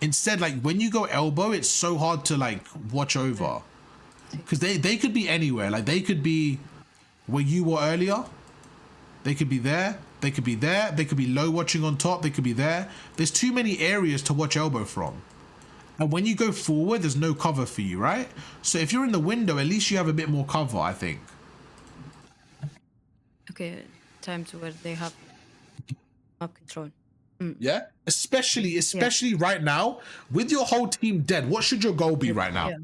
Instead, like when you go elbow, it's so hard to like watch over because they could be anywhere. Like they could be where you were earlier. They could be there. They could be there. They could be low watching on top. They could be there. There's too many areas to watch elbow from. And when you go forward, there's no cover for you, right? So if you're in the window, at least you have a bit more cover, I think. Okay, times where they have map control. Yeah? Especially right now, with your whole team dead, what should your goal be right now? Yeah.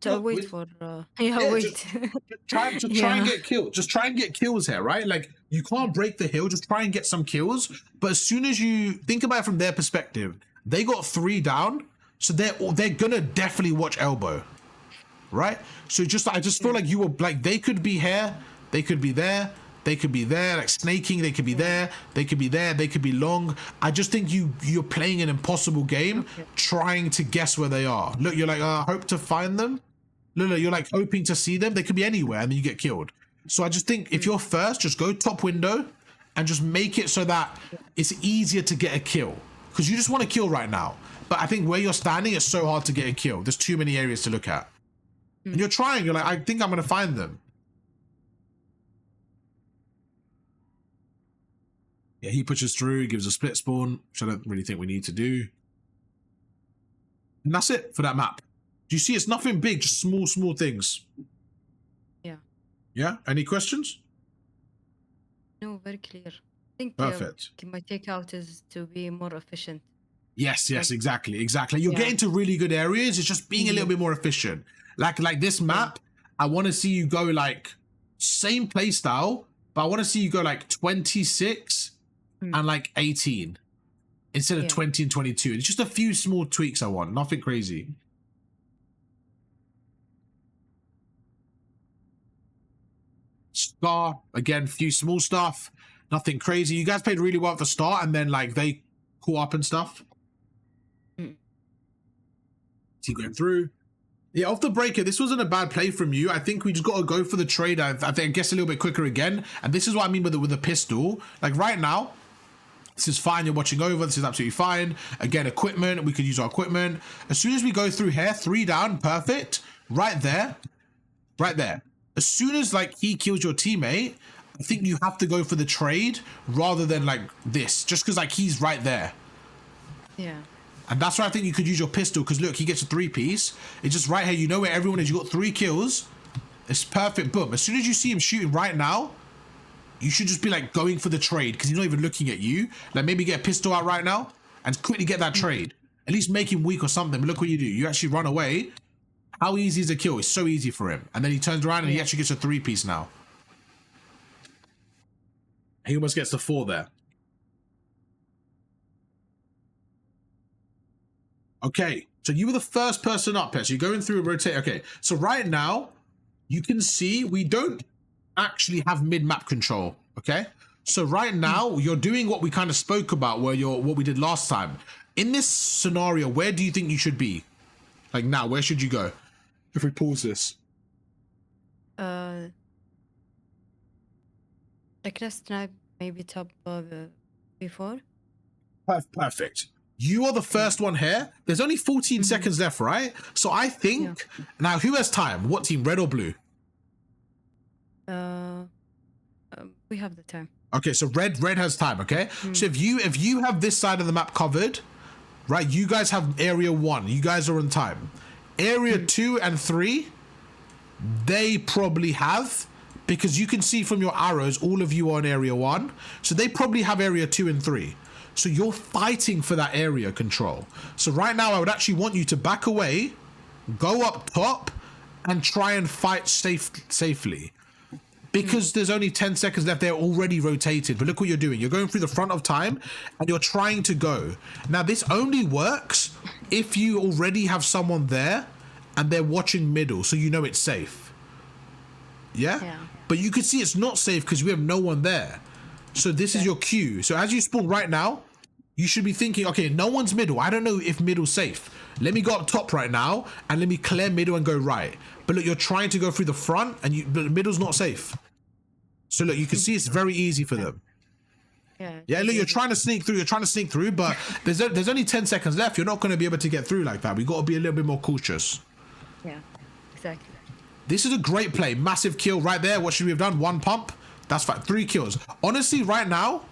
So wait for wait. Try and get killed. Just try and get kills here, right? Like you can't break the hill. Just try and get some kills. But as soon as you think about it from their perspective, they got 3 down, so they're gonna definitely watch elbow, right? So I just feel like you were like they could be here, they could be there, they could be there, like snaking. They could be there, they could be there, they could be long. I just think you're playing an impossible game, trying to guess where they are. Look, you're like, I hope to find them. Look, you're like hoping to see them. They could be anywhere, and then you get killed. So I just think if you're first, just go top window, and just make it so that it's easier to get a kill, because you just want to kill right now. But I think where you're standing, it's so hard to get a kill. There's too many areas to look at, and you're trying. You're like, I think I'm gonna find them. Yeah, he pushes through, gives a split spawn, which I don't really think we need to do. And that's it for that map. Do you see it's nothing big, just small things? Yeah. Yeah? Any questions? No, very clear. think Perfect. my takeout is to be more efficient. Yes, Like, exactly. You're yeah. getting to really good areas. It's just being a little bit more efficient. Like this map, I want to see you go like same play style, but I want to see you go like 26 and like 18 instead of 20 and 22. It's just a few small tweaks I want, nothing crazy. Scar, again, few small stuff, nothing crazy. You guys played really well at the start, and then like they caught up and stuff. See going through. Yeah, off the breaker, this wasn't a bad play from you. I think we just got to go for the trade. I think I guess a little bit quicker again. And this is what I mean with the pistol. Like right now, this is fine. You're watching over. This is absolutely fine. Again, equipment. We could use our equipment. As soon as we go through here, 3 down, perfect. Right there. Right there. As soon as like he kills your teammate, I think you have to go for the trade rather than like this. Just because like he's right there. Yeah. And that's why I think you could use your pistol, because look, he gets a 3-piece. It's just right here. You know where everyone is. You got 3 kills. It's perfect. Boom. As soon as you see him shooting right now, you should just be like going for the trade, because he's not even looking at you. Like maybe get a pistol out right now and quickly get that trade. At least make him weak or something. But look what you do. You actually run away. How easy is a kill? It's so easy for him. And then he turns around and he actually gets a 3-piece now. He almost gets the 4 there. Okay, so you were the first person up here. So you're going through a rotate. Okay, so right now, you can see we don't actually have mid-map control, okay? So right now, you're doing what we kind of spoke about, what we did last time. In this scenario, where do you think you should be? Like now, where should you go? If we pause this. Like last night, maybe top before. Perfect. You are the first one here. There's only 14 seconds left, right? So I think now who has time? What team, red or blue? We have the time. Okay, so red has time, okay? So if you have this side of the map covered, right, you guys have area 1. You guys are on time. Area 2 and 3, they probably have, because you can see from your arrows, all of you are in area 1. So they probably have area 2 and 3. So you're fighting for that area control. So right now, I would actually want you to back away, go up top, and try and fight safely. Because there's only 10 seconds left, they're already rotated. But look what you're doing. You're going through the front of time, and you're trying to go. Now, this only works if you already have someone there, and they're watching middle, so you know it's safe. Yeah? But you can see it's not safe because we have no one there. So this is your cue. So as you spawn right now, you should be thinking, okay, no one's middle. I don't know if middle's safe. Let me go up top right now, and let me clear middle and go right. But look, you're trying to go through the front, and but the middle's not safe. So look, you can see it's very easy for them. Yeah, look, you're trying to sneak through, but there's only 10 seconds left. You're not going to be able to get through like that. We got to be a little bit more cautious. Yeah, exactly. This is a great play. Massive kill right there. What should we have done? 1 pump. That's fine. 3 kills. Honestly, right now,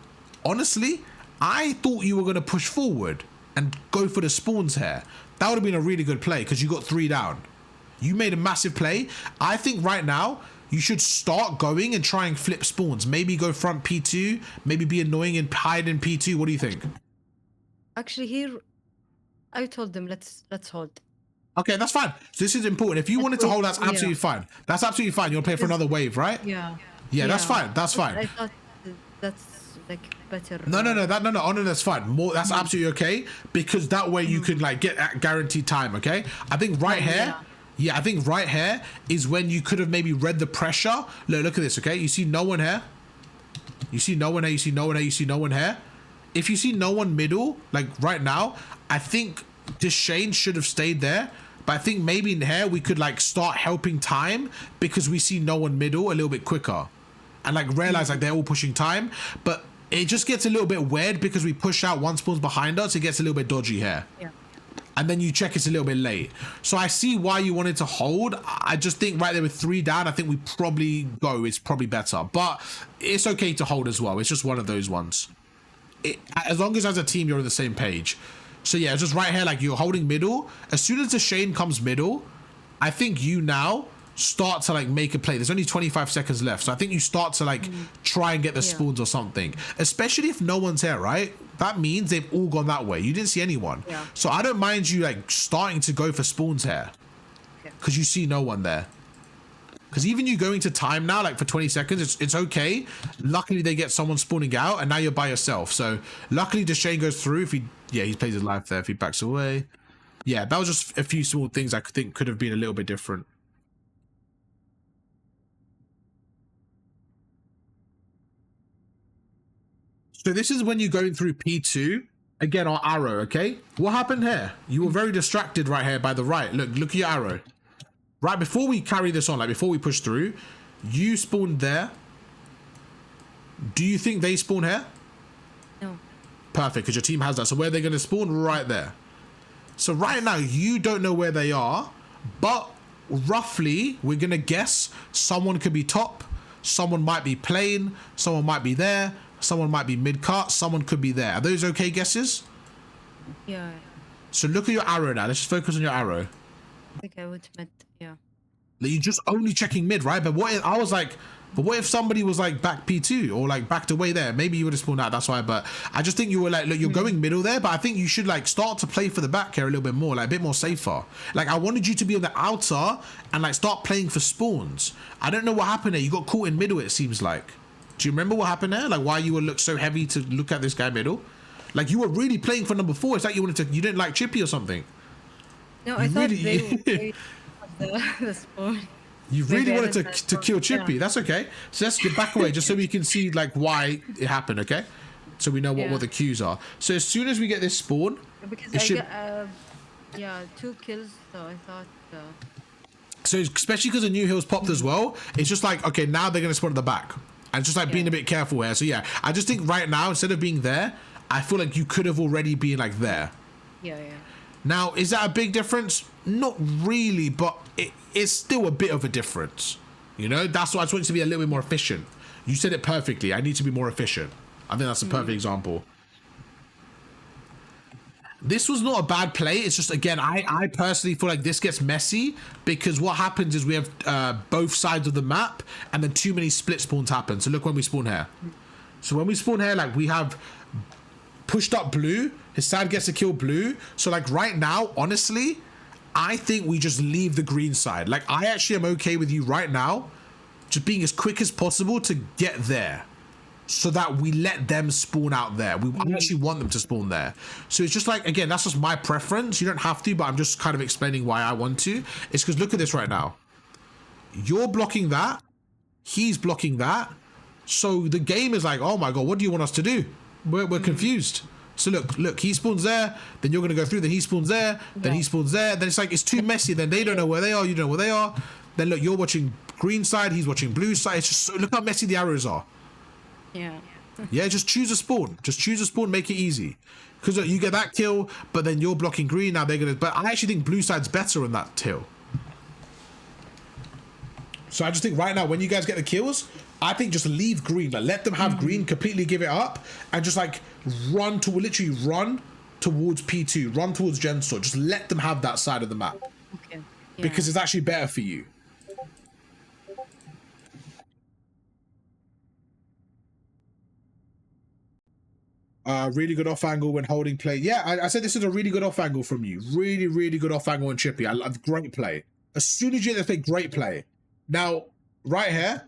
I thought you were going to push forward and go for the spawns here. That would have been a really good play because you got 3 down. You made a massive play. I think right now, you should start going and try and flip spawns. Maybe go front P2. Maybe be annoying and hide in P2. What do you think? Actually, here, I told them, let's hold. Okay, that's fine. So this is important. If you wanted to hold, that's absolutely fine. That's absolutely fine. You'll play for another wave, right? Yeah. Yeah, that's fine. That's fine. I thought that's like better. No, that's fine. That's absolutely okay, because that way you could like get guaranteed time. Okay, I think right here. Yeah, I think right here is when you could have maybe read the pressure. Look at this. Okay, you see no one here. You see no one here. You see no one here. You see no one here. If you see no one middle, like right now, I think this Shane should have stayed there. But I think maybe in here we could like start helping time because we see no one middle a little bit quicker. And like realize like they're all pushing time, but it just gets a little bit weird because we push out one spawns behind us. It gets a little bit dodgy here. Yeah. And then you check it's a little bit late. So I see why you wanted to hold. I just think right there with 3 down, I think we probably go. It's probably better, but it's okay to hold as well. It's just one of those ones. As long as a team you're on the same page. So yeah, just right here, like you're holding middle. As soon as the Shane comes middle, I think you now start to like make a play. There's only 25 seconds left, so I think you start to like try and get the spawns or something, especially if no one's here, right? That means they've all gone that way. You didn't see anyone. So I don't mind you like starting to go for spawns here because you see no one there. Because even you going to time now, like for 20 seconds, it's okay. Luckily, they get someone spawning out, and now you're by yourself. So luckily, Deshane goes through. If he plays his life there. If he backs away, that was just a few small things I think could have been a little bit different. So this is when you're going through P2. Again, our arrow, okay? What happened here? You were very distracted right here by the right. Look at your arrow. Right before we carry this on, like before we push through, you spawned there. Do you think they spawn here? No. Perfect, because your team has that. So where are they going to spawn? Right there. So right now, you don't know where they are, but roughly, we're going to guess someone could be top, someone might be plane, someone might be there, someone might be mid-cart, someone could be there. Are those okay guesses? Yeah. So look at your arrow now. Let's just focus on your arrow. I think I would mid. Yeah. Like, you're just only checking mid, right? But what if, I was like, but what if somebody was like back P2 or like backed away there? Maybe you would have spawned out. That's why. But I just think you were like, look, you're going middle there, but I think you should like start to play for the back here a little bit more, like a bit more safer. Like I wanted you to be on the outer and like start playing for spawns. I don't know what happened there. You got caught in middle, it seems like. Do you remember what happened there? Like why you would look so heavy to look at this guy middle? Like you were really playing for number 4. It's like you didn't like Chippy or something. No, I thought they the spawn. You really Maybe I wanted was to kill Chippy. That's okay. So let's get back away just so we can see like why it happened, okay? So we know what the cues are. So as soon as we get this spawn, Because it I should... got 2 kills, so I thought. So especially because the new hills popped as well, it's just like, okay, now they're going to spawn at the back. And just like being a bit careful here. So yeah, I just think right now, instead of being there, I feel like you could have already been like there. Yeah. Now, is that a big difference? Not really, but it's still a bit of a difference. You know, that's why I just want you to be a little bit more efficient. You said it perfectly. I need to be more efficient. I think that's a perfect example. This was not a bad play. It's just, again, I personally feel like this gets messy because what happens is we have both sides of the map and then too many split spawns happen. So look when we spawn here. So when we spawn here, like we have pushed up blue. His side gets to kill blue. So like right now, honestly, I think we just leave the green side. Like I actually am okay with you right now just being as quick as possible to get there so that we let them spawn out there. I actually want them to spawn there. So it's just like, again, that's just my preference. You don't have to, but I'm just kind of explaining why I want to. It's because look at this right now. You're blocking that. He's blocking that. So the game is like, oh my God, what do you want us to do? We're confused. So look, he spawns there, then you're going to go through, then he spawns there, then he spawns there. Then it's like, it's too messy. Then they don't know where they are, you don't know where they are. Then look, you're watching green side, he's watching blue side. It's just, look how messy the arrows are. Yeah. Yeah, just choose a spawn. Just choose a spawn, make it easy. Because you get that kill, but then you're blocking green, now they're going to... But I actually think blue side's better on that kill. So I just think right now, when you guys get the kills, I think just leave green. Like, let them have green, completely give it up, and just like literally run towards P2, run towards Gen Store. Just let them have that side of the map. Okay. Yeah. Because it's actually better for you. Really good off angle when holding play. Yeah, I said this is a really good off angle from you. Really, really good off angle on Chippy. I love great play. As soon as you get the play, great play. Now, right here,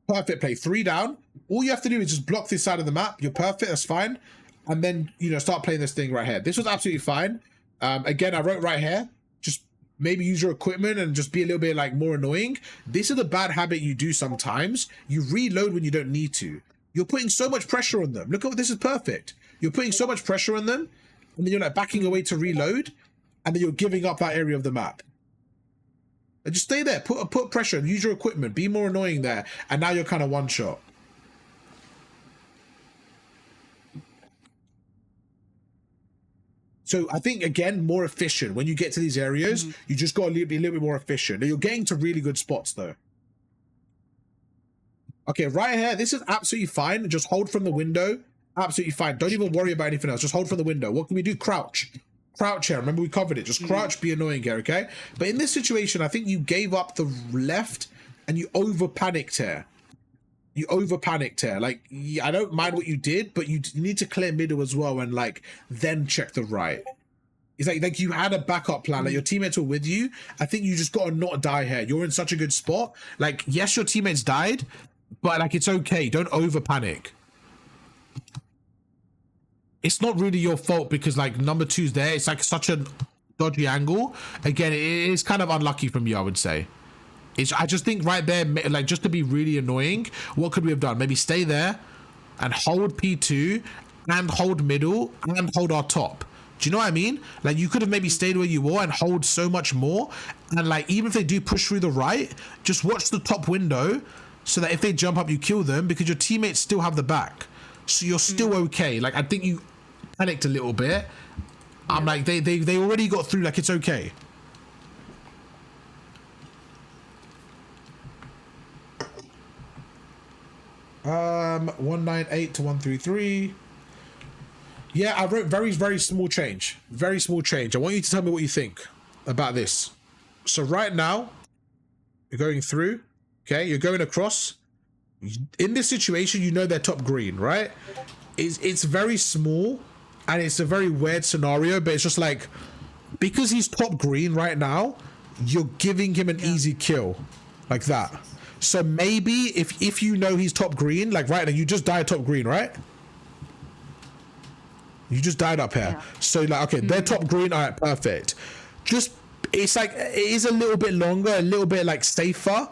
perfect play. 3 down. All you have to do is just block this side of the map. You're perfect. That's fine. And then, you know, start playing this thing right here. This was absolutely fine. Again, I wrote right here, just maybe use your equipment and just be a little bit like more annoying. This is a bad habit you do sometimes. You reload when you don't need to. You're putting so much pressure on them. Look at this is perfect. You're putting so much pressure on them, and then you're like backing away to reload, and then you're giving up that area of the map. And just stay there. Put pressure. Use your equipment. Be more annoying there. And now you're kind of one shot. So I think, again, more efficient. When you get to these areas, you just got to be a little bit more efficient. Now, you're getting to really good spots, though. Okay, right here, this is absolutely fine. Just hold from the window. Absolutely fine. Don't even worry about anything else. Just hold from the window. What can we do? Crouch. crouch here. Remember we covered it. Just crouch, be annoying here, okay? But in this situation, I think you gave up the left and you over panicked here. You over panicked here. Like, I don't mind what you did, but you need to clear middle as well and like then check the right. It's like you had a backup plan. Like your teammates were with you. I think you just gotta not die here. You're in such a good spot. Like, yes, your teammates died, but like it's okay. Don't over panic. It's not really your fault because like number 2's there. It's like such a dodgy angle. Again, it is kind of unlucky from you, I would say. I just think right there, like just to be really annoying, what could we have done? Maybe stay there and hold P2 and hold middle and hold our top. Do you know what I mean? Like you could have maybe stayed where you were and hold so much more. And like, even if they do push through the right, just watch the top window so that if they jump up, you kill them because your teammates still have the back. So you're still okay. Like, I think you panicked a little bit. I'm like, they already got through, like it's okay. Um, 198 to 133. Yeah, I wrote very small change. Very small change. I want you to tell me what you think about this. So right now, you're going through, okay? You're going across. In this situation, you know they're top green, right? It's very small, and it's a very weird scenario, but it's just like, because he's top green right now, you're giving him an easy kill, like that. So maybe if you know he's top green, like right now, you just died top green, right? You just died up here. Yeah. So like, okay, they're top green. All right, perfect. Just, it's like, it is a little bit longer, a little bit like safer.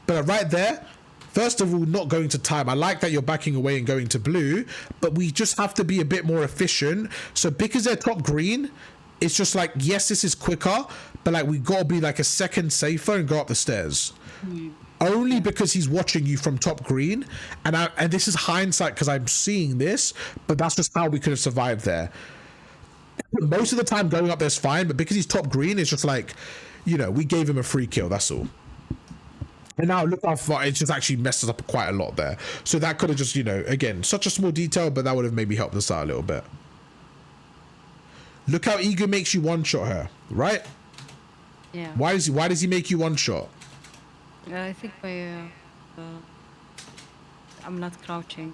But right there, first of all, not going to time. I like that you're backing away and going to blue, but we just have to be a bit more efficient. So because they're top green, it's just like, yes, this is quicker, but like we gotta be like a second safer and go up the stairs. Only because he's watching you from top green, and this is hindsight because I'm seeing this, but that's just how we could have survived there. Most of the time going up there's fine, but because he's top green, it's just like, you know, we gave him a free kill, that's all. And now look how far, it just actually messed us up quite a lot there. So that could have just, you know, again, such a small detail, but that would have maybe helped us out a little bit. Look how Ego makes you one shot her, right? Yeah. Why does he make you one shot? I think I'm not crouching.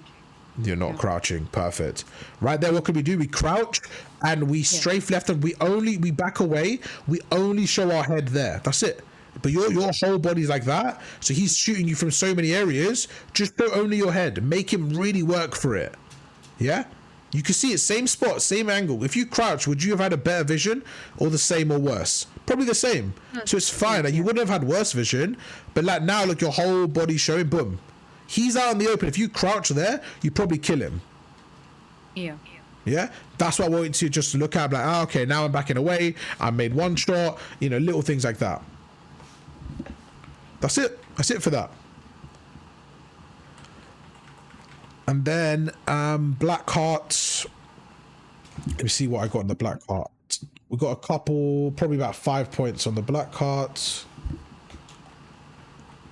You're not crouching. Perfect. Right there, what could we do? We crouch and we strafe left, and we back away. We only show our head there. That's it. But your whole body's like that. So he's shooting you from so many areas. Just show only your head. Make him really work for it. Yeah? You can see it, same spot, same angle. If you crouch, would you have had a better vision or the same or worse? Probably the same. So it's fine. Like, you wouldn't have had worse vision, but like now, look, your whole body showing, boom. He's out in the open. If you crouch there, you probably kill him. Yeah. Yeah? That's what I wanted to just look at. Like, oh, okay, now I'm backing away. I made one shot. You know, little things like that. That's it. That's it for that. And then black hearts. Let me see what I got in the black heart. We got a couple, probably about 5 points on the black hearts.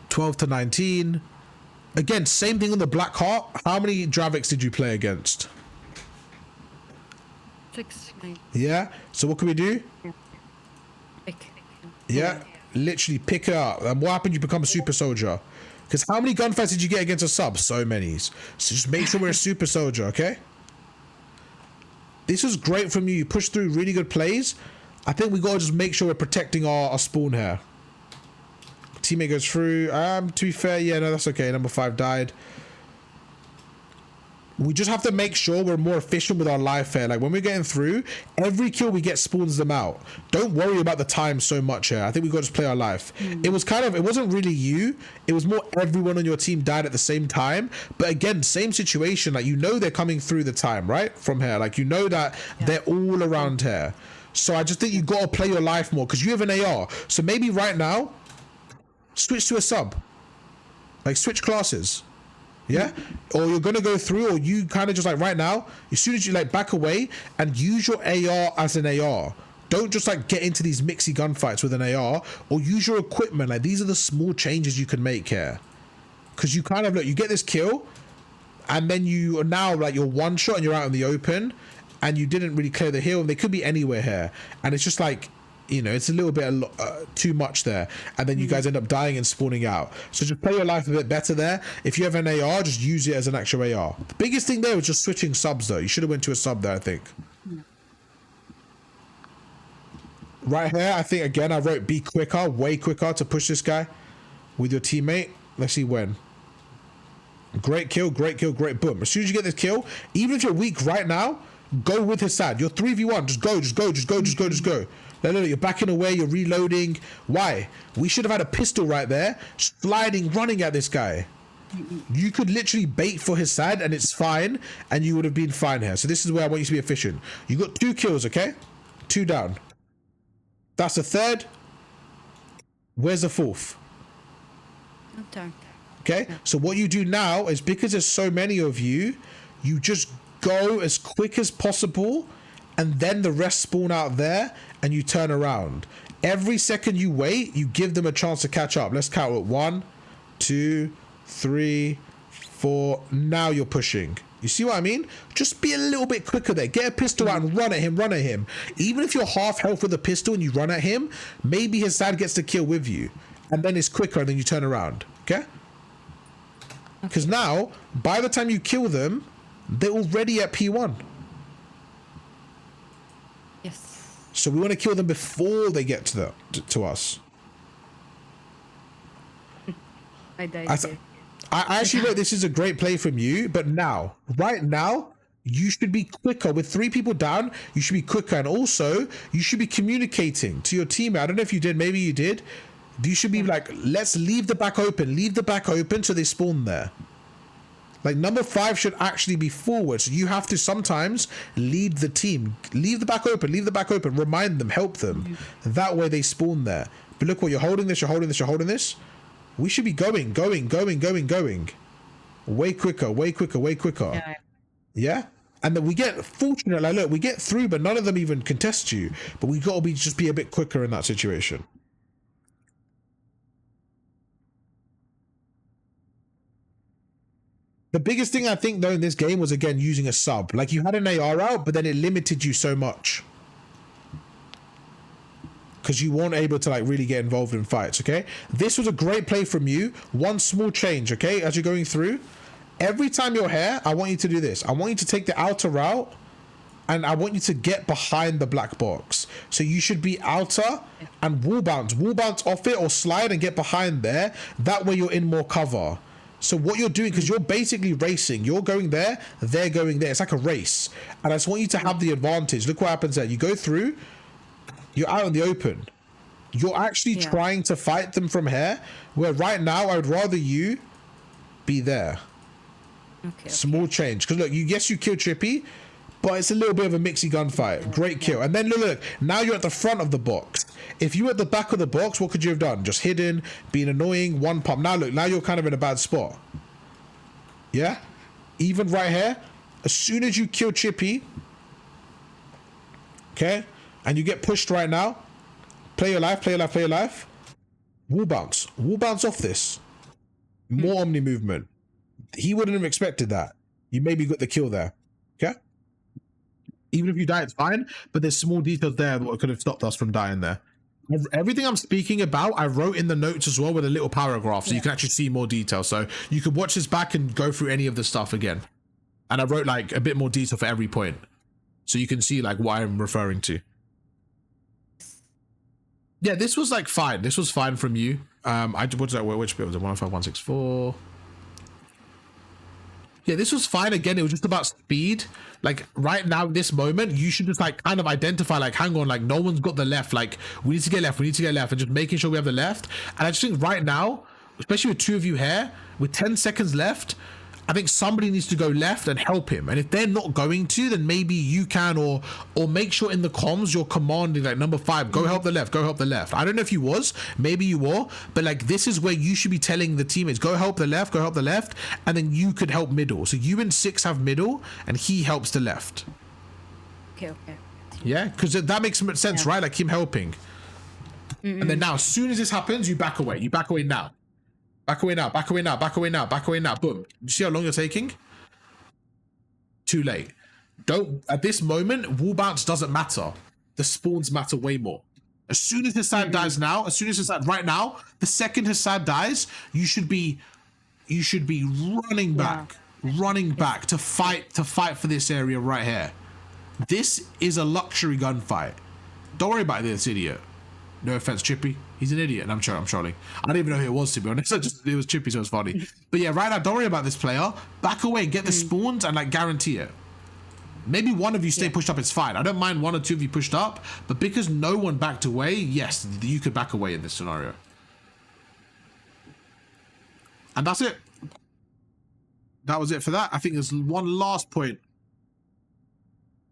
12 to 19. Again, same thing on the black heart. How many Draviks did you play against? 6. Yeah. So what can we do? Pick. Yeah. Literally pick it up. And what happened? You become a super soldier. Because how many gunfights did you get against a sub? So many. So just make sure we're a super soldier, okay? This was great from you. You pushed through really good plays. I think we got to just make sure we're protecting our spawn here. Teammate goes through. To be fair, yeah, no, that's okay. Number 5 died. We just have to make sure we're more efficient with our life here. Like when we're getting through, every kill we get spawns them out. Don't worry about the time so much here. I think we got to just play our life. It was kind of, it wasn't really you. It was more everyone on your team died at the same time. But again, same situation. Like, you know, they're coming through the time, right? From here. Like, you know that they're all around here. So I just think you got to play your life more because you have an AR. So maybe right now, switch to a sub. Like, switch classes. Yeah, or you're gonna go through, or you kind of just like right now, as soon as you like back away and use your AR as an AR. Don't just like get into these mixy gunfights with an AR, or use your equipment. Like, these are the small changes you can make here, because you kind of look, you get this kill, and then you are now like, you're one shot and you're out in the open, and you didn't really clear the hill, and they could be anywhere here, and it's just like, you know, it's a little bit too much there, and then you guys end up dying and spawning out. So just play your life a bit better there. If you have an AR, just use it as an actual AR. The biggest thing there was just switching subs though. You should have went to a sub there, I think. Right here, I think again I wrote be quicker, way quicker to push this guy with your teammate. Let's see when. Great kill, great kill, great boom. As soon as you get this kill, even if you're weak right now, go with his side. You're 3v1, just go, just go, just go, just go, just go. No, you're backing away, you're reloading. Why? We should have had a pistol right there, sliding, running at this guy. You could literally bait for his side and it's fine, and you would have been fine here. So this is where I want you to be efficient. You got 2 kills, okay? 2 down. That's the 3rd. Where's the 4th? Turn. Okay, so what you do now is, because there's so many of you, you just go as quick as possible, and then the rest spawn out there, and you turn around. Every second you wait, you give them a chance to catch up. Let's count it. 1, 2, 3, 4. Now you're pushing. You see what I mean? Just be a little bit quicker there. Get a pistol out and run at him, run at him. Even if you're half health with a pistol and you run at him, maybe his side gets the kill with you. And then it's quicker, and then you turn around. Okay? Because now, by the time you kill them, they're already at P1. Yes. So we want to kill them before they get to us. I died. I actually wrote this is a great play from you, but now, right now, you should be quicker. With 3 people down, you should be quicker. And also, you should be communicating to your teammate. I don't know if you did, maybe you did. You should be like, let's leave the back open so they spawn there. Like number 5 should actually be forward. So you have to sometimes lead the team. Leave the back open, remind them, help them. That way they spawn there. But look what, you're holding this, you're holding this, you're holding this. We should be going. Way quicker. Yeah? And then we get, fortunate, like look, we get through, but none of them even contest you. But we got to just be a bit quicker in that situation. The biggest thing I think though in this game was, again, using a sub. Like you had an AR out, but then it limited you so much. Because you weren't able to like really get involved in fights, okay? This was a great play from you. One small change, okay? As you're going through, every time you're here, I want you to do this. I want you to take the outer route, and I want you to get behind the black box. So you should be outer and wall bounce off it, or slide and get behind there. That way you're in more cover. So what you're doing, because you're basically racing, you're going there, they're going there. It's like a race. And I just want you to have the advantage. Look what happens there. You go through, you're out in the open. You're actually trying to fight them from here, where right now I would rather you be there. Okay. Small change. Because look, yes, you killed Trippy, but it's a little bit of a mixy gunfight. Great kill. And then look, now you're at the front of the box. If you were at the back of the box, what could you have done? Just hidden, being annoying, one pump. Now look, now you're kind of in a bad spot. Yeah? Even right here, as soon as you kill Chippy, okay, and you get pushed right now, play your life. Wall bounce off this. More Omni movement. He wouldn't have expected that. You maybe got the kill there. Okay? Even if you die, it's fine, but there's small details there that could have stopped us from dying there. Everything I'm speaking about, I wrote in the notes as well with a little paragraph, so you can actually see more detail. So you could watch this back and go through any of the stuff again. And I wrote like a bit more detail for every point, so you can see like what I'm referring to. Yeah, this was like fine. This was fine from you. Which bit was it? 105.164. Yeah, this was fine. Again, it was just about speed. Like right now, this moment, you should just like kind of identify, like, hang on, like no one's got the left. Like we need to get left, and just making sure we have the left. And I just think right now, especially with 2 of you here, with 10 seconds left, I think somebody needs to go left and help him. And if they're not going to, then maybe you can, or make sure in the comms you're commanding like number 5, go help the left, go help the left. I don't know if you was, maybe you were, but like this is where you should be telling the teammates, go help the left, and then you could help middle. So you and 6 have middle, and he helps the left. Okay. Yeah, because that makes sense, right? Like him helping. And then now, as soon as this happens, you back away. You back away now. Back away now. Boom. You see how long you're taking? Too late. don't, at this moment, wall bounce doesn't matter. The spawns matter way more. As soon as Hassan dies now, as soon as Hassan, right now, the second Hassan dies, you should be running back, to fight for this area right here. This is a luxury gunfight. Don't worry about this idiot. No offense, Chippy. He's an idiot, and I'm trolling. I don't even know who it was, to be honest. It was Chippy, so it was funny. But yeah, right now, don't worry about this player. Back away, get the spawns, and like guarantee it. Maybe one of you stay pushed up, it's fine. I don't mind one or two of you pushed up, but because no one backed away, yes, you could back away in this scenario. And that's it. That was it for that. I think there's one last point.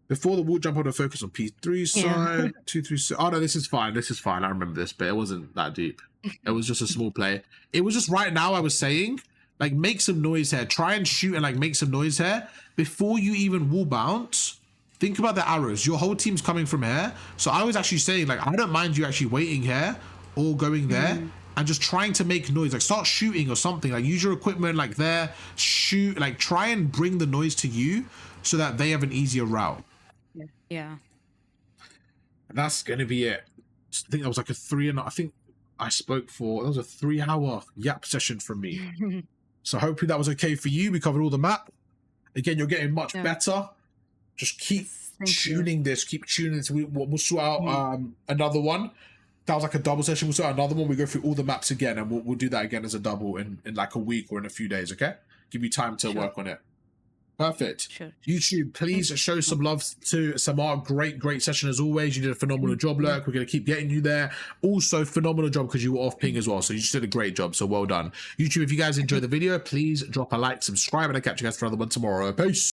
Before the wall jump, I want to focus on P3 side, 2-3. Oh no, this is fine. This is fine. I remember this, but it wasn't that deep. It was just a small play. It was just right now. I was saying, like, make some noise here. Try and shoot and like make some noise here before you even wall bounce. Think about the arrows. Your whole team's coming from here. So I was actually saying, like, I don't mind you actually waiting here or going there and just trying to make noise. Like, start shooting or something. Like, use your equipment like there. Shoot. Like, try and bring the noise to you so that they have an easier route. Yeah. And that's gonna be it. I think that was like I think I spoke for, that was a 3-hour yap session from me. So hopefully that was okay for you. We covered all the map. Again, you're getting much better. Just keep tuning this. Keep tuning this. We'll sort out another one. That was like a double session. We'll sort out another one. We go through all the maps again, and we'll do that again as a double in like a week or in a few days. Okay, give you time to work on it. Perfect. Sure. YouTube, please show some love to Samar. Great session as always. You did a phenomenal job, Lurk. We're going to keep getting you there. Also, phenomenal job because you were off ping as well. So you just did a great job. So well done. YouTube, if you guys enjoyed the video, please drop a like, subscribe, and I'll catch you guys for another one tomorrow. Peace.